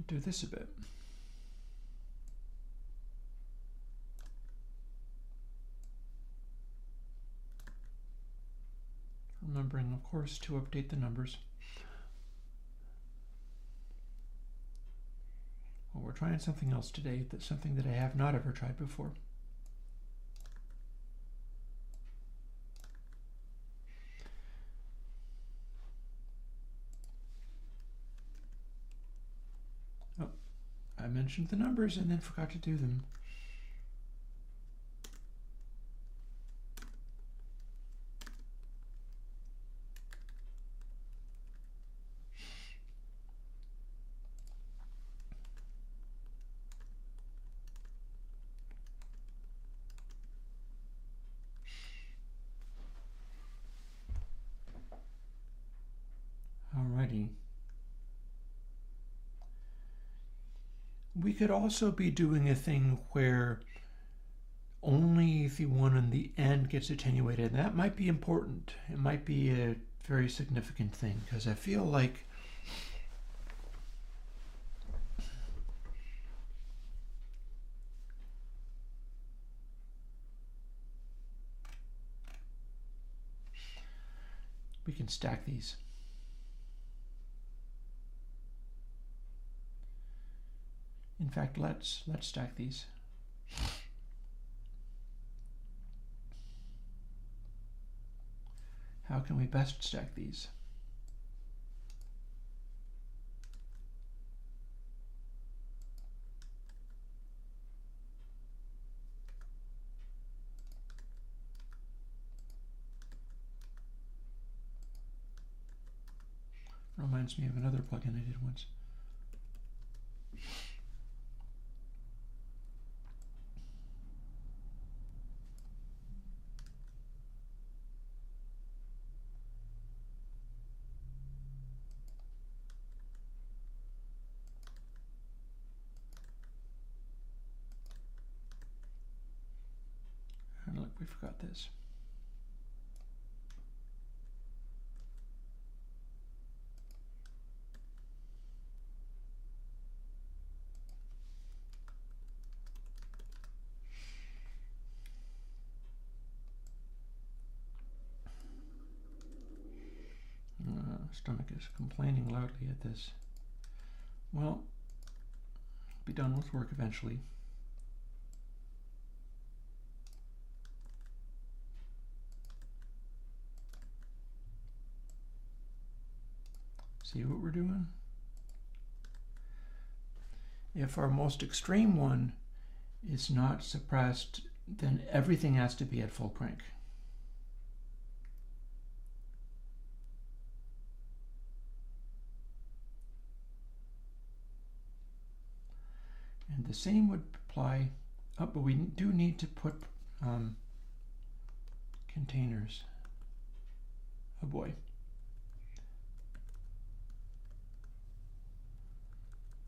S1: do this a bit. Remembering, of course, to update the numbers. Well, we're trying something else today, that's something that I have not ever tried before. Oh, I mentioned the numbers and then forgot to do them. Alrighty. We could also be doing a thing where only the one on the end gets attenuated. That might be important. It might be a very significant thing, because I feel like we can stack these. In fact, let's stack these. How can we best stack these? Reminds me of another plugin I did once. And look, we forgot this. Stomach is complaining loudly at this. Well, be done with work eventually. See what we're doing? If our most extreme one is not suppressed, then everything has to be at full crank. And the same would apply, but we do need to put containers. Oh boy.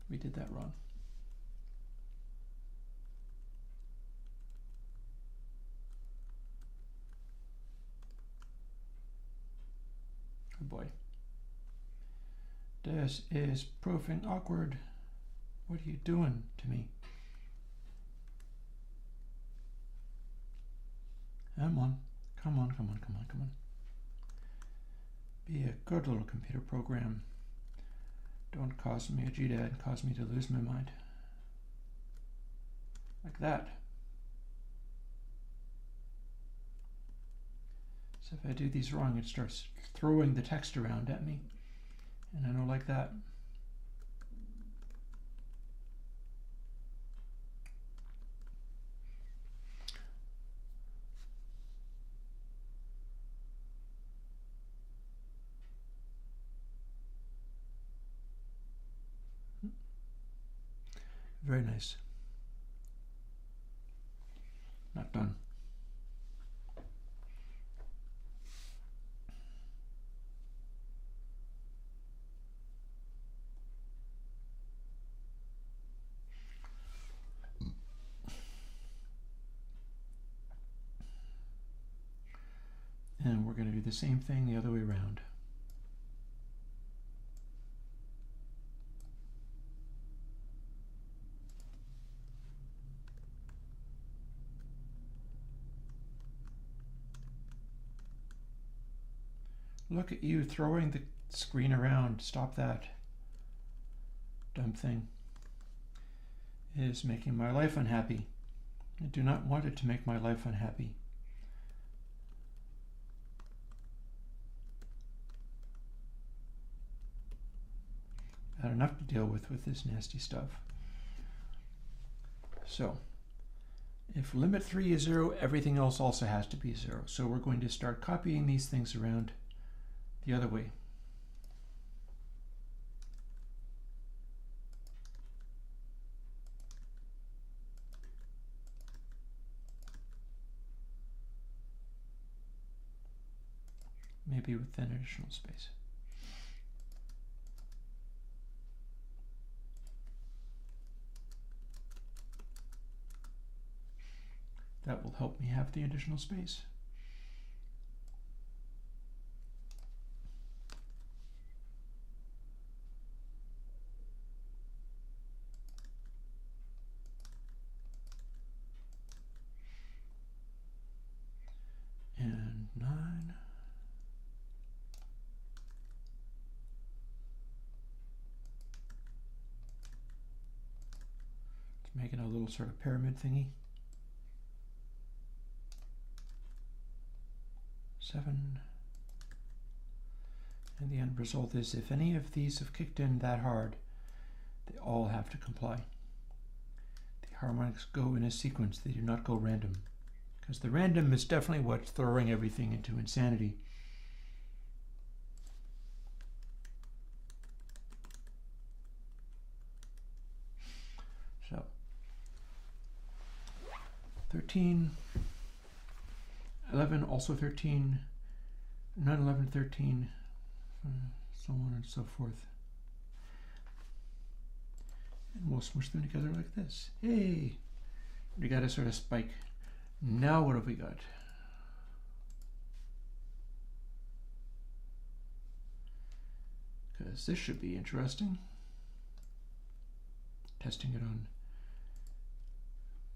S1: We did that wrong. Oh boy. This is proving awkward. What are you doing to me? Come on. Come on, come on, come on, come on. Be a good little computer program. Don't cause me a GDAD and cause me to lose my mind. Like that. So if I do these wrong, it starts throwing the text around at me. And I don't like that. Very nice. Not done. And we're going to do the same thing the other way around. Look at you throwing the screen around. Stop that. Dumb thing. It is making my life unhappy. I do not want it to make my life unhappy. I had enough to deal with this nasty stuff. So, if limit 3 is 0, everything else also has to be 0. So we're going to start copying these things around the other way. Maybe with an additional space. That will help me have the additional space. And 9. It's making a little sort of pyramid thingy. 7. And the end result is if any of these have kicked in that hard, they all have to comply. The harmonics go in a sequence, they do not go random. Because the random is definitely what's throwing everything into insanity. So, 13, 11, also 13, 9, 11, 13, so on and so forth. And we'll smush them together like this. Hey! We got a sort of spike. Now what have we got? Because this should be interesting. Testing it on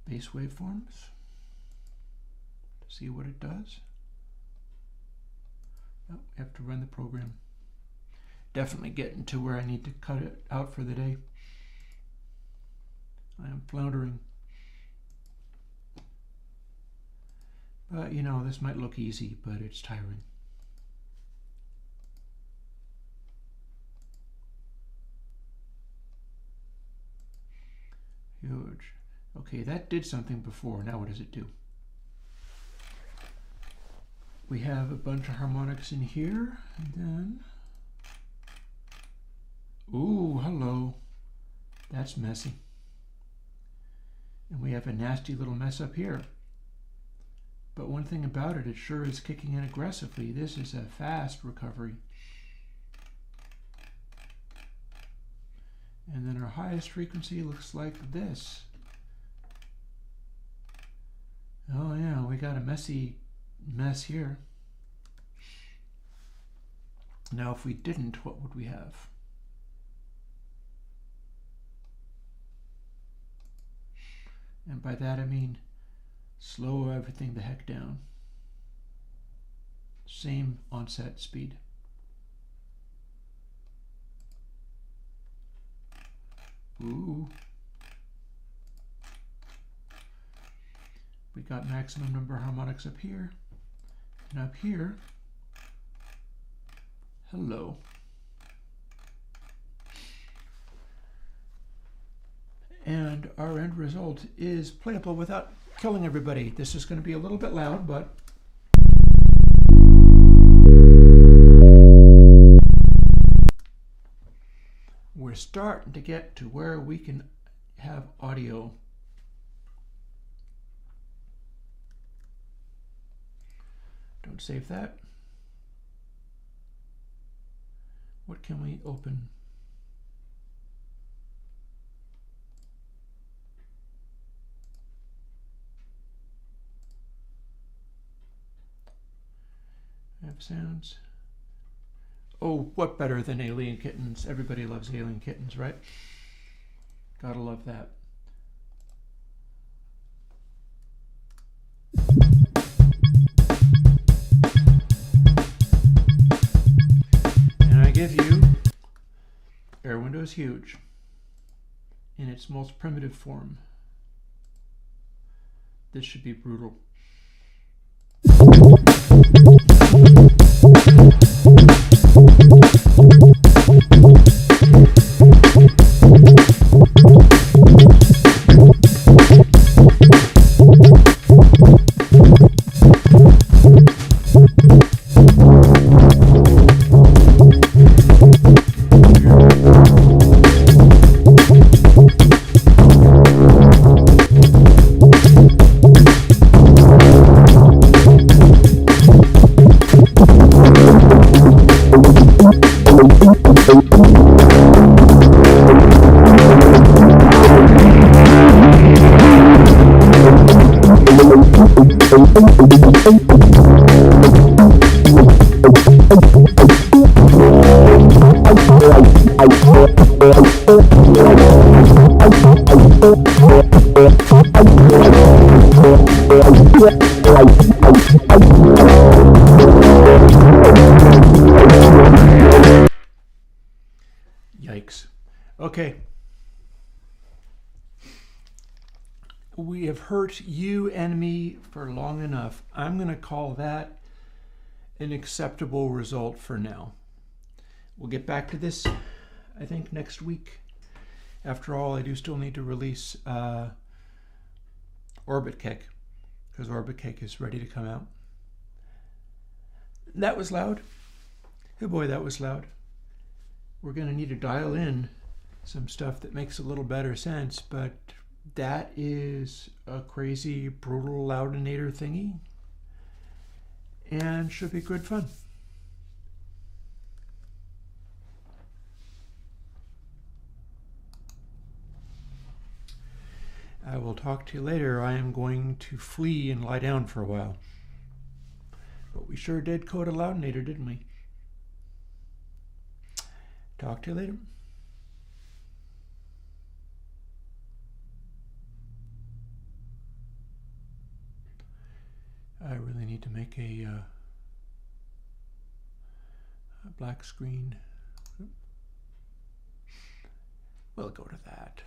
S1: base waveforms to see what it does. Oh, we have to run the program. Definitely getting to where I need to cut it out for the day. I am floundering. But you know, this might look easy, but it's tiring. Huge. Okay, that did something before. Now what does it do? We have a bunch of harmonics in here, and then... Ooh, hello. That's messy. And we have a nasty little mess up here. But one thing about it, it sure is kicking in aggressively. This is a fast recovery. And then our highest frequency looks like this. Oh yeah, we got a messy mess here. Now if we didn't, what would we have? And by that I mean slow everything the heck down. Same onset speed. Ooh. We got maximum number of harmonics up here. And up here, hello. And our end result is playable without killing everybody. This is going to be a little bit loud, but we're starting to get to where we can have audio. Don't save that. What can we open? have sounds. Oh, what better than alien kittens? Everybody loves alien kittens, right? Gotta love that. And I give you Airwindows Huge in its most primitive form. This should be brutal. Yikes. Okay. We have hurt you and me for long enough. I'm going to call that an acceptable result for now. We'll get back to this, I think, next week. After all, I do still need to release Orbit Cake, because Orbit Cake is ready to come out. That was loud. Oh boy, that was loud. We're going to need to dial in some stuff that makes a little better sense, but that is a crazy, brutal loudinator thingy, and should be good fun. I will talk to you later. I am going to flee and lie down for a while. But we sure did code a loudinator, didn't we? Talk to you later. I really need to make a black screen. We'll go to that.